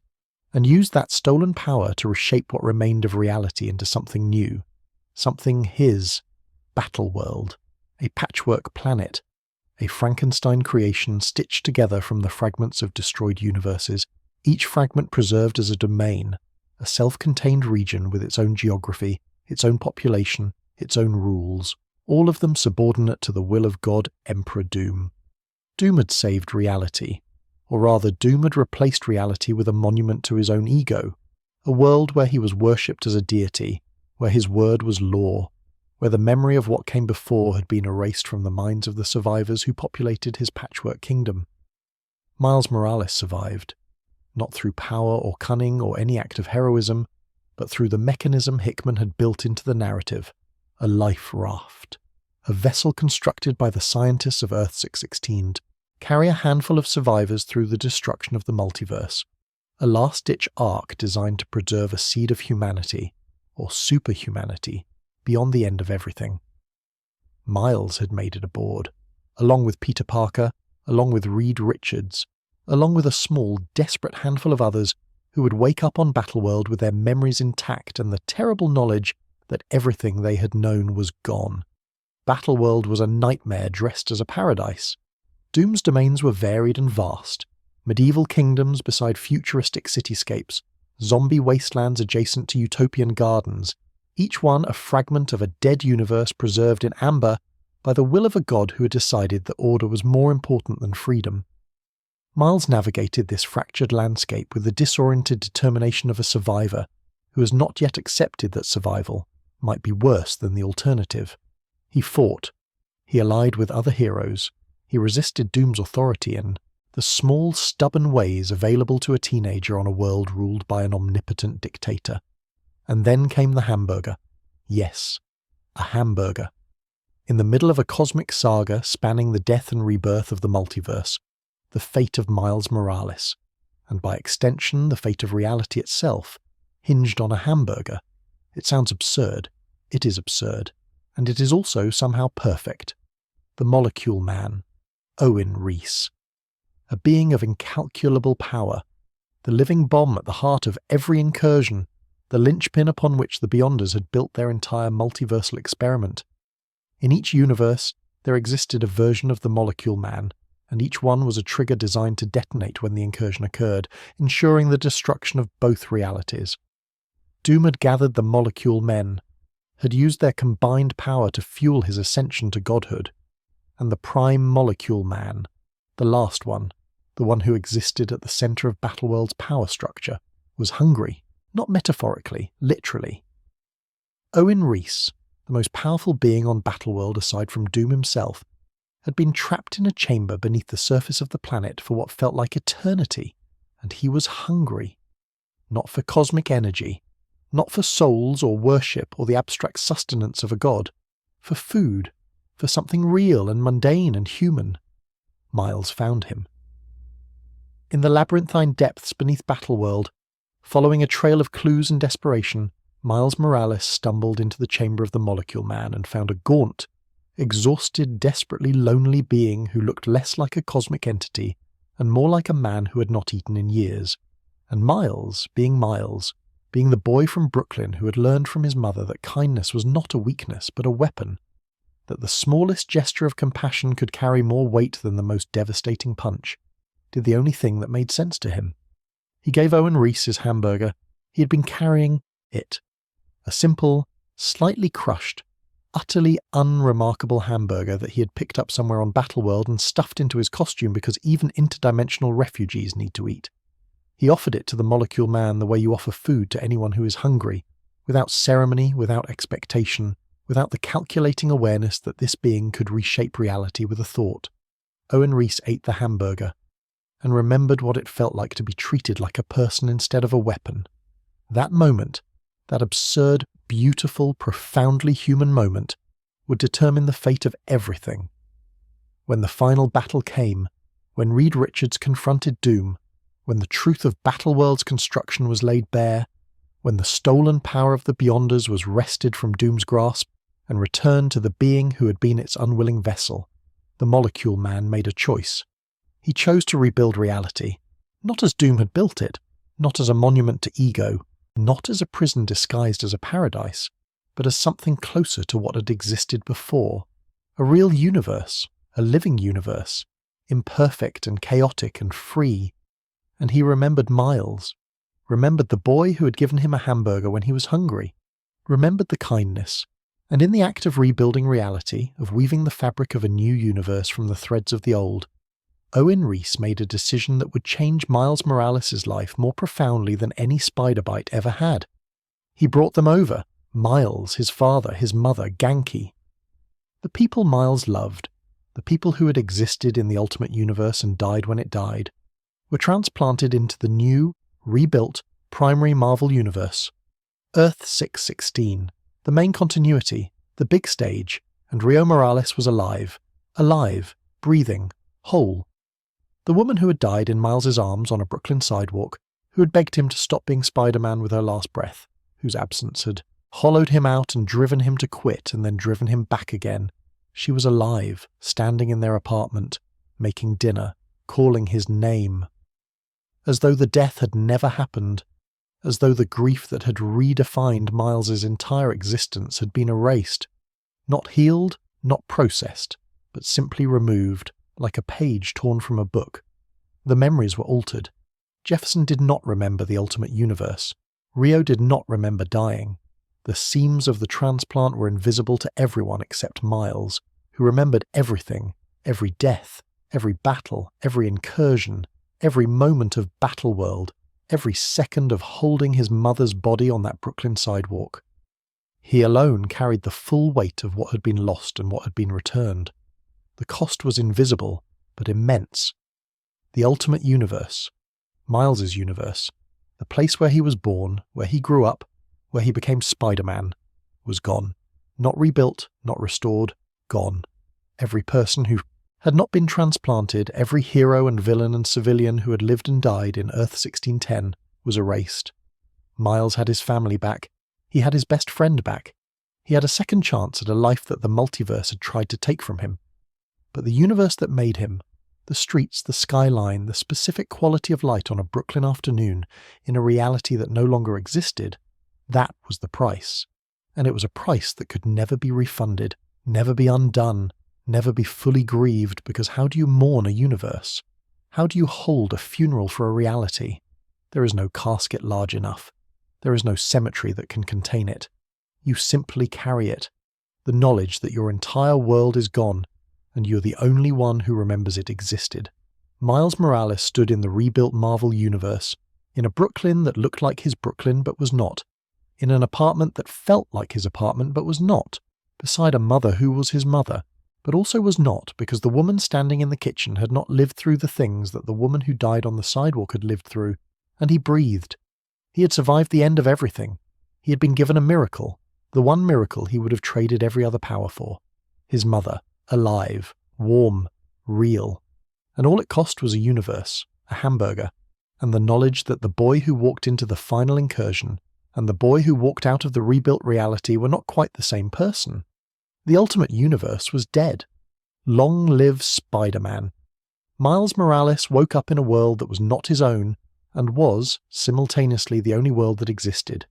and used that stolen power to reshape what remained of reality into something new, something his, Battleworld, a patchwork planet, a Frankenstein creation stitched together from the fragments of destroyed universes, each fragment preserved as a domain, a self-contained region with its own geography, its own population, its own rules, all of them subordinate to the will of God, Emperor Doom. Doom had saved reality, or rather Doom had replaced reality with a monument to his own ego, a world where he was worshipped as a deity, where his word was law, where the memory of what came before had been erased from the minds of the survivors who populated his patchwork kingdom. Miles Morales survived, not through power or cunning or any act of heroism, but through the mechanism Hickman had built into the narrative, a life raft. A vessel constructed by the scientists of Earth-616 to carry a handful of survivors through the destruction of the multiverse. A last-ditch ark designed to preserve a seed of humanity, or superhumanity, beyond the end of everything. Miles had made it aboard, along with Peter Parker, along with Reed Richards, along with a small, desperate handful of others who would wake up on Battleworld with their memories intact and the terrible knowledge that everything they had known was gone. Battleworld was a nightmare dressed as a paradise. Doom's domains were varied and vast. Medieval kingdoms beside futuristic cityscapes, zombie wastelands adjacent to utopian gardens, each one a fragment of a dead universe preserved in amber by the will of a god who had decided that order was more important than freedom. Miles navigated this fractured landscape with the disoriented determination of a survivor who has not yet accepted that survival might be worse than the alternative. He fought. He allied with other heroes. He resisted Doom's authority in the small, stubborn ways available to a teenager on a world ruled by an omnipotent dictator. And then came the hamburger. Yes, a hamburger. In the middle of a cosmic saga spanning the death and rebirth of the multiverse, the fate of Miles Morales, and by extension the fate of reality itself, hinged on a hamburger. It sounds absurd. It is absurd. And it is also somehow perfect. The Molecule Man, Owen Reese. A being of incalculable power, the living bomb at the heart of every incursion, the linchpin upon which the Beyonders had built their entire multiversal experiment. In each universe, there existed a version of the Molecule Man, and each one was a trigger designed to detonate when the incursion occurred, ensuring the destruction of both realities. Doom had gathered the Molecule Men, had used their combined power to fuel his ascension to godhood, and the Prime Molecule Man, the last one, the one who existed at the centre of Battleworld's power structure, was hungry, not metaphorically, literally. Owen Reese, the most powerful being on Battleworld aside from Doom himself, had been trapped in a chamber beneath the surface of the planet for what felt like eternity, and he was hungry. Not for cosmic energy, not for souls or worship or the abstract sustenance of a god, for food, for something real and mundane and human. Miles found him. In the labyrinthine depths beneath Battleworld, following a trail of clues and desperation, Miles Morales stumbled into the chamber of the Molecule Man and found a gaunt, exhausted, desperately lonely being who looked less like a cosmic entity and more like a man who had not eaten in years. And Miles, being the boy from Brooklyn who had learned from his mother that kindness was not a weakness but a weapon, that the smallest gesture of compassion could carry more weight than the most devastating punch, did the only thing that made sense to him. He gave Owen Reese his hamburger. He had been carrying it. A simple, slightly crushed, utterly unremarkable hamburger that he had picked up somewhere on Battleworld and stuffed into his costume because even interdimensional refugees need to eat. He offered it to the Molecule Man the way you offer food to anyone who is hungry, without ceremony, without expectation, without the calculating awareness that this being could reshape reality with a thought. Owen Reese ate the hamburger, and remembered what it felt like to be treated like a person instead of a weapon. That moment, that absurd, beautiful, profoundly human moment, would determine the fate of everything. When the final battle came, when Reed Richards confronted Doom, when the truth of Battleworld's construction was laid bare, when the stolen power of the Beyonders was wrested from Doom's grasp and returned to the being who had been its unwilling vessel, the Molecule Man made a choice. He chose to rebuild reality, not as Doom had built it, not as a monument to ego, not as a prison disguised as a paradise, but as something closer to what had existed before, a real universe, a living universe, imperfect and chaotic and free. And he remembered Miles, remembered the boy who had given him a hamburger when he was hungry, remembered the kindness, and in the act of rebuilding reality, of weaving the fabric of a new universe from the threads of the old, Owen Reese made a decision that would change Miles Morales' life more profoundly than any spider bite ever had. He brought them over, Miles, his father, his mother, Ganke. The people Miles loved, the people who had existed in the Ultimate Universe and died when it died, were transplanted into the new, rebuilt, primary Marvel Universe. Earth 616, the main continuity, the big stage, and Rio Morales was alive, breathing, whole. The woman who had died in Miles's arms on a Brooklyn sidewalk, who had begged him to stop being Spider-Man with her last breath, whose absence had hollowed him out and driven him to quit and then driven him back again. She was alive, standing in their apartment, making dinner, calling his name. As though the death had never happened, as though the grief that had redefined Miles's entire existence had been erased, not healed, not processed, but simply removed, like a page torn from a book. The memories were altered. Jefferson did not remember the ultimate universe. Rio did not remember dying. The seams of the transplant were invisible to everyone except Miles, who remembered everything, every death, every battle, every incursion, every moment of battle world, every second of holding his mother's body on that Brooklyn sidewalk. He alone carried the full weight of what had been lost and what had been returned. The cost was invisible, but immense. The ultimate universe, Miles's universe, the place where he was born, where he grew up, where he became Spider-Man, was gone. Not rebuilt, not restored, gone. Every person who had not been transplanted, every hero and villain and civilian who had lived and died in Earth 1610 was erased. Miles had his family back. He had his best friend back. He had a second chance at a life that the multiverse had tried to take from him. But the universe that made him, the streets, the skyline, the specific quality of light on a Brooklyn afternoon in a reality that no longer existed, that was the price. And it was a price that could never be refunded, never be undone, never be fully grieved, because how do you mourn a universe? How do you hold a funeral for a reality? There is no casket large enough. There is no cemetery that can contain it. You simply carry it. The knowledge that your entire world is gone, and you're the only one who remembers it existed. Miles Morales stood in the rebuilt Marvel universe, in a Brooklyn that looked like his Brooklyn but was not, in an apartment that felt like his apartment but was not, beside a mother who was his mother, but also was not, because the woman standing in the kitchen had not lived through the things that the woman who died on the sidewalk had lived through, and he breathed. He had survived the end of everything. He had been given a miracle, the one miracle he would have traded every other power for. His mother, alive, warm, real. And all it cost was a universe, a hamburger, and the knowledge that the boy who walked into the final incursion and the boy who walked out of the rebuilt reality were not quite the same person. The ultimate universe was dead. Long live Spider-Man. Miles Morales woke up in a world that was not his own, and was, simultaneously, the only world that existed.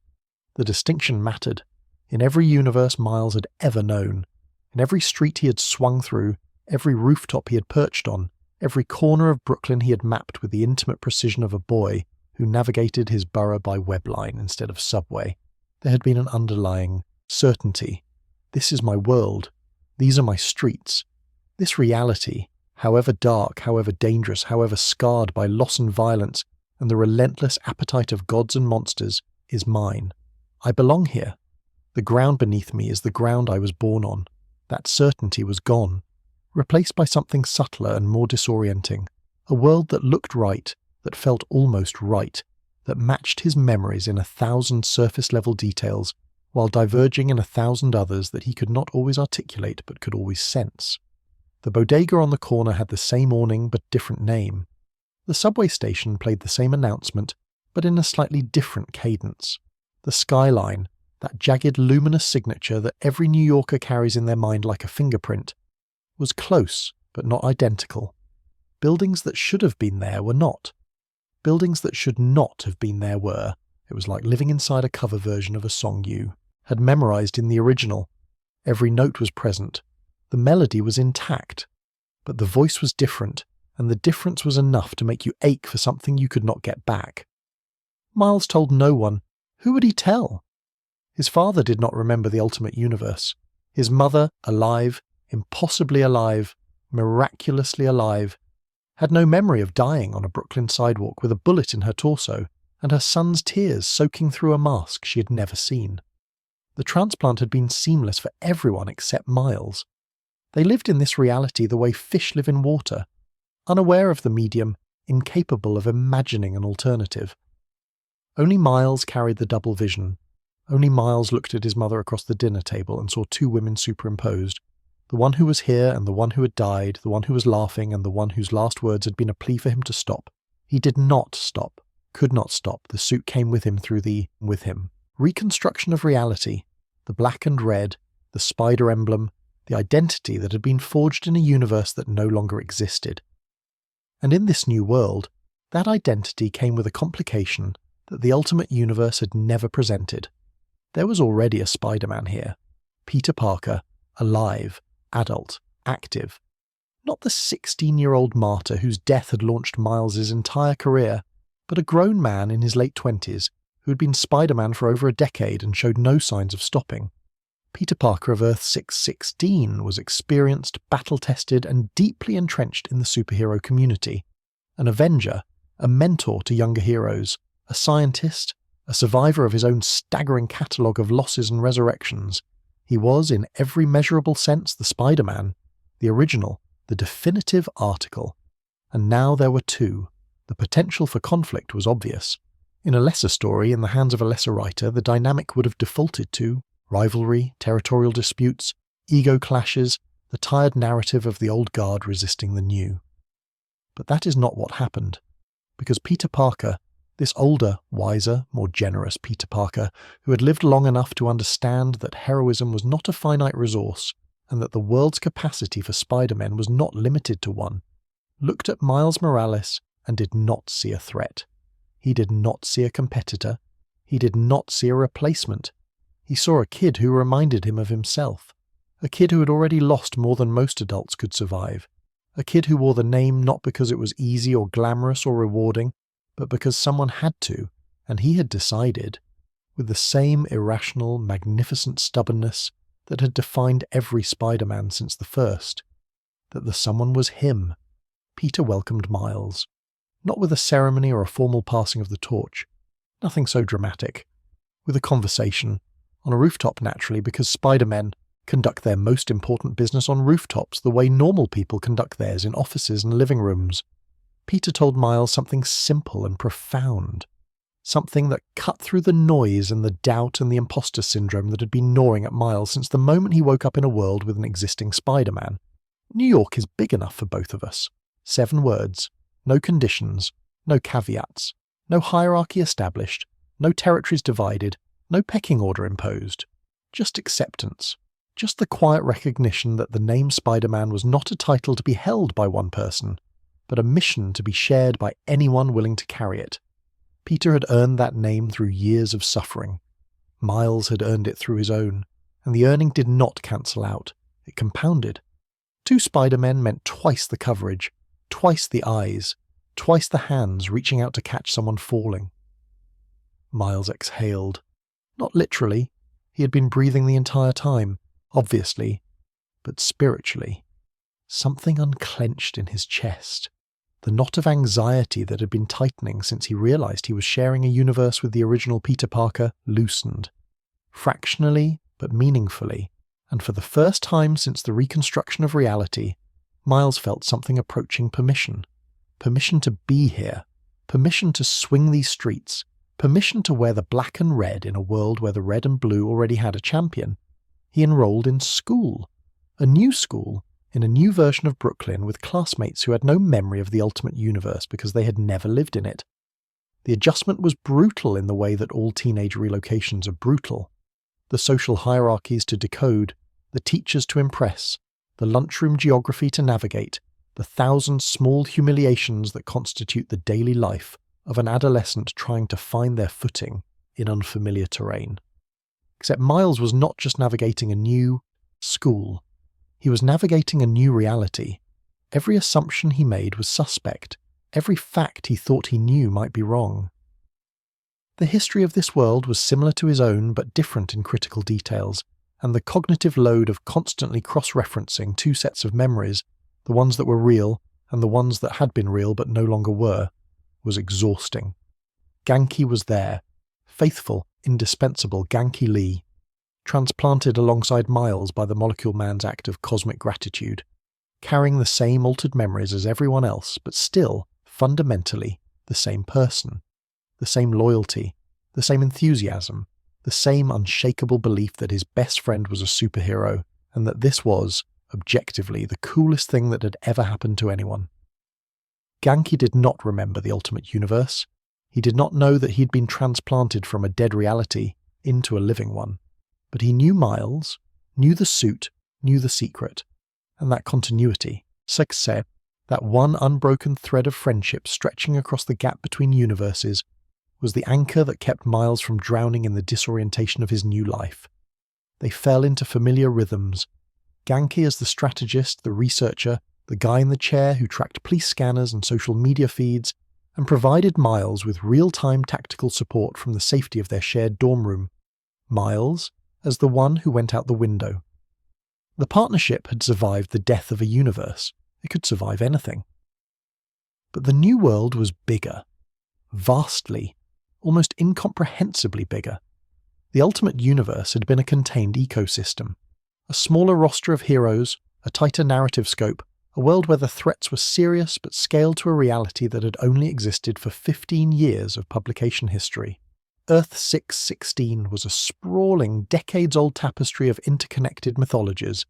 The distinction mattered. In every universe Miles had ever known, in every street he had swung through, every rooftop he had perched on, every corner of Brooklyn he had mapped with the intimate precision of a boy who navigated his borough by webline instead of subway, there had been an underlying certainty. This is my world. These are my streets. This reality, however dark, however dangerous, however scarred by loss and violence and the relentless appetite of gods and monsters, is mine. I belong here. The ground beneath me is the ground I was born on. That certainty was gone, replaced by something subtler and more disorienting, a world that looked right, that felt almost right, that matched his memories in 1,000 surface-level details, while diverging in 1,000 others that he could not always articulate but could always sense. The bodega on the corner had the same awning but different name. The subway station played the same announcement, but in a slightly different cadence. The skyline, that jagged luminous signature that every New Yorker carries in their mind like a fingerprint, was close but not identical. Buildings that should have been there were not. Buildings that should not have been there were. It was like living inside a cover version of a song you had memorized in the original. Every note was present. The melody was intact. But the voice was different, and the difference was enough to make you ache for something you could not get back. Miles told no one. Who would he tell? His father did not remember the ultimate universe. His mother, alive, impossibly alive, miraculously alive, had no memory of dying on a Brooklyn sidewalk with a bullet in her torso and her son's tears soaking through a mask she had never seen. The transplant had been seamless for everyone except Miles. They lived in this reality the way fish live in water, unaware of the medium, incapable of imagining an alternative. Only Miles carried the double vision, Only Miles looked at his mother across the dinner table and saw two women superimposed. The one who was here and the one who had died, the one who was laughing and the one whose last words had been a plea for him to stop. He did not stop, could not stop. The suit came with him through the reconstruction of reality, the black and red, the spider emblem, the identity that had been forged in a universe that no longer existed. And in this new world, that identity came with a complication that the Ultimate Universe had never presented. There was already a Spider-Man here. Peter Parker, alive, adult, active. Not the 16-year-old martyr whose death had launched Miles's entire career, but a grown man in his late 20s who had been Spider-Man for over a decade and showed no signs of stopping. Peter Parker of Earth 616 was experienced, battle-tested, and deeply entrenched in the superhero community. An Avenger, a mentor to younger heroes, a scientist, a survivor of his own staggering catalogue of losses and resurrections. He was, in every measurable sense, the Spider-Man, the original, the definitive article. And now there were two. The potential for conflict was obvious. In a lesser story, in the hands of a lesser writer, the dynamic would have defaulted to rivalry, territorial disputes, ego clashes, the tired narrative of the old guard resisting the new. But that is not what happened, because Peter Parker, this older, wiser, more generous Peter Parker, who had lived long enough to understand that heroism was not a finite resource and that the world's capacity for Spider-Men was not limited to one, looked at Miles Morales and did not see a threat. He did not see a competitor. He did not see a replacement. He saw a kid who reminded him of himself, a kid who had already lost more than most adults could survive, a kid who wore the name not because it was easy or glamorous or rewarding, but because someone had to, and he had decided, with the same irrational, magnificent stubbornness that had defined every Spider-Man since the first, that the someone was him. Peter welcomed Miles, not with a ceremony or a formal passing of the torch, nothing so dramatic, with a conversation, on a rooftop naturally, because Spider-Men conduct their most important business on rooftops the way normal people conduct theirs in offices and living rooms. Peter told Miles something simple and profound, something that cut through the noise and the doubt and the imposter syndrome that had been gnawing at Miles since the moment he woke up in a world with an existing Spider-Man. New York is big enough for both of us. 7 words, no conditions, no caveats, no hierarchy established, no territories divided, no pecking order imposed. Just acceptance. Just the quiet recognition that the name Spider-Man was not a title to be held by one person, but a mission to be shared by anyone willing to carry it. Peter had earned that name through years of suffering. Miles had earned it through his own, and the earning did not cancel out. It compounded. 2 Spider-Men meant twice the coverage, twice the eyes, twice the hands reaching out to catch someone falling. Miles exhaled. Not literally. He had been breathing the entire time, obviously, but spiritually. Something unclenched in his chest. The knot of anxiety that had been tightening since he realized he was sharing a universe with the original Peter Parker loosened. Fractionally, but meaningfully, and for the first time since the reconstruction of reality, Miles felt something approaching permission. Permission to be here. Permission to swing these streets. Permission to wear the black and red in a world where the red and blue already had a champion. He enrolled in school. A new school, in a new version of Brooklyn with classmates who had no memory of the Ultimate Universe because they had never lived in it. The adjustment was brutal in the way that all teenage relocations are brutal. The social hierarchies to decode, the teachers to impress, the lunchroom geography to navigate, the 1,000 small humiliations that constitute the daily life of an adolescent trying to find their footing in unfamiliar terrain. Except Miles was not just navigating a new school. He was navigating a new reality. Every assumption he made was suspect. Every fact he thought he knew might be wrong. The history of this world was similar to his own but different in critical details, and the cognitive load of constantly cross-referencing 2 sets of memories, the ones that were real and the ones that had been real but no longer were, was exhausting. Ganke was there, faithful, indispensable Ganke Lee, transplanted alongside Miles by the Molecule Man's act of cosmic gratitude, carrying the same altered memories as everyone else, but still, fundamentally, the same person, the same loyalty, the same enthusiasm, the same unshakable belief that his best friend was a superhero and that this was, objectively, the coolest thing that had ever happened to anyone. Genki did not remember the Ultimate Universe. He did not know that he'd been transplanted from a dead reality into a living one. But he knew Miles, knew the suit, knew the secret, and that continuity, succès, that one unbroken thread of friendship stretching across the gap between universes, was the anchor that kept Miles from drowning in the disorientation of his new life. They fell into familiar rhythms. Genki as the strategist, the researcher, the guy in the chair who tracked police scanners and social media feeds, and provided Miles with real-time tactical support from the safety of their shared dorm room. Miles as the one who went out the window. The partnership had survived the death of a universe. It could survive anything. But the new world was bigger. Vastly, almost incomprehensibly bigger. The Ultimate Universe had been a contained ecosystem. A smaller roster of heroes, a tighter narrative scope, a world where the threats were serious but scaled to a reality that had only existed for 15 years of publication history. Earth 616 was a sprawling, decades-old tapestry of interconnected mythologies.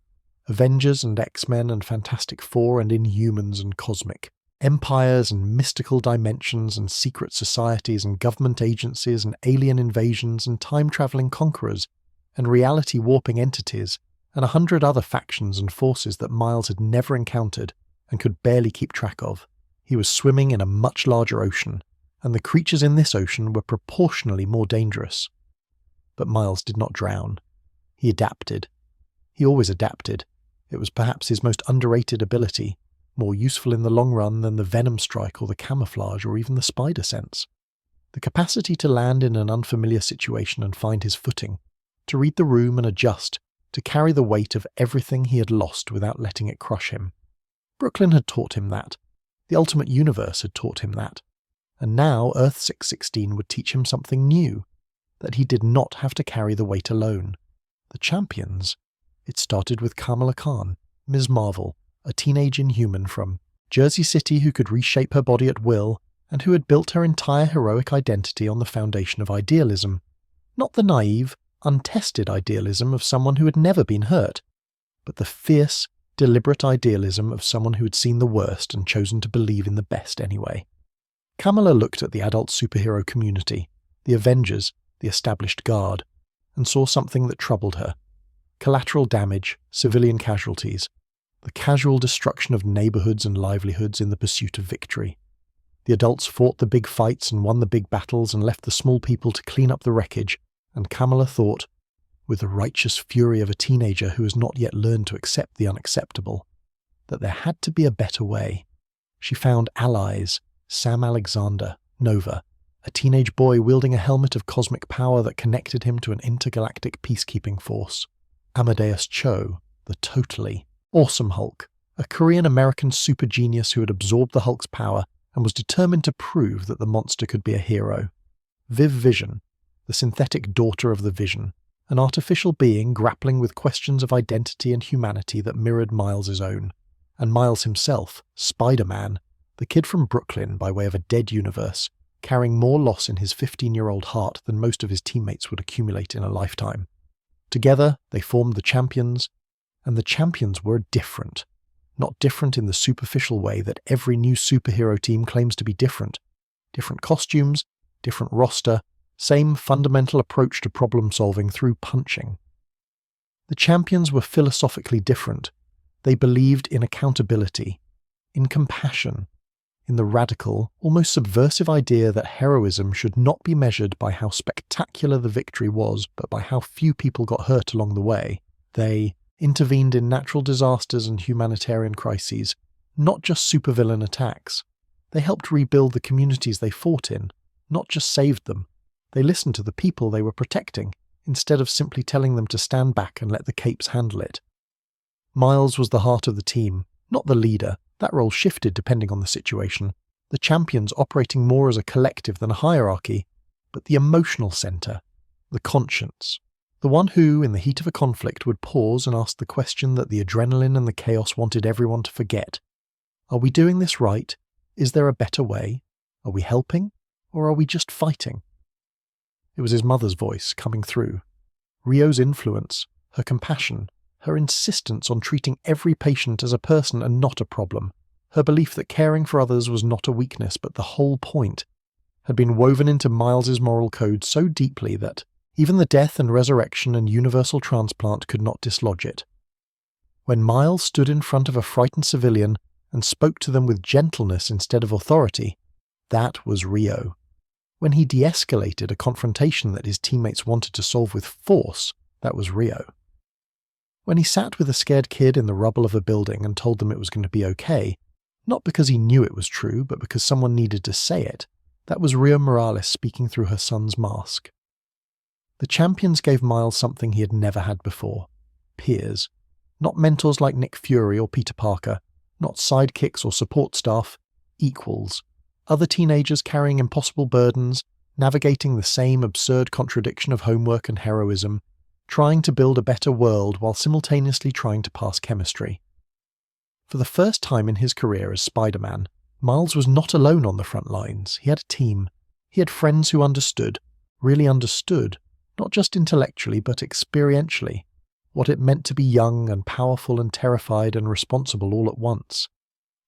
Avengers and X-Men and Fantastic Four and Inhumans and Cosmic. Empires and mystical dimensions and secret societies and government agencies and alien invasions and time-travelling conquerors and reality-warping entities and 100 other factions and forces that Miles had never encountered and could barely keep track of. He was swimming in a much larger ocean, and the creatures in this ocean were proportionally more dangerous. But Miles did not drown. He adapted. He always adapted. It was perhaps his most underrated ability, more useful in the long run than the venom strike or the camouflage or even the spider sense. The capacity to land in an unfamiliar situation and find his footing, to read the room and adjust, to carry the weight of everything he had lost without letting it crush him. Brooklyn had taught him that. The Ultimate Universe had taught him that. And now Earth 616 would teach him something new, that he did not have to carry the weight alone. The champions. It started with Kamala Khan, Ms. Marvel, a teenage Inhuman from Jersey City who could reshape her body at will and who had built her entire heroic identity on the foundation of idealism. Not the naive, untested idealism of someone who had never been hurt, but the fierce, deliberate idealism of someone who had seen the worst and chosen to believe in the best anyway. Kamala looked at the adult superhero community, the Avengers, the established guard, and saw something that troubled her. Collateral damage, civilian casualties, the casual destruction of neighborhoods and livelihoods in the pursuit of victory. The adults fought the big fights and won the big battles and left the small people to clean up the wreckage, and Kamala thought, with the righteous fury of a teenager who has not yet learned to accept the unacceptable, that there had to be a better way. She found allies, Sam Alexander, Nova, a teenage boy wielding a helmet of cosmic power that connected him to an intergalactic peacekeeping force. Amadeus Cho, the totally awesome Hulk, a Korean-American super genius who had absorbed the Hulk's power and was determined to prove that the monster could be a hero. Viv Vision, the synthetic daughter of the Vision, an artificial being grappling with questions of identity and humanity that mirrored Miles's own. And Miles himself, Spider-Man, the kid from Brooklyn by way of a dead universe, carrying more loss in his 15-year-old heart than most of his teammates would accumulate in a lifetime. Together, they formed the Champions, and the Champions were different. Not different in the superficial way that every new superhero team claims to be different. Different costumes, different roster, same fundamental approach to problem-solving through punching. The Champions were philosophically different. They believed in accountability, in compassion, in the radical, almost subversive idea that heroism should not be measured by how spectacular the victory was, but by how few people got hurt along the way. They intervened in natural disasters and humanitarian crises, not just supervillain attacks. They helped rebuild the communities they fought in, not just saved them. They listened to the people they were protecting, instead of simply telling them to stand back and let the capes handle it. Miles was the heart of the team, not the leader. That role shifted depending on the situation, the Champions operating more as a collective than a hierarchy, but the emotional centre, the conscience, the one who, in the heat of a conflict, would pause and ask the question that the adrenaline and the chaos wanted everyone to forget. Are we doing this right? Is there a better way? Are we helping? Or are we just fighting? It was his mother's voice coming through. Rio's influence, her compassion, her insistence on treating every patient as a person and not a problem, her belief that caring for others was not a weakness but the whole point, had been woven into Miles's moral code so deeply that even the death and resurrection and universal transplant could not dislodge it. When Miles stood in front of a frightened civilian and spoke to them with gentleness instead of authority, that was Rio. When he de-escalated a confrontation that his teammates wanted to solve with force, that was Rio. When he sat with a scared kid in the rubble of a building and told them it was going to be okay, not because he knew it was true, but because someone needed to say it, that was Rio Morales speaking through her son's mask. The champions gave Miles something he had never had before. Peers. Not mentors like Nick Fury or Peter Parker, not sidekicks or support staff, equals. Other teenagers carrying impossible burdens, navigating the same absurd contradiction of homework and heroism, trying to build a better world while simultaneously trying to pass chemistry. For the first time in his career as Spider-Man, Miles was not alone on the front lines. He had a team. He had friends who understood, really understood, not just intellectually but experientially, what it meant to be young and powerful and terrified and responsible all at once.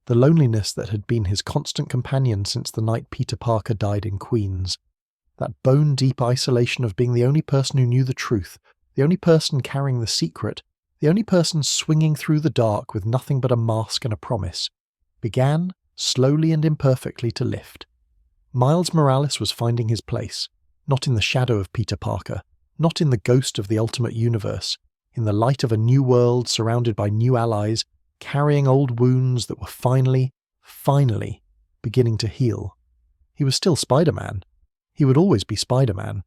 The loneliness that had been his constant companion since the night Peter Parker died in Queens. That bone-deep isolation of being the only person who knew the truth, the only person carrying the secret, the only person swinging through the dark with nothing but a mask and a promise, began, slowly and imperfectly, to lift. Miles Morales was finding his place, not in the shadow of Peter Parker, not in the ghost of the Ultimate Universe, in the light of a new world surrounded by new allies, carrying old wounds that were finally beginning to heal. He was still Spider-Man. He would always be Spider-Man.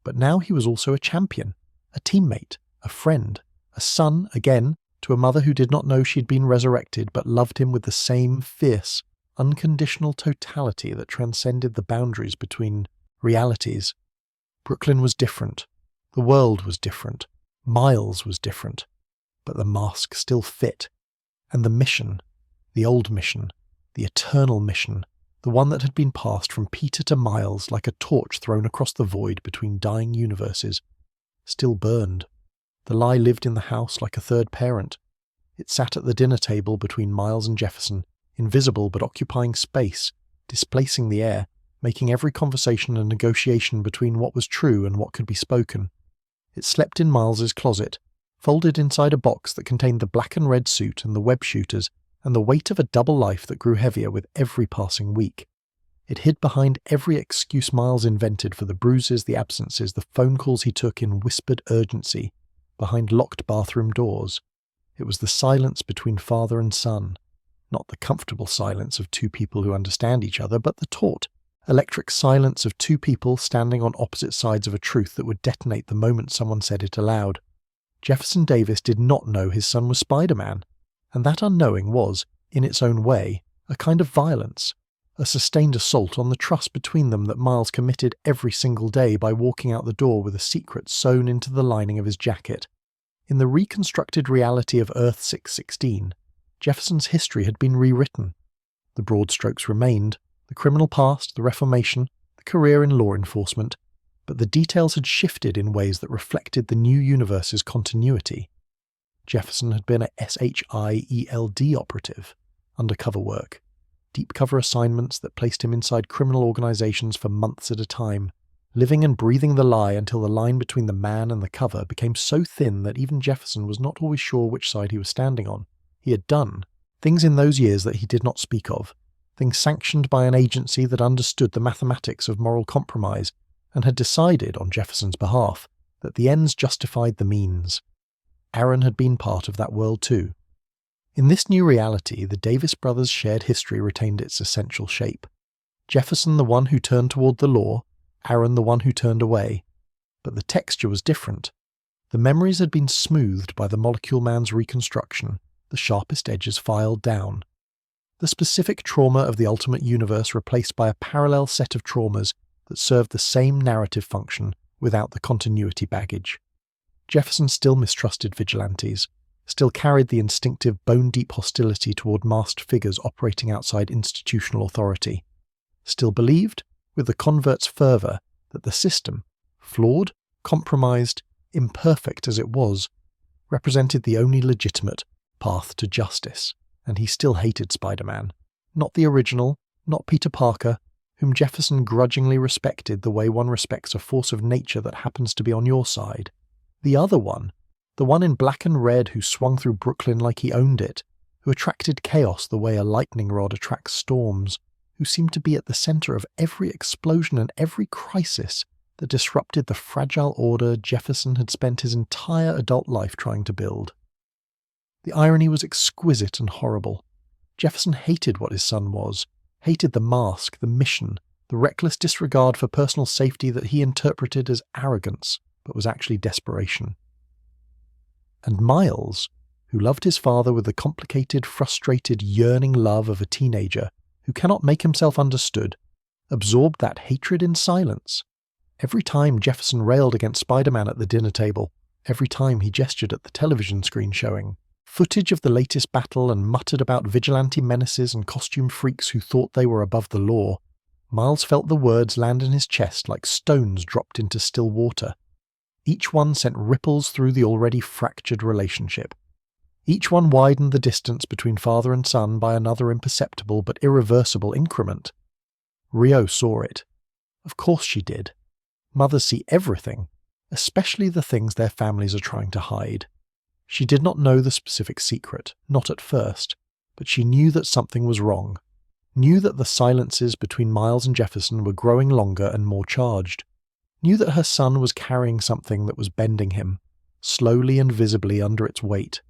But now he was also a champion, a teammate, a friend, a son, again, to a mother who did not know she had been resurrected but loved him with the same fierce, unconditional totality that transcended the boundaries between realities. Brooklyn was different. The world was different. Miles was different. But the mask still fit. And the mission, the old mission, the eternal mission, the one that had been passed from Peter to Miles like a torch thrown across the void between dying universes, still burned. The lie lived in the house like a third parent. It sat at the dinner table between Miles and Jefferson, invisible but occupying space, displacing the air, making every conversation a negotiation between what was true and what could be spoken. It slept in Miles's closet, folded inside a box that contained the black and red suit and the web shooters and the weight of a double life that grew heavier with every passing week. It hid behind every excuse Miles invented for the bruises, the absences, the phone calls he took in whispered urgency, behind locked bathroom doors. It was the silence between father and son, not the comfortable silence of two people who understand each other, but the taut, electric silence of two people standing on opposite sides of a truth that would detonate the moment someone said it aloud. Jefferson Davis did not know his son was Spider-Man, and that unknowing was, in its own way, a kind of violence, a sustained assault on the trust between them that Miles committed every single day by walking out the door with a secret sewn into the lining of his jacket. In the reconstructed reality of Earth 616, Jefferson's history had been rewritten. The broad strokes remained, the criminal past, the Reformation, the career in law enforcement, but the details had shifted in ways that reflected the new universe's continuity. Jefferson had been a SHIELD operative, undercover work, deep cover assignments that placed him inside criminal organizations for months at a time, living and breathing the lie until the line between the man and the cover became so thin that even Jefferson was not always sure which side he was standing on. He had done things in those years that he did not speak of, things sanctioned by an agency that understood the mathematics of moral compromise and had decided, on Jefferson's behalf, that the ends justified the means. Aaron had been part of that world too. In this new reality, the Davis brothers' shared history retained its essential shape. Jefferson the one who turned toward the law, Aaron the one who turned away. But the texture was different. The memories had been smoothed by the Molecule Man's reconstruction, the sharpest edges filed down. The specific trauma of the Ultimate Universe replaced by a parallel set of traumas that served the same narrative function without the continuity baggage. Jefferson still mistrusted vigilantes, still carried the instinctive bone-deep hostility toward masked figures operating outside institutional authority, still believed, with the convert's fervour, that the system, flawed, compromised, imperfect as it was, represented the only legitimate path to justice, and he still hated Spider-Man. Not the original, not Peter Parker, whom Jefferson grudgingly respected the way one respects a force of nature that happens to be on your side. The other one, the one in black and red who swung through Brooklyn like he owned it, who attracted chaos the way a lightning rod attracts storms, who seemed to be at the center of every explosion and every crisis that disrupted the fragile order Jefferson had spent his entire adult life trying to build. The irony was exquisite and horrible. Jefferson hated what his son was, hated the mask, the mission, the reckless disregard for personal safety that he interpreted as arrogance, but was actually desperation. And Miles, who loved his father with the complicated, frustrated, yearning love of a teenager who cannot make himself understood, absorbed that hatred in silence. Every time Jefferson railed against Spider-Man at the dinner table, every time he gestured at the television screen showing footage of the latest battle and muttered about vigilante menaces and costume freaks who thought they were above the law, Miles felt the words land in his chest like stones dropped into still water. Each one sent ripples through the already fractured relationship. Each one widened the distance between father and son by another imperceptible but irreversible increment. Rio saw it. Of course she did. Mothers see everything, especially the things their families are trying to hide. She did not know the specific secret, not at first, but she knew that something was wrong, knew that the silences between Miles and Jefferson were growing longer and more charged, knew that her son was carrying something that was bending him, slowly and visibly under its weight.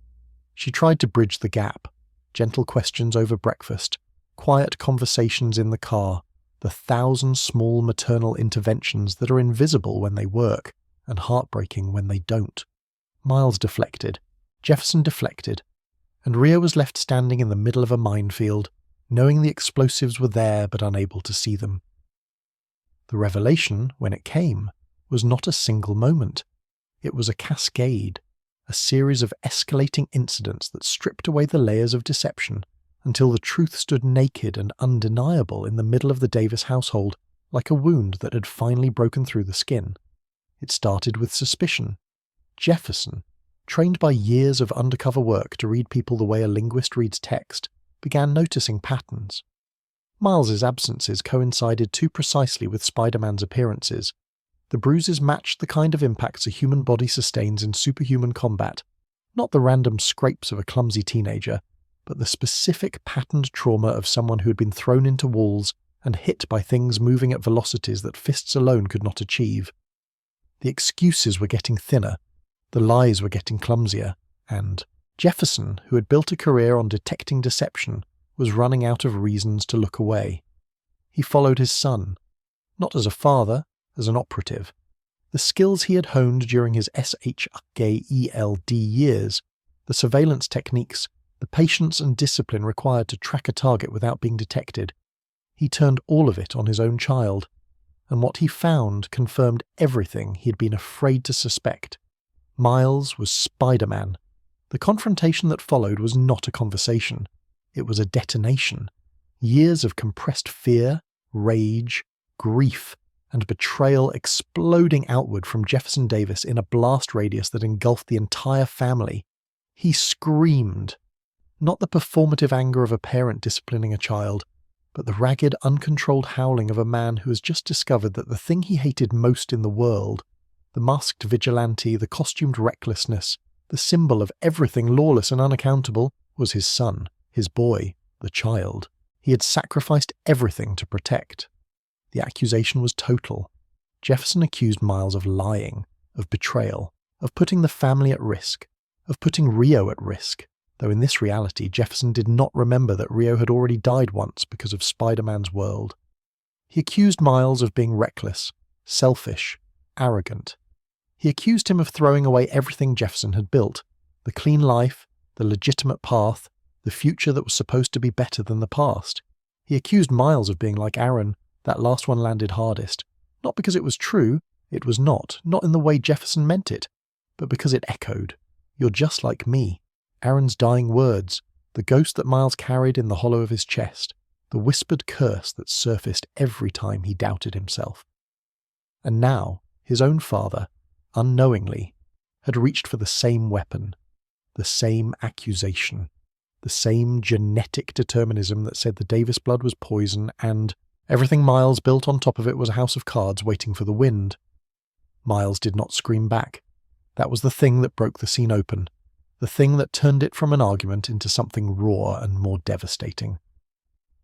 She tried to bridge the gap, gentle questions over breakfast, quiet conversations in the car, the 1,000 small maternal interventions that are invisible when they work and heartbreaking when they don't. Miles deflected, Jefferson deflected, and Rio was left standing in the middle of a minefield, knowing the explosives were there but unable to see them. The revelation, when it came, was not a single moment. It was a cascade, a series of escalating incidents that stripped away the layers of deception until the truth stood naked and undeniable in the middle of the Davis household, like a wound that had finally broken through the skin. It started with suspicion. Jefferson, trained by years of undercover work to read people the way a linguist reads text, began noticing patterns. Miles's absences coincided too precisely with Spider-Man's appearances. The bruises matched the kind of impacts a human body sustains in superhuman combat, not the random scrapes of a clumsy teenager, but the specific patterned trauma of someone who had been thrown into walls and hit by things moving at velocities that fists alone could not achieve. The excuses were getting thinner, the lies were getting clumsier, and Jefferson, who had built a career on detecting deception, was running out of reasons to look away. He followed his son, not as a father, as an operative. The skills he had honed during his SHGELD years, the surveillance techniques, the patience and discipline required to track a target without being detected, he turned all of it on his own child, and what he found confirmed everything he had been afraid to suspect. Miles was Spider-Man. The confrontation that followed was not a conversation. It was a detonation. Years of compressed fear, rage, grief, and betrayal exploding outward from Jefferson Davis in a blast radius that engulfed the entire family. He screamed. Not the performative anger of a parent disciplining a child, but the ragged, uncontrolled howling of a man who has just discovered that the thing he hated most in the world, the masked vigilante, the costumed recklessness, the symbol of everything lawless and unaccountable, was his son, his boy, the child. He had sacrificed everything to protect. The accusation was total. Jefferson accused Miles of lying, of betrayal, of putting the family at risk, of putting Rio at risk, though in this reality Jefferson did not remember that Rio had already died once because of Spider-Man's world. He accused Miles of being reckless, selfish, arrogant. He accused him of throwing away everything Jefferson had built, the clean life, the legitimate path, the future that was supposed to be better than the past. He accused Miles of being like Aaron. That last one landed hardest, not because it was true, it was not in the way Jefferson meant it, but because it echoed. You're just like me. Aaron's dying words, the ghost that Miles carried in the hollow of his chest, the whispered curse that surfaced every time he doubted himself. And now, his own father, unknowingly, had reached for the same weapon, the same accusation, the same genetic determinism that said the Davis blood was poison and everything Miles built on top of it was a house of cards waiting for the wind. Miles did not scream back. That was the thing that broke the scene open, the thing that turned it from an argument into something raw and more devastating.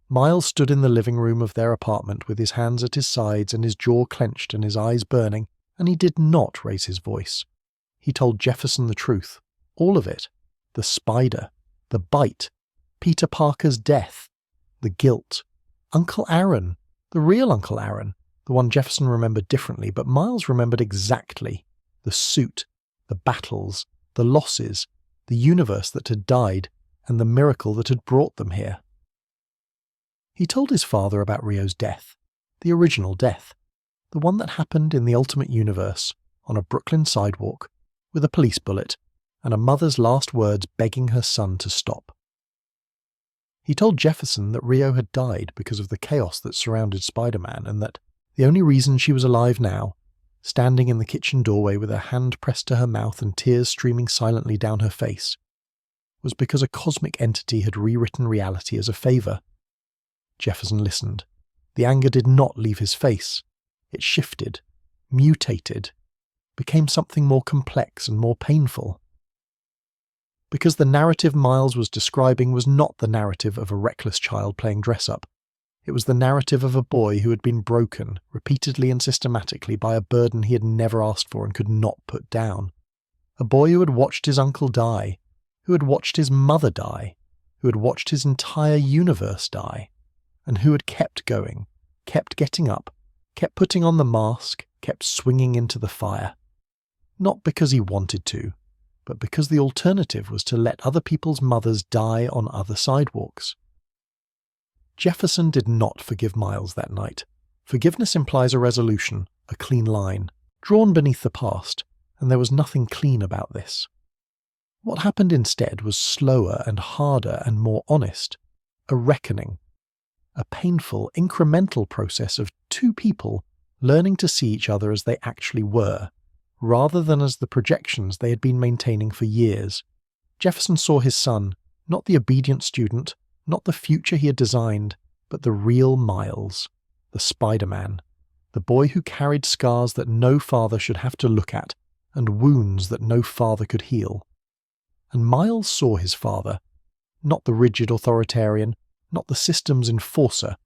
Miles stood in the living room of their apartment with his hands at his sides and his jaw clenched and his eyes burning, and he did not raise his voice. He told Jefferson the truth, all of it, the spider, the bite, Peter Parker's death, the guilt, Uncle Aaron, the real Uncle Aaron, the one Jefferson remembered differently, but Miles remembered exactly, the suit, the battles, the losses, the universe that had died, and the miracle that had brought them here. He told his father about Rio's death, the original death, the one that happened in the ultimate universe, on a Brooklyn sidewalk, with a police bullet, and a mother's last words begging her son to stop. He told Jefferson that Rio had died because of the chaos that surrounded Spider-Man, and that the only reason she was alive now, standing in the kitchen doorway with her hand pressed to her mouth and tears streaming silently down her face, was because a cosmic entity had rewritten reality as a favour. Jefferson listened. The anger did not leave his face. It shifted, mutated, became something more complex and more painful. Because the narrative Miles was describing was not the narrative of a reckless child playing dress-up. It was the narrative of a boy who had been broken, repeatedly and systematically, by a burden he had never asked for and could not put down. A boy who had watched his uncle die, who had watched his mother die, who had watched his entire universe die, and who had kept going, kept getting up, kept putting on the mask, kept swinging into the fire. Not because he wanted to, but because the alternative was to let other people's mothers die on other sidewalks. Jefferson did not forgive Miles that night. Forgiveness implies a resolution, a clean line, drawn beneath the past, and there was nothing clean about this. What happened instead was slower and harder and more honest, a reckoning, a painful, incremental process of two people learning to see each other as they actually were, rather than as the projections they had been maintaining for years. Jefferson saw his son, not the obedient student, not the future he had designed, but the real Miles, the Spider-Man, the boy who carried scars that no father should have to look at, and wounds that no father could heal. And Miles saw his father, not the rigid authoritarian, not the system's enforcer,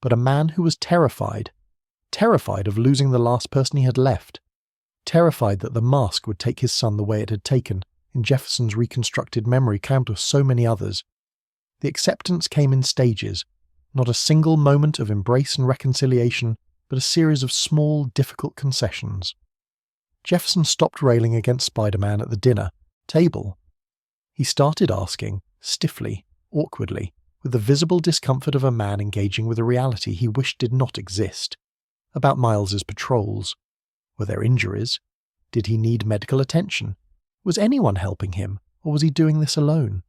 but a man who was terrified of losing the last person he had left, terrified that the mask would take his son the way it had taken, in Jefferson's reconstructed memory, countless so many others. The acceptance came in stages, not a single moment of embrace and reconciliation, but a series of small, difficult concessions. Jefferson stopped railing against Spider-Man at the dinner table. He started asking, stiffly, awkwardly, with the visible discomfort of a man engaging with a reality he wished did not exist, about Miles's patrols. Were there injuries? Did he need medical attention? Was anyone helping him, or was he doing this alone?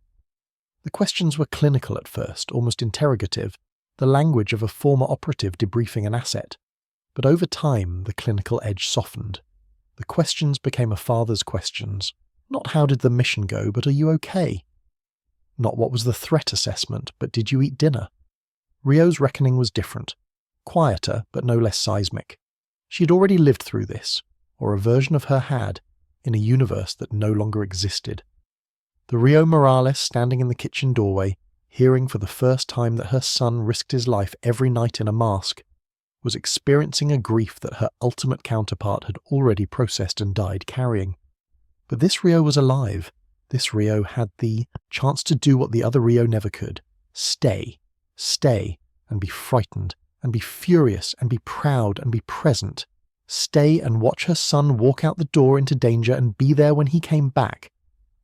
The questions were clinical at first, almost interrogative, the language of a former operative debriefing an asset. But over time, the clinical edge softened. The questions became a father's questions. Not how did the mission go, but are you okay? Not what was the threat assessment, but did you eat dinner? Rio's reckoning was different. Quieter, but no less seismic. She had already lived through this, or a version of her had, in a universe that no longer existed. The Rio Morales standing in the kitchen doorway, hearing for the first time that her son risked his life every night in a mask, was experiencing a grief that her ultimate counterpart had already processed and died carrying. But this Rio was alive. This Rio had the chance to do what the other Rio never could. Stay, and be frightened, and be furious, and be proud, and be present. Stay and watch her son walk out the door into danger and be there when he came back.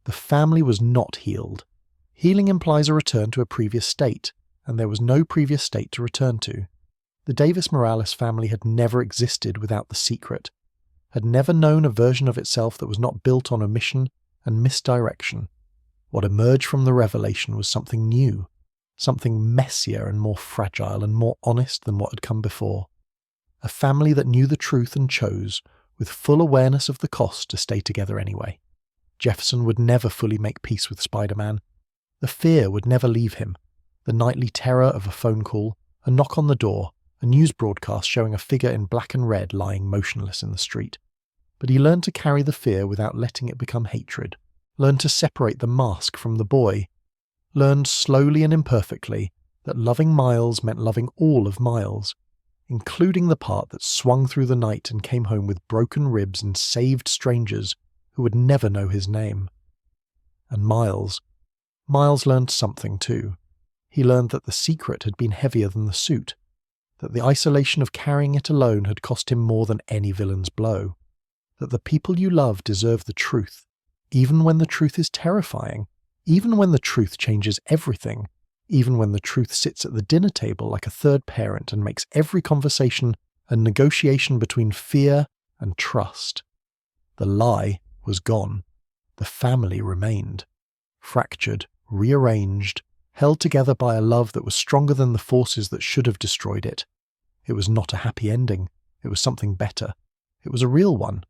The family was not healed. Healing implies a return to a previous state, and there was no previous state to return to. The Davis Morales family had never existed without the secret, had never known a version of itself that was not built on omission and misdirection. What emerged from the revelation was something new, something messier and more fragile and more honest than what had come before. A family that knew the truth and chose, with full awareness of the cost to stay together anyway. Jefferson would never fully make peace with Spider-Man. The fear would never leave him. The nightly terror of a phone call, a knock on the door, a news broadcast showing a figure in black and red lying motionless in the street. But he learned to carry the fear without letting it become hatred, learned to separate the mask from the boy, learned slowly and imperfectly that loving Miles meant loving all of Miles, including the part that swung through the night and came home with broken ribs and saved strangers who would never know his name. And Miles learned something too. He learned that the secret had been heavier than the suit, that the isolation of carrying it alone had cost him more than any villain's blow, that the people you love deserve the truth, even when the truth is terrifying, even when the truth changes everything, even when the truth sits at the dinner table like a third parent and makes every conversation a negotiation between fear and trust. The lie was gone. The family remained. Fractured, rearranged, held together by a love that was stronger than the forces that should have destroyed it. It was not a happy ending. It was something better. It was a real one.